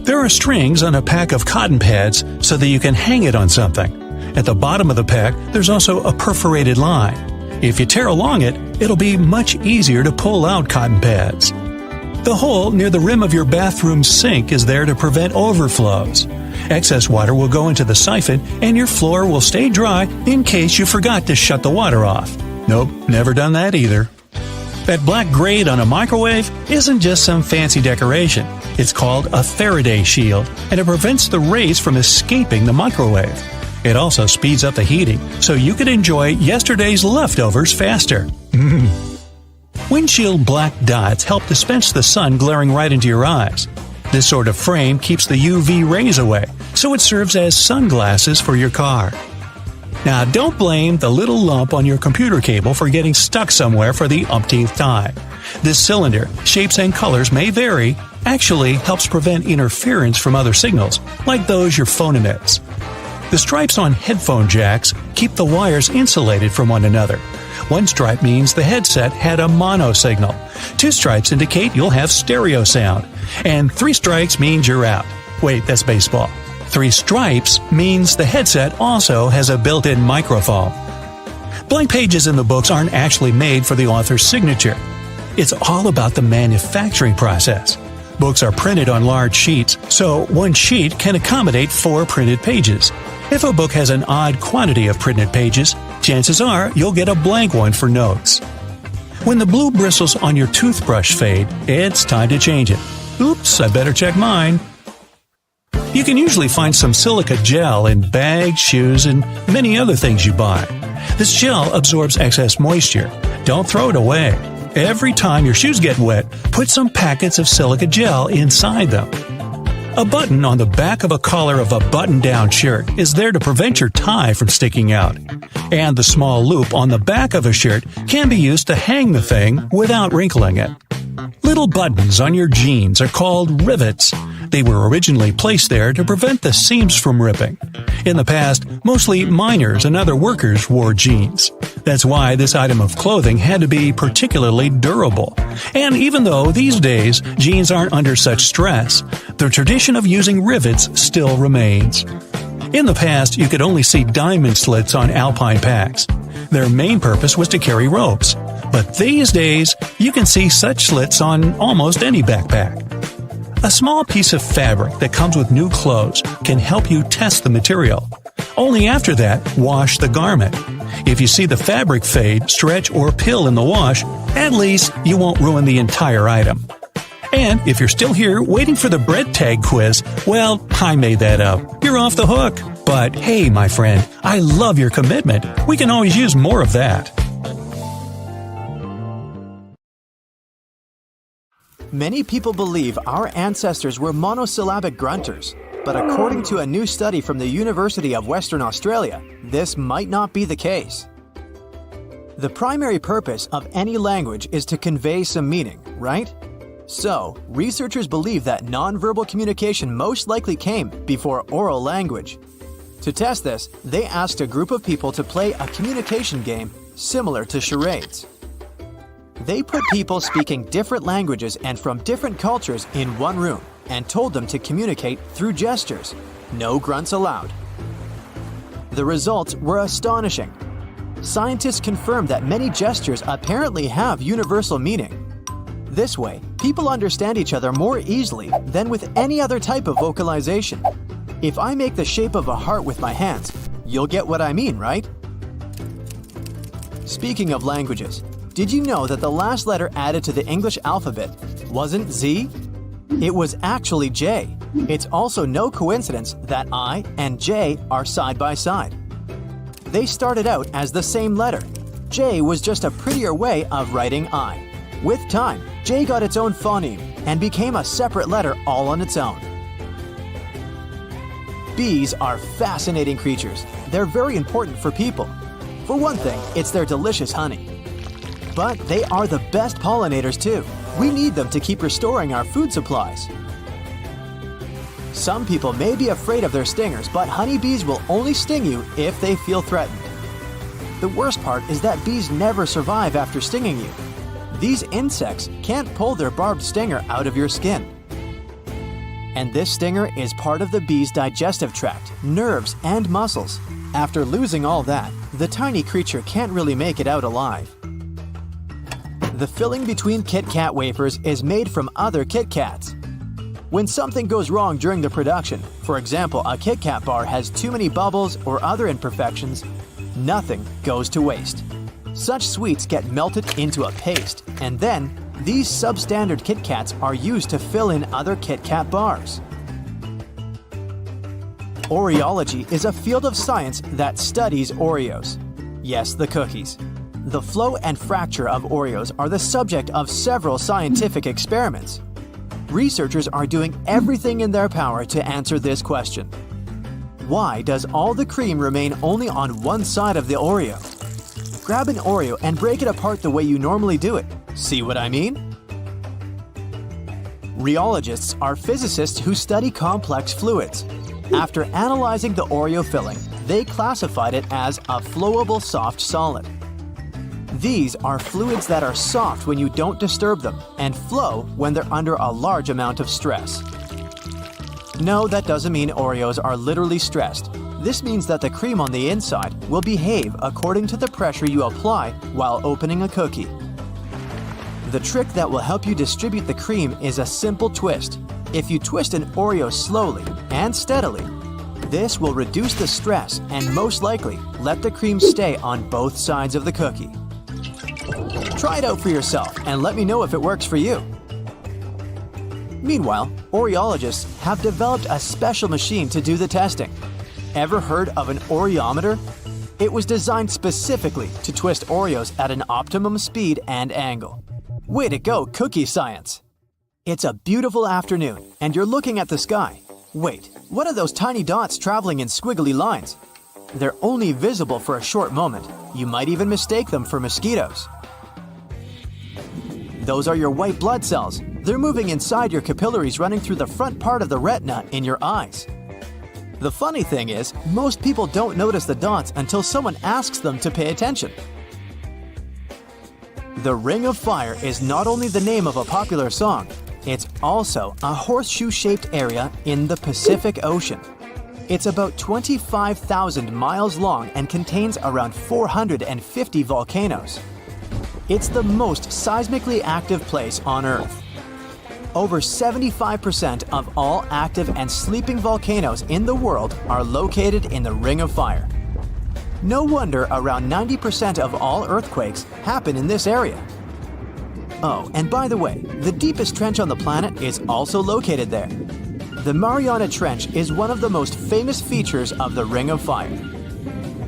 [SPEAKER 1] There are strings on a pack of cotton pads so that you can hang it on something. At the bottom of the pack, there's also a perforated line. If you tear along it, it'll be much easier to pull out cotton pads. The hole near the rim of your bathroom sink is there to prevent overflows. Excess water will go into the siphon and your floor will stay dry in case you forgot to shut the water off. Nope, never done that either. That black grate on a microwave isn't just some fancy decoration. It's called a Faraday shield, and it prevents the rays from escaping the microwave. It also speeds up the heating, so you can enjoy yesterday's leftovers faster. Windshield black dots help dispense the sun glaring right into your eyes. This sort of frame keeps the UV rays away, so it serves as sunglasses for your car. Now, don't blame the little lump on your computer cable for getting stuck somewhere for the umpteenth time. This cylinder, shapes and colors may vary, actually helps prevent interference from other signals, like those your phone emits. The stripes on headphone jacks keep the wires insulated from one another. One stripe means the headset had a mono signal. 2 stripes indicate you'll have stereo sound. And 3 strikes means you're out. Wait, that's baseball. 3 stripes means the headset also has a built-in microphone. Blank pages in the books aren't actually made for the author's signature. It's all about the manufacturing process. Books are printed on large sheets, so one sheet can accommodate 4 printed pages. If a book has an odd quantity of printed pages, chances are you'll get a blank one for notes. When the blue bristles on your toothbrush fade, it's time to change it. Oops, I better check mine. You can usually find some silica gel in bags, shoes, and many other things you buy. This gel absorbs excess moisture. Don't throw it away. Every time your shoes get wet, put some packets of silica gel inside them. A button on the back of a collar of a button-down shirt is there to prevent your tie from sticking out. And the small loop on the back of a shirt can be used to hang the thing without wrinkling it. Little buttons on your jeans are called rivets. They were originally placed there to prevent the seams from ripping. In the past, mostly miners and other workers wore jeans. That's why this item of clothing had to be particularly durable. And even though these days jeans aren't under such stress, the tradition of using rivets still remains. In the past, you could only see diamond slits on alpine packs. Their main purpose was to carry ropes. But these days, you can see such slits on almost any backpack. A small piece of fabric that comes with new clothes can help you test the material. Only after that, wash the garment. If you see the fabric fade, stretch, or pill in the wash, at least you won't ruin the entire item. And if you're still here waiting for the bread tag quiz, well, I made that up. You're off the hook. But hey, my friend, I love your commitment. We can always use more of that.
[SPEAKER 2] Many people believe our ancestors were monosyllabic grunters, but according to a new study from the University of Western Australia, this might not be the case. The primary purpose of any language is to convey some meaning, right? So, researchers believe that nonverbal communication most likely came before oral language. To test this, they asked a group of people to play a communication game similar to charades. They put people speaking different languages and from different cultures in one room and told them to communicate through gestures. No grunts allowed. The results were astonishing. Scientists confirmed that many gestures apparently have universal meaning. This way, people understand each other more easily than with any other type of vocalization. If I make the shape of a heart with my hands, you'll get what I mean, right? Speaking of languages, did you know that the last letter added to the English alphabet wasn't Z? It was actually J. It's also no coincidence that I and J are side by side. They started out as the same letter. J was just a prettier way of writing I. With time, J got its own phoneme and became a separate letter all on its own. Bees are fascinating creatures. They're very important for people. For one thing, it's their delicious honey. But they are the best pollinators too. We need them to keep restoring our food supplies. Some people may be afraid of their stingers, but honeybees will only sting you if they feel threatened. The worst part is that bees never survive after stinging you. These insects can't pull their barbed stinger out of your skin. And this stinger is part of the bee's digestive tract, nerves, and muscles. After losing all that, the tiny creature can't really make it out alive. The filling between Kit Kat wafers is made from other Kit Kats. When something goes wrong during the production, for example, a Kit Kat bar has too many bubbles or other imperfections, nothing goes to waste. Such sweets get melted into a paste, and then these substandard Kit Kats are used to fill in other Kit Kat bars. Oreology is a field of science that studies Oreos. Yes, the cookies. The flow and fracture of Oreos are the subject of several scientific experiments. Researchers are doing everything in their power to answer this question. Why does all the cream remain only on one side of the Oreo? Grab an Oreo and break it apart the way you normally do it. See what I mean? Rheologists are physicists who study complex fluids. After analyzing the Oreo filling, they classified it as a flowable soft solid. These are fluids that are soft when you don't disturb them and flow when they're under a large amount of stress. No, that doesn't mean Oreos are literally stressed. This means that the cream on the inside will behave according to the pressure you apply while opening a cookie. The trick that will help you distribute the cream is a simple twist. If you twist an Oreo slowly and steadily, this will reduce the stress and most likely let the cream stay on both sides of the cookie. Try it out for yourself and let me know if it works for you. Meanwhile, Oreologists have developed a special machine to do the testing. Ever heard of an Oreometer? It was designed specifically to twist Oreos at an optimum speed and angle. Way to go, cookie science! It's a beautiful afternoon, and you're looking at the sky. Wait, what are those tiny dots traveling in squiggly lines? They're only visible for a short moment. You might even mistake them for mosquitoes. Those are your white blood cells. They're moving inside your capillaries running through the front part of the retina in your eyes. The funny thing is, most people don't notice the dots until someone asks them to pay attention. The Ring of Fire is not only the name of a popular song, it's also a horseshoe-shaped area in the Pacific Ocean. It's about 25,000 miles long and contains around 450 volcanoes. It's the most seismically active place on Earth. Over 75% of all active and sleeping volcanoes in the world are located in the Ring of Fire. No wonder around 90% of all earthquakes happen in this area. Oh, and by the way, the deepest trench on the planet is also located there. The Mariana Trench is one of the most famous features of the Ring of Fire.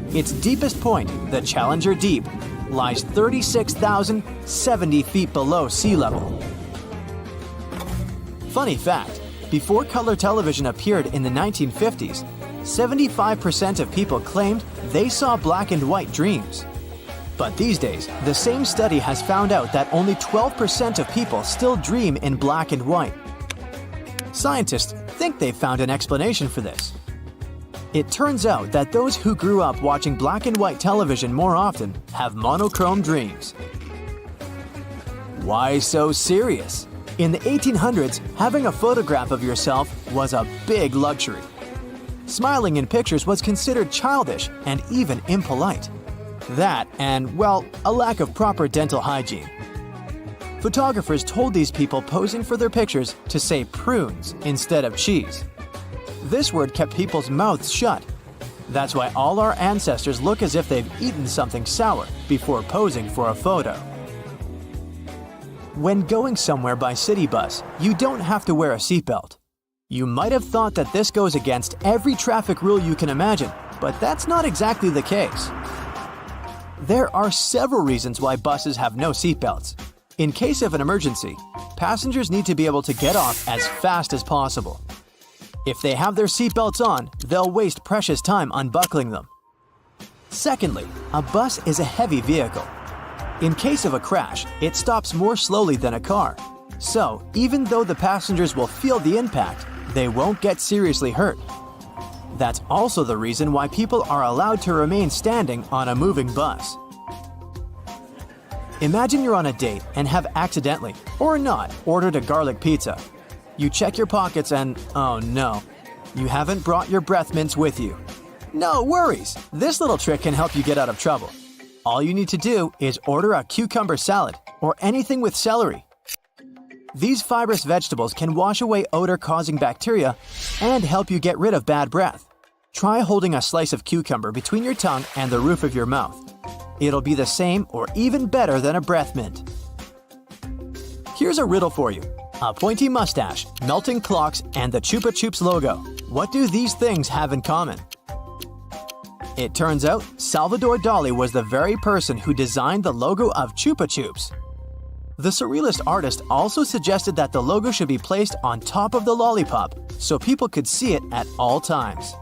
[SPEAKER 2] Its deepest point, the Challenger Deep, lies 36,070 feet below sea level. Funny fact, before color television appeared in the 1950s, 75% of people claimed they saw black and white dreams. But these days, the same study has found out that only 12% of people still dream in black and white. Scientists think they've found an explanation for this. It turns out that those who grew up watching black and white television more often have monochrome dreams. Why so serious? In the 1800s, having a photograph of yourself was a big luxury. Smiling in pictures was considered childish and even impolite. That and, well, a lack of proper dental hygiene. Photographers told these people posing for their pictures to say prunes instead of cheese. This word kept people's mouths shut. That's why all our ancestors look as if they've eaten something sour before posing for a photo. When going somewhere by city bus, you don't have to wear a seatbelt. You might have thought that this goes against every traffic rule you can imagine, but that's not exactly the case. There are several reasons why buses have no seatbelts. In case of an emergency, passengers need to be able to get off as fast as possible. If they have their seatbelts on, they'll waste precious time unbuckling them. Secondly, a bus is a heavy vehicle. In case of a crash, it stops more slowly than a car. So, even though the passengers will feel the impact, they won't get seriously hurt. That's also the reason why people are allowed to remain standing on a moving bus. Imagine you're on a date and have accidentally, or not, ordered a garlic pizza. You check your pockets and, oh no, you haven't brought your breath mints with you. No worries, this little trick can help you get out of trouble. All you need to do is order a cucumber salad or anything with celery. These fibrous vegetables can wash away odor-causing bacteria and help you get rid of bad breath. Try holding a slice of cucumber between your tongue and the roof of your mouth. It'll be the same or even better than a breath mint. Here's a riddle for you. A pointy mustache, melting clocks, and the Chupa Chups logo. What do these things have in common? It turns out Salvador Dali was the very person who designed the logo of Chupa Chups. The surrealist artist also suggested that the logo should be placed on top of the lollipop so people could see it at all times.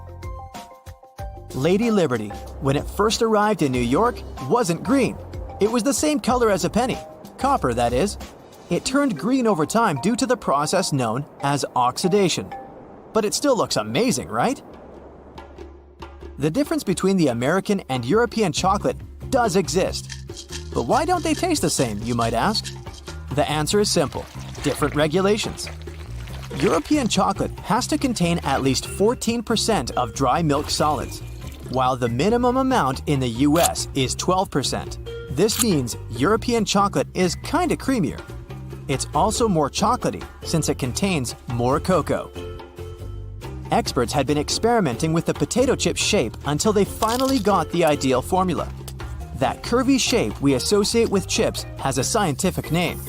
[SPEAKER 2] Lady Liberty, when it first arrived in New York, wasn't green. It was the same color as a penny, copper that is. It turned green over time due to the process known as oxidation. But it still looks amazing, right? The difference between the American and European chocolate does exist. But why don't they taste the same, you might ask? The answer is simple: different regulations. European chocolate has to contain at least 14% of dry milk solids, while the minimum amount in the US is 12%. This means European chocolate is kinda creamier. It's also more chocolatey since it contains more cocoa. Experts had been experimenting with the potato chip shape until they finally got the ideal formula. That curvy shape we associate with chips has a scientific name.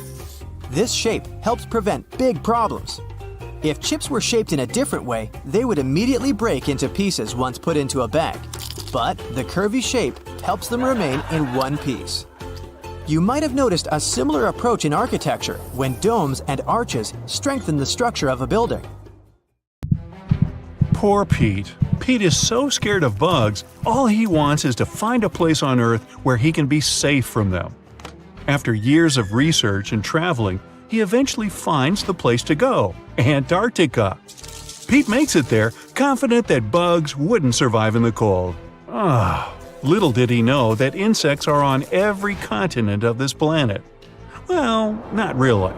[SPEAKER 2] This shape helps prevent big problems. If chips were shaped in a different way, they would immediately break into pieces once put into a bag. But the curvy shape helps them remain in one piece. You might have noticed a similar approach in architecture when domes and arches strengthen the structure of a building.
[SPEAKER 1] Poor Pete. Pete is so scared of bugs, all he wants is to find a place on Earth where he can be safe from them. After years of research and traveling, he eventually finds the place to go – Antarctica. Pete makes it there, confident that bugs wouldn't survive in the cold. Little did he know that insects are on every continent of this planet. Well, not really.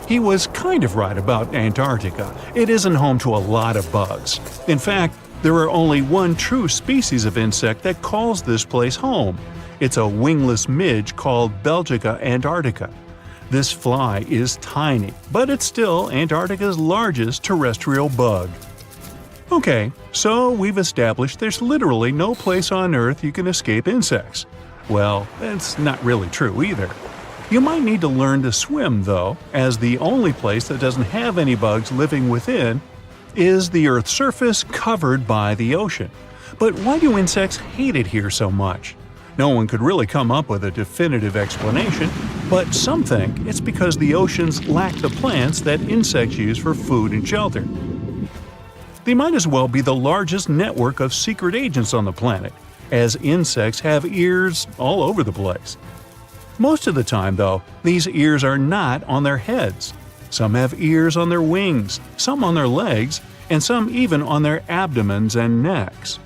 [SPEAKER 1] He was kind of right about Antarctica. It isn't home to a lot of bugs. In fact, there are only one true species of insect that calls this place home. It's a wingless midge called Belgica antarctica. This fly is tiny, but it's still Antarctica's largest terrestrial bug. Okay, so we've established there's literally no place on Earth you can escape insects. Well, that's not really true either. You might need to learn to swim, though, as the only place that doesn't have any bugs living within is the Earth's surface covered by the ocean. But why do insects hate it here so much? No one could really come up with a definitive explanation, but some think it's because the oceans lack the plants that insects use for food and shelter. They might as well be the largest network of secret agents on the planet, as insects have ears all over the place. Most of the time, though, these ears are not on their heads. Some have ears on their wings, some on their legs, and some even on their abdomens and necks.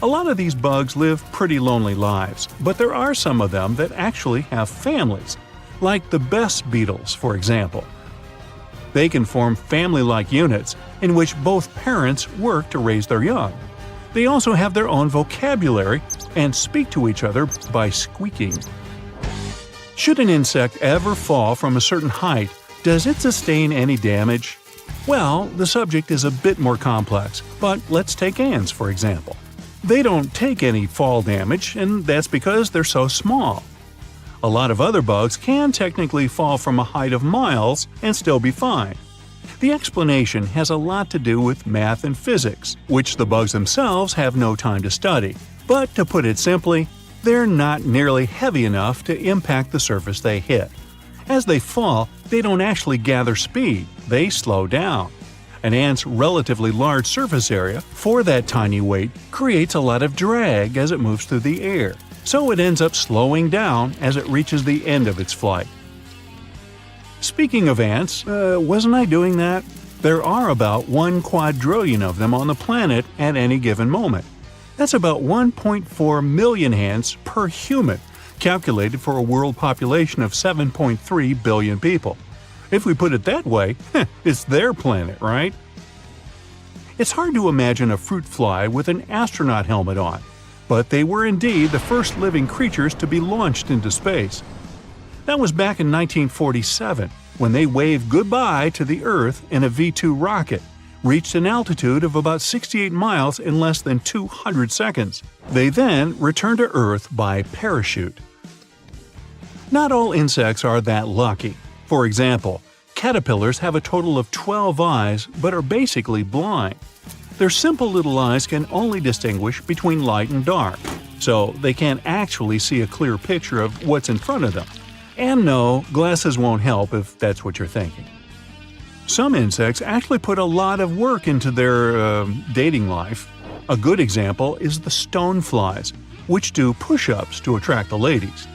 [SPEAKER 1] A lot of these bugs live pretty lonely lives, but there are some of them that actually have families, like the best beetles, for example. They can form family-like units in which both parents work to raise their young. They also have their own vocabulary and speak to each other by squeaking. Should an insect ever fall from a certain height, does it sustain any damage? Well, the subject is a bit more complex, but let's take ants, for example. They don't take any fall damage, and that's because they're so small. A lot of other bugs can technically fall from a height of miles and still be fine. The explanation has a lot to do with math and physics, which the bugs themselves have no time to study. But to put it simply, they're not nearly heavy enough to impact the surface they hit. As they fall, they don't actually gather speed, they slow down. An ant's relatively large surface area for that tiny weight creates a lot of drag as it moves through the air, so it ends up slowing down as it reaches the end of its flight. Speaking of ants, wasn't I doing that? There are about 1 quadrillion of them on the planet at any given moment. That's about 1.4 million ants per human, calculated for a world population of 7.3 billion people. If we put it that way, it's their planet, right? It's hard to imagine a fruit fly with an astronaut helmet on, but they were indeed the first living creatures to be launched into space. That was back in 1947, when they waved goodbye to the Earth in a V-2 rocket, reached an altitude of about 68 miles in less than 200 seconds. They then returned to Earth by parachute. Not all insects are that lucky. For example, caterpillars have a total of 12 eyes but are basically blind. Their simple little eyes can only distinguish between light and dark, so they can't actually see a clear picture of what's in front of them. And no, glasses won't help if that's what you're thinking. Some insects actually put a lot of work into their dating life. A good example is the stoneflies, which do push-ups to attract the ladies.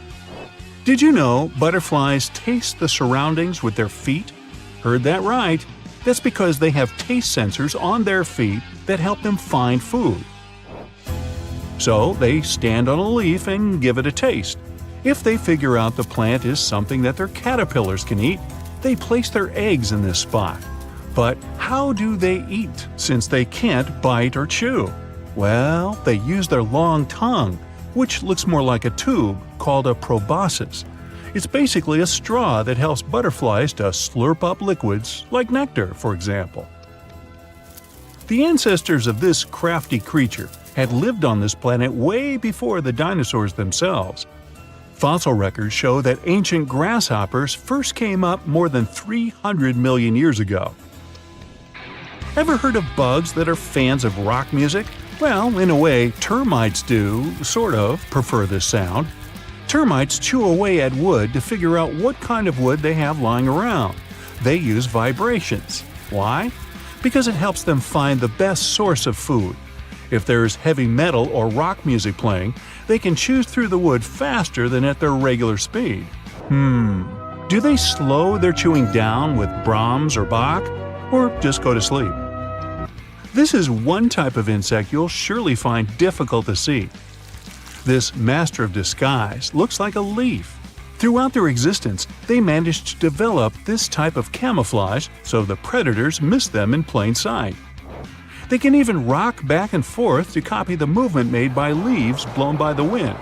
[SPEAKER 1] Did you know butterflies taste the surroundings with their feet? Heard that right. That's because they have taste sensors on their feet that help them find food. So they stand on a leaf and give it a taste. If they figure out the plant is something that their caterpillars can eat, they place their eggs in this spot. But how do they eat, since they can't bite or chew? Well, they use their long tongue, which looks more like a tube, called a proboscis. It's basically a straw that helps butterflies to slurp up liquids, like nectar, for example. The ancestors of this crafty creature had lived on this planet way before the dinosaurs themselves. Fossil records show that ancient grasshoppers first came up more than 300 million years ago. Ever heard of bugs that are fans of rock music? Well, in a way, termites do, sort of, prefer this sound. Termites chew away at wood to figure out what kind of wood they have lying around. They use vibrations. Why? Because it helps them find the best source of food. If there's heavy metal or rock music playing, they can chew through the wood faster than at their regular speed. Do they slow their chewing down with Brahms or Bach, or just go to sleep? This is one type of insect you'll surely find difficult to see. This master of disguise looks like a leaf. Throughout their existence, they managed to develop this type of camouflage so the predators miss them in plain sight. They can even rock back and forth to copy the movement made by leaves blown by the wind.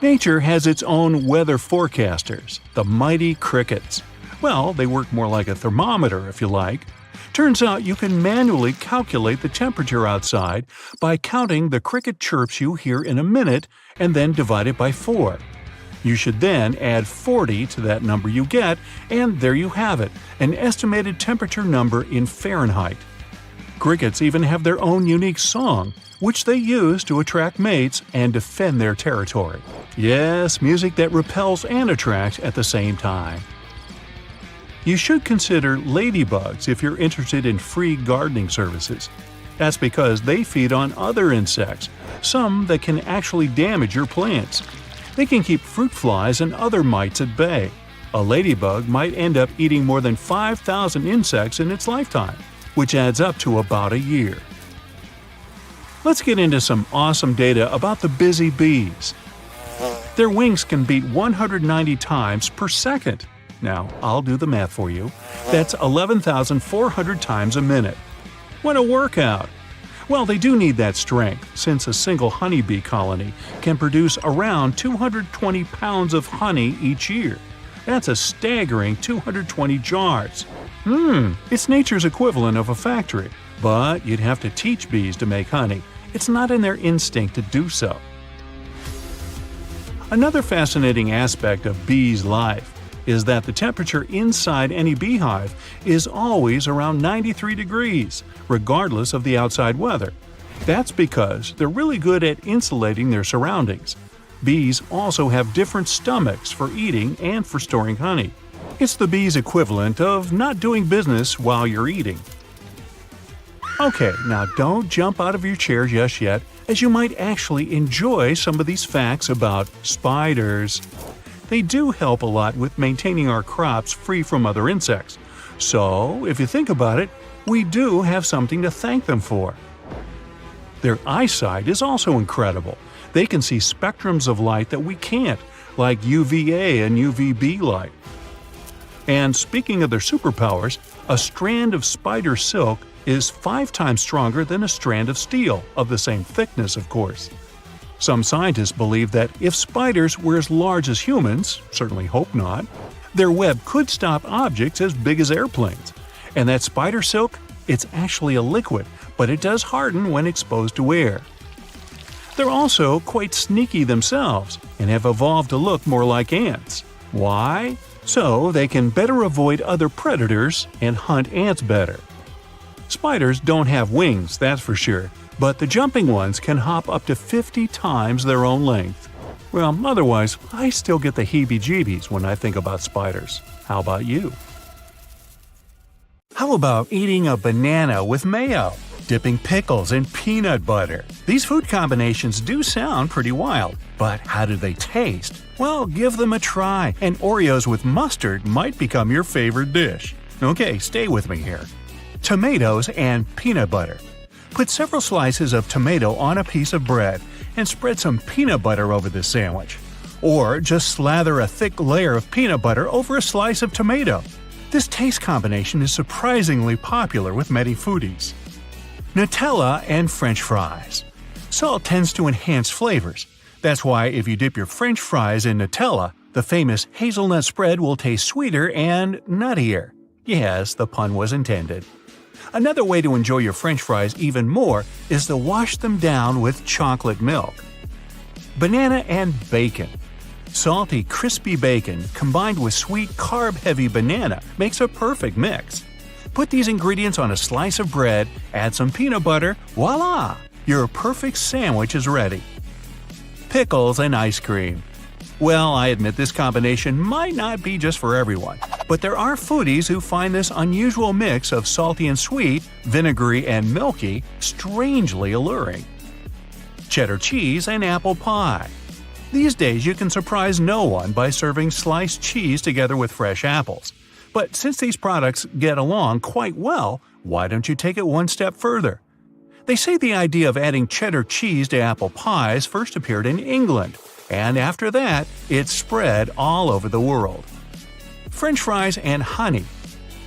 [SPEAKER 1] Nature has its own weather forecasters, the mighty crickets. Well, they work more like a thermometer, if you like. Turns out you can manually calculate the temperature outside by counting the cricket chirps you hear in a minute and then divide it by 4. You should then add 40 to that number you get, and there you have it, an estimated temperature number in Fahrenheit. Crickets even have their own unique song, which they use to attract mates and defend their territory. Yes, music that repels and attracts at the same time. You should consider ladybugs if you're interested in free gardening services. That's because they feed on other insects, some that can actually damage your plants. They can keep fruit flies and other mites at bay. A ladybug might end up eating more than 5,000 insects in its lifetime, which adds up to about a year. Let's get into some awesome data about the busy bees. Their wings can beat 190 times per second. Now, I'll do the math for you. That's 11,400 times a minute. What a workout! Well, they do need that strength, since a single honeybee colony can produce around 220 pounds of honey each year. That's a staggering 220 jars. It's nature's equivalent of a factory. But you'd have to teach bees to make honey. It's not in their instinct to do so. Another fascinating aspect of bees' life is that the temperature inside any beehive is always around 93 degrees, regardless of the outside weather. That's because they're really good at insulating their surroundings. Bees also have different stomachs for eating and for storing honey. It's the bee's equivalent of not doing business while you're eating. Okay, now don't jump out of your chair just yet, as you might actually enjoy some of these facts about spiders. They do help a lot with maintaining our crops free from other insects. So, if you think about it, we do have something to thank them for. Their eyesight is also incredible. They can see spectrums of light that we can't, like UVA and UVB light. And speaking of their superpowers, a strand of spider silk is 5 times stronger than a strand of steel, of the same thickness, of course. Some scientists believe that if spiders were as large as humans, certainly hope not, their web could stop objects as big as airplanes. And that spider silk, it's actually a liquid, but it does harden when exposed to air. They're also quite sneaky themselves and have evolved to look more like ants. Why? So they can better avoid other predators and hunt ants better. Spiders don't have wings, that's for sure, but the jumping ones can hop up to 50 times their own length. Well, otherwise, I still get the heebie-jeebies when I think about spiders. How about you? How about eating a banana with mayo? Dipping pickles in peanut butter? These food combinations do sound pretty wild, but how do they taste? Well, give them a try, and Oreos with mustard might become your favorite dish. Okay, stay with me here. Tomatoes and peanut butter. Put several slices of tomato on a piece of bread and spread some peanut butter over the sandwich. Or just slather a thick layer of peanut butter over a slice of tomato. This taste combination is surprisingly popular with many foodies. Nutella and French fries. Salt tends to enhance flavors. That's why if you dip your French fries in Nutella, the famous hazelnut spread will taste sweeter and nuttier. Yes, the pun was intended. Another way to enjoy your French fries even more is to wash them down with chocolate milk. Banana and bacon. Salty, crispy bacon combined with sweet, carb-heavy banana makes a perfect mix. Put these ingredients on a slice of bread, add some peanut butter, voila! Your perfect sandwich is ready. Pickles and ice cream. Well, I admit this combination might not be just for everyone, but there are foodies who find this unusual mix of salty and sweet, vinegary and milky, strangely alluring. Cheddar cheese and apple pie. These days you can surprise no one by serving sliced cheese together with fresh apples. But since these products get along quite well, why don't you take it one step further? They say the idea of adding cheddar cheese to apple pies first appeared in England, and after that, it spread all over the world. French fries and honey.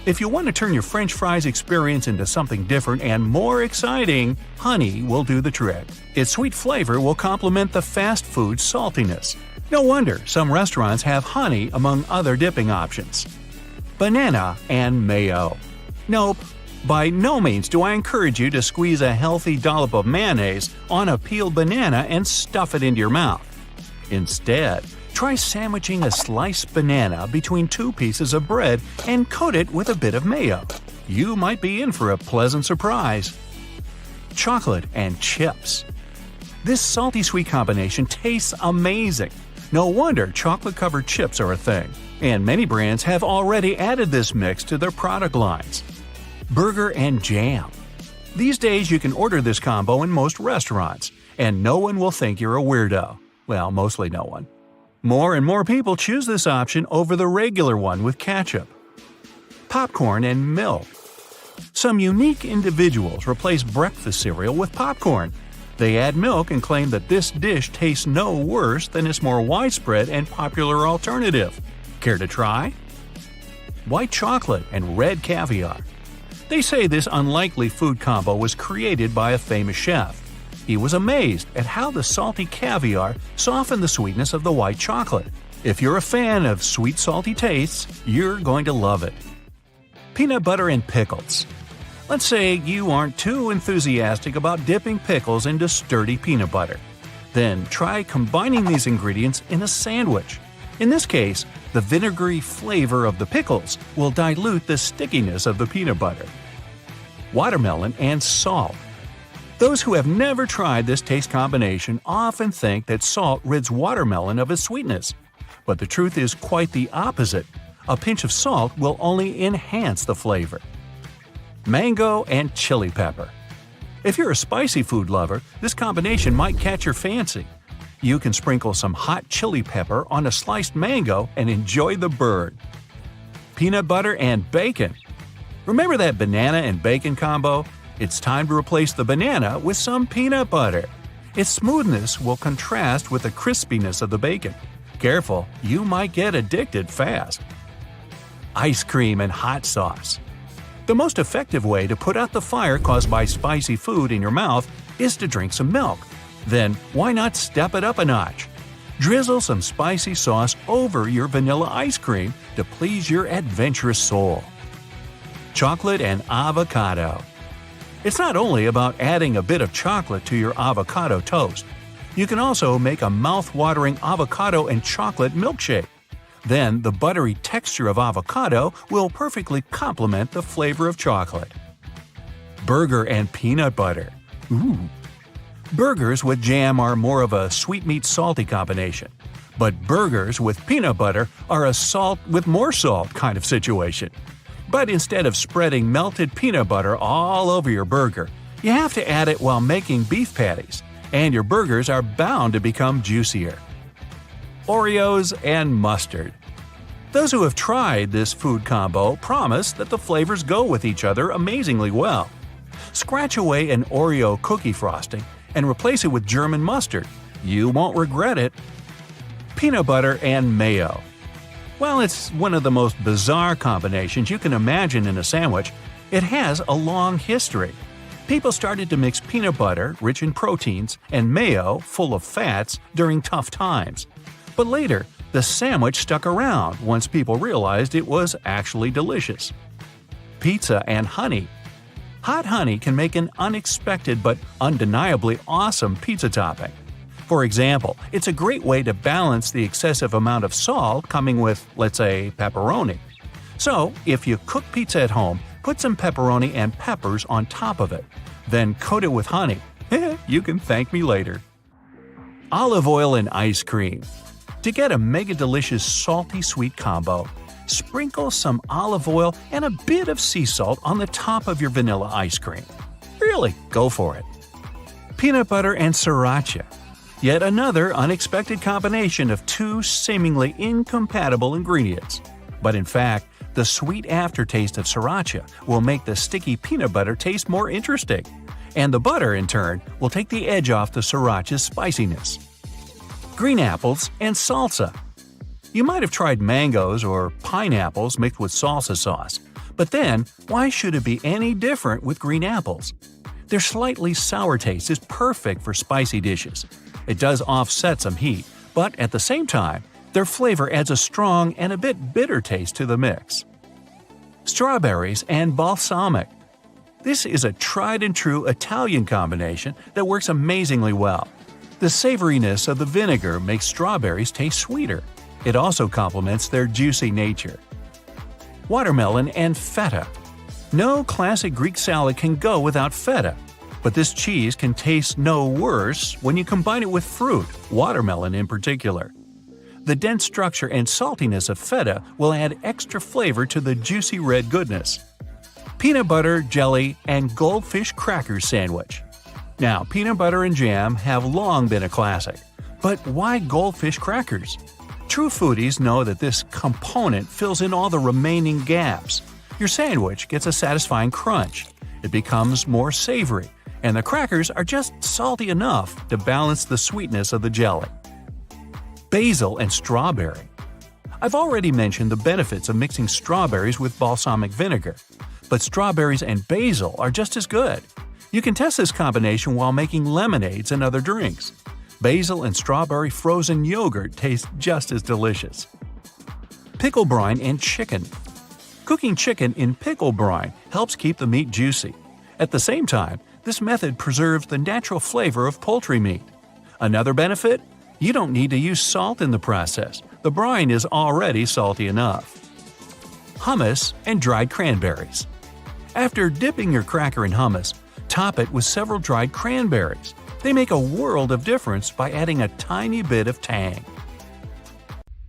[SPEAKER 1] If you want to turn your French fries experience into something different and more exciting, honey will do the trick. Its sweet flavor will complement the fast food saltiness. No wonder some restaurants have honey among other dipping options. Banana and mayo. Nope. By no means do I encourage you to squeeze a healthy dollop of mayonnaise on a peeled banana and stuff it into your mouth. Instead, try sandwiching a sliced banana between 2 pieces of bread and coat it with a bit of mayo. You might be in for a pleasant surprise. Chocolate and chips. This salty-sweet combination tastes amazing. No wonder chocolate-covered chips are a thing, and many brands have already added this mix to their product lines. Burger and jam. These days you can order this combo in most restaurants, and no one will think you're a weirdo. Well, mostly no one. More and more people choose this option over the regular one with ketchup. Popcorn and milk. Some unique individuals replace breakfast cereal with popcorn. They add milk and claim that this dish tastes no worse than its more widespread and popular alternative. Care to try? White chocolate and red caviar. They say this unlikely food combo was created by a famous chef. He was amazed at how the salty caviar softened the sweetness of the white chocolate. If you're a fan of sweet salty tastes, you're going to love it. Peanut butter and pickles. Let's say you aren't too enthusiastic about dipping pickles into sturdy peanut butter. Then try combining these ingredients in a sandwich. In this case, The vinegary flavor of the pickles will dilute the stickiness of the peanut butter. Watermelon and salt. Those who have never tried this taste combination often think that salt rids watermelon of its sweetness. But the truth is quite the opposite. A pinch of salt will only enhance the flavor. Mango and chili pepper. If you're a spicy food lover, this combination might catch your fancy. You can sprinkle some hot chili pepper on a sliced mango and enjoy the burn. Peanut butter and bacon. Remember that banana and bacon combo? It's time to replace the banana with some peanut butter. Its smoothness will contrast with the crispiness of the bacon. Careful, you might get addicted fast. Ice cream and hot sauce. The most effective way to put out the fire caused by spicy food in your mouth is to drink some milk. Then why not step it up a notch? Drizzle some spicy sauce over your vanilla ice cream to please your adventurous soul. Chocolate and avocado. It's not only about adding a bit of chocolate to your avocado toast. You can also make a mouth-watering avocado and chocolate milkshake. Then the buttery texture of avocado will perfectly complement the flavor of chocolate. Burger and peanut butter. Ooh. Burgers with jam are more of a sweetmeat-salty combination. But burgers with peanut butter are a salt with more salt kind of situation. But instead of spreading melted peanut butter all over your burger, you have to add it while making beef patties, and your burgers are bound to become juicier. Oreos and mustard. Those who have tried this food combo promise that the flavors go with each other amazingly well. Scratch away an Oreo cookie frosting and replace it with German mustard. You won't regret it. Peanut butter and mayo. While it's one of the most bizarre combinations you can imagine in a sandwich, it has a long history. People started to mix peanut butter, rich in proteins, and mayo, full of fats, during tough times. But later, the sandwich stuck around once people realized it was actually delicious. Pizza and honey. Hot honey can make an unexpected but undeniably awesome pizza topping. For example, it's a great way to balance the excessive amount of salt coming with, let's say, pepperoni. So, if you cook pizza at home, put some pepperoni and peppers on top of it. Then coat it with honey. You can thank me later. Olive oil and ice cream. To get a mega delicious salty sweet combo, sprinkle some olive oil and a bit of sea salt on the top of your vanilla ice cream. Really, go for it. Peanut butter and sriracha. Yet another unexpected combination of two seemingly incompatible ingredients. But in fact, the sweet aftertaste of sriracha will make the sticky peanut butter taste more interesting. And the butter, in turn, will take the edge off the sriracha's spiciness. Green apples and salsa. You might have tried mangoes or pineapples mixed with salsa sauce. But then, why should it be any different with green apples? Their slightly sour taste is perfect for spicy dishes. It does offset some heat, but at the same time, their flavor adds a strong and a bit bitter taste to the mix. Strawberries and balsamic. This is a tried-and-true Italian combination that works amazingly well. The savoriness of the vinegar makes strawberries taste sweeter. It also complements their juicy nature. Watermelon and feta. No classic Greek salad can go without feta, but this cheese can taste no worse when you combine it with fruit, watermelon in particular. The dense structure and saltiness of feta will add extra flavor to the juicy red goodness. Peanut butter, jelly, and goldfish crackers sandwich. Now, peanut butter and jam have long been a classic, but why goldfish crackers? True foodies know that this component fills in all the remaining gaps. Your sandwich gets a satisfying crunch. It becomes more savory, and the crackers are just salty enough to balance the sweetness of the jelly. Basil and strawberry. I've already mentioned the benefits of mixing strawberries with balsamic vinegar, but strawberries and basil are just as good. You can test this combination while making lemonades and other drinks. Basil and strawberry frozen yogurt taste just as delicious. Pickle brine and chicken. Cooking chicken in pickle brine helps keep the meat juicy. At the same time, this method preserves the natural flavor of poultry meat. Another benefit? You don't need to use salt in the process. The The brine is already salty enough. Hummus and dried cranberries. After dipping your cracker in hummus, top it with several dried cranberries. They make a world of difference by adding a tiny bit of tang.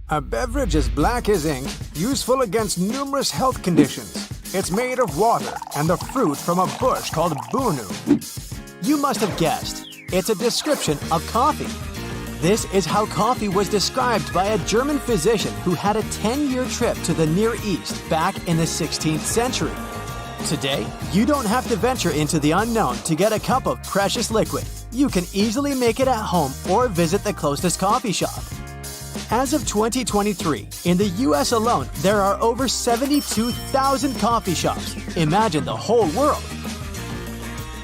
[SPEAKER 9] A beverage as black as ink, useful against numerous health conditions. It's made of water and the fruit from a bush called bunu.
[SPEAKER 2] You must have guessed. It's a description of coffee. This is how coffee was described by a German physician who had a 10-year trip to the Near East back in the 16th century. Today, you don't have to venture into the unknown to get a cup of precious liquid. You can easily make it at home or visit the closest coffee shop. As of 2023, in the US alone, there are over 72,000 coffee shops. Imagine the whole world.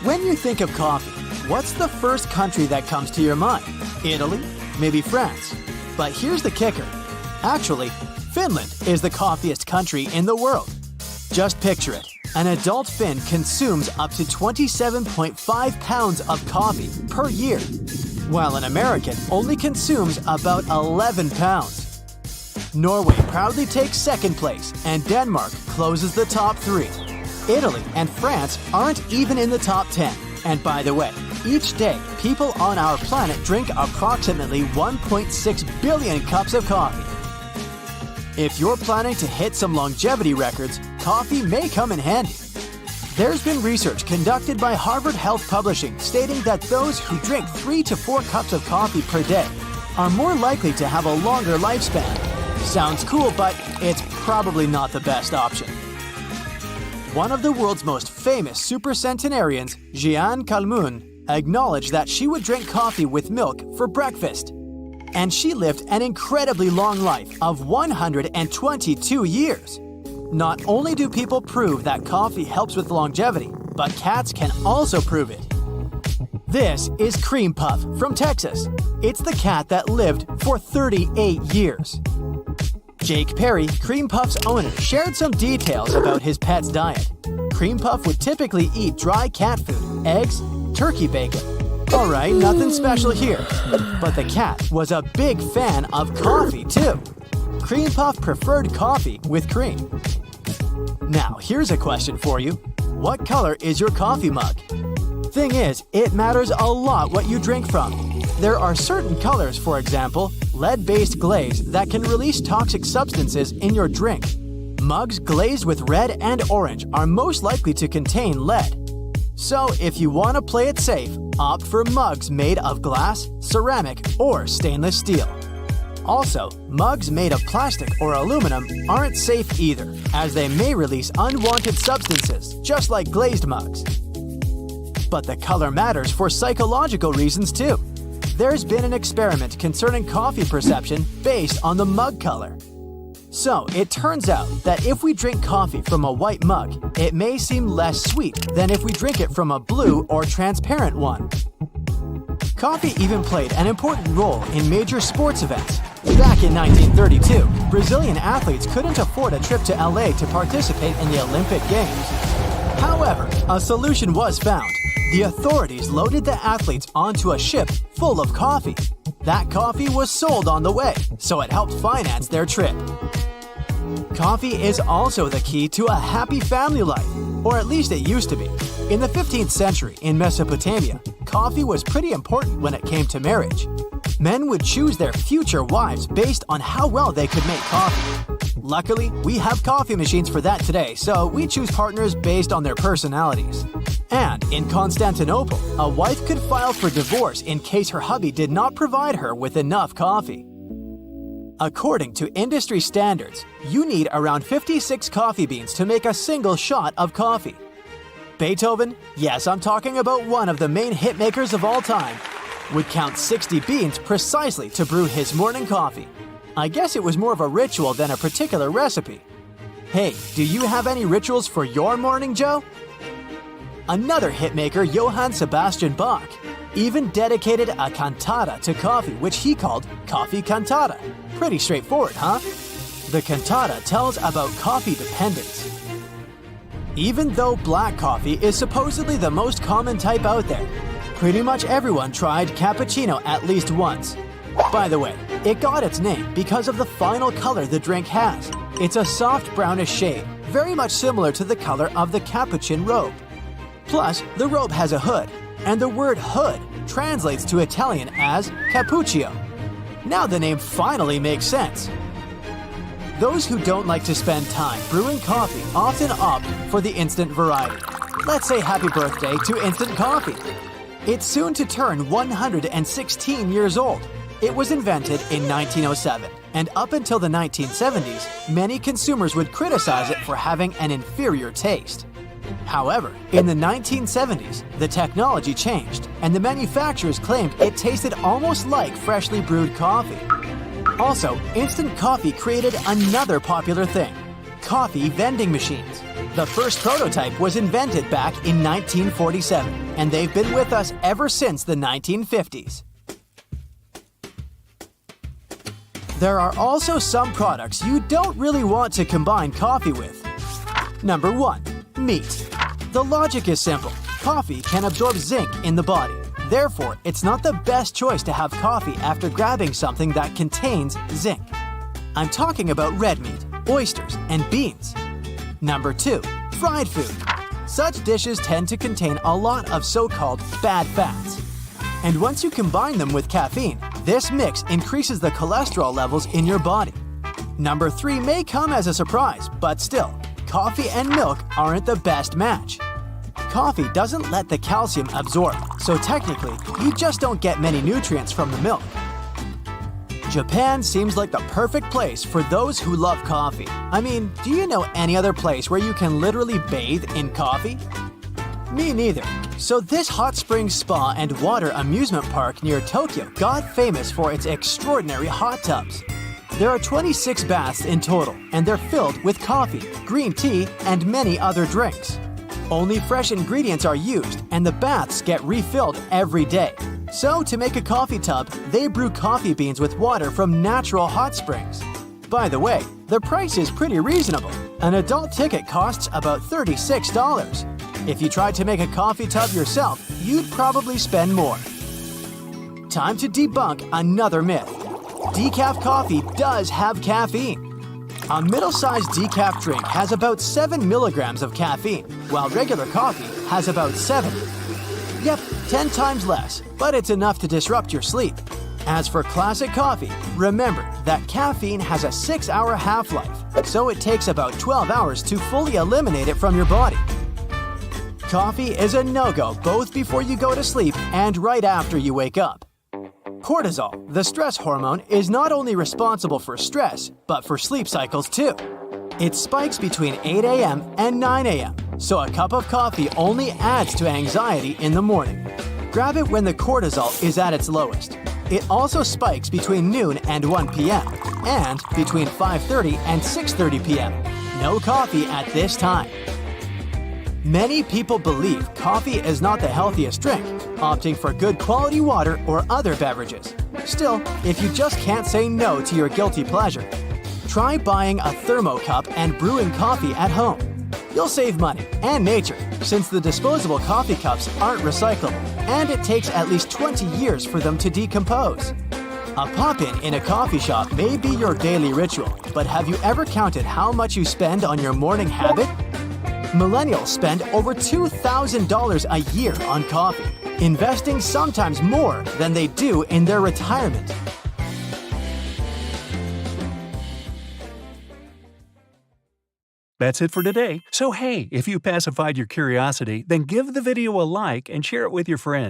[SPEAKER 2] When you think of coffee, what's the first country that comes to your mind? Italy? Maybe France? But here's the kicker. Actually, Finland is the coffeeiest country in the world. Just picture it. An adult Finn consumes up to 27.5 pounds of coffee per year, while an American only consumes about 11 pounds. Norway proudly takes second place, and Denmark closes the top 3. Italy and France aren't even in the top 10. And by the way, each day, people on our planet drink approximately 1.6 billion cups of coffee. If you're planning to hit some longevity records, coffee may come in handy. There's been research conducted by Harvard Health Publishing stating that those who drink 3 to 4 cups of coffee per day are more likely to have a longer lifespan. Sounds cool, but it's probably not the best option. One of the world's most famous supercentenarians, Jeanne Calment, acknowledged that she would drink coffee with milk for breakfast. And she lived an incredibly long life of 122 years. Not only do people prove that coffee helps with longevity, but cats can also prove it. This is Cream Puff from Texas. It's the cat that lived for 38 years. Jake Perry, Cream Puff's owner, shared some details about his pet's diet. Cream Puff would typically eat dry cat food, eggs, turkey bacon. Alright, nothing special here. But the cat was a big fan of coffee too. Cream Puff preferred coffee with cream. Now, here's a question for you. What color is your coffee mug? Thing is, it matters a lot what you drink from. There are certain colors, for example, lead-based glaze that can release toxic substances in your drink. Mugs glazed with red and orange are most likely to contain lead. So, if you want to play it safe, opt for mugs made of glass, ceramic, or stainless steel. Also, mugs made of plastic or aluminum aren't safe either, as they may release unwanted substances, just like glazed mugs. But the color matters for psychological reasons too. There's been an experiment concerning coffee perception based on the mug color. So, it turns out that if we drink coffee from a white mug, it may seem less sweet than if we drink it from a blue or transparent one. Coffee even played an important role in major sports events. Back in 1932, Brazilian athletes couldn't afford a trip to LA to participate in the Olympic Games. However, a solution was found. The authorities loaded the athletes onto a ship full of coffee. That coffee was sold on the way, so it helped finance their trip. Coffee is also the key to a happy family life, or at least it used to be. In the 15th century, in Mesopotamia, coffee was pretty important when it came to marriage. Men would choose their future wives based on how well they could make coffee. Luckily, we have coffee machines for that today, so we choose partners based on their personalities. And in Constantinople, a wife could file for divorce in case her hubby did not provide her with enough coffee. According to industry standards, you need around 56 coffee beans to make a single shot of coffee. Beethoven, yes, I'm talking about one of the main hitmakers of all time, would count 60 beans precisely to brew his morning coffee. I guess it was more of a ritual than a particular recipe. Hey, do you have any rituals for your morning, Joe? Another hitmaker, Johann Sebastian Bach, even dedicated a cantata to coffee, which he called Coffee Cantata. Pretty straightforward, huh? The cantata tells about coffee dependence. Even though black coffee is supposedly the most common type out there, pretty much everyone tried cappuccino at least once. By the way, it got its name because of the final color the drink has. It's a soft brownish shade, very much similar to the color of the capuchin robe. Plus, the robe has a hood, and the word hood translates to Italian as cappuccio. Now the name finally makes sense. Those who don't like to spend time brewing coffee often opt for the instant variety. Let's say happy birthday to instant coffee. It's soon to turn 116 years old. It was invented in 1907, and up until the 1970s, many consumers would criticize it for having an inferior taste. However, in the 1970s, the technology changed, and the manufacturers claimed it tasted almost like freshly brewed coffee. Also, instant coffee created another popular thing: coffee vending machines. The first prototype was invented back in 1947, and they've been with us ever since the 1950s. There are also some products you don't really want to combine coffee with. Number 1. Meat. The logic is simple. Coffee can absorb zinc in the body. Therefore, it's not the best choice to have coffee after grabbing something that contains zinc. I'm talking about red meat, oysters, and beans. Number 2. Fried food. Such dishes tend to contain a lot of so-called bad fats. And once you combine them with caffeine, this mix increases the cholesterol levels in your body. Number 3 may come as a surprise, but still, coffee and milk aren't the best match. Coffee doesn't let the calcium absorb, so technically, you just don't get many nutrients from the milk. Japan seems like the perfect place for those who love coffee. I mean, do you know any other place where you can literally bathe in coffee? Me neither. So this hot springs spa and water amusement park near Tokyo got famous for its extraordinary hot tubs. There are 26 baths in total, and they're filled with coffee, green tea, and many other drinks. Only fresh ingredients are used, and the baths get refilled every day. So to make a coffee tub, they brew coffee beans with water from natural hot springs. By the way, the price is pretty reasonable. An adult ticket costs about $36. If you tried to make a coffee tub yourself, you'd probably spend more. Time to debunk another myth. Decaf coffee does have caffeine. A middle-sized decaf drink has about 7 milligrams of caffeine, while regular coffee has about 7. Yep, 10 times less, but it's enough to disrupt your sleep. As for classic coffee, remember that caffeine has a 6-hour half-life, so it takes about 12 hours to fully eliminate it from your body. Coffee is a no-go both before you go to sleep and right after you wake up. Cortisol, the stress hormone, is not only responsible for stress, but for sleep cycles too. It spikes between 8 a.m. and 9 a.m., so a cup of coffee only adds to anxiety in the morning. Grab it when the cortisol is at its lowest. It also spikes between noon and 1 p.m., and between 5:30 and 6:30 p.m. No coffee at this time. Many people believe coffee is not the healthiest drink, opting for good quality water or other beverages. Still, if you just can't say no to your guilty pleasure, try buying a thermocup and brewing coffee at home. You'll save money and nature, since the disposable coffee cups aren't recyclable, and it takes at least 20 years for them to decompose. A pop-in in a coffee shop may be your daily ritual, but have you ever counted how much you spend on your morning habit? Millennials spend over $2,000 a year on coffee, investing sometimes more than they do in their retirement.
[SPEAKER 1] That's it for today. So hey, if you pacified your curiosity, then give the video a like and share it with your friends.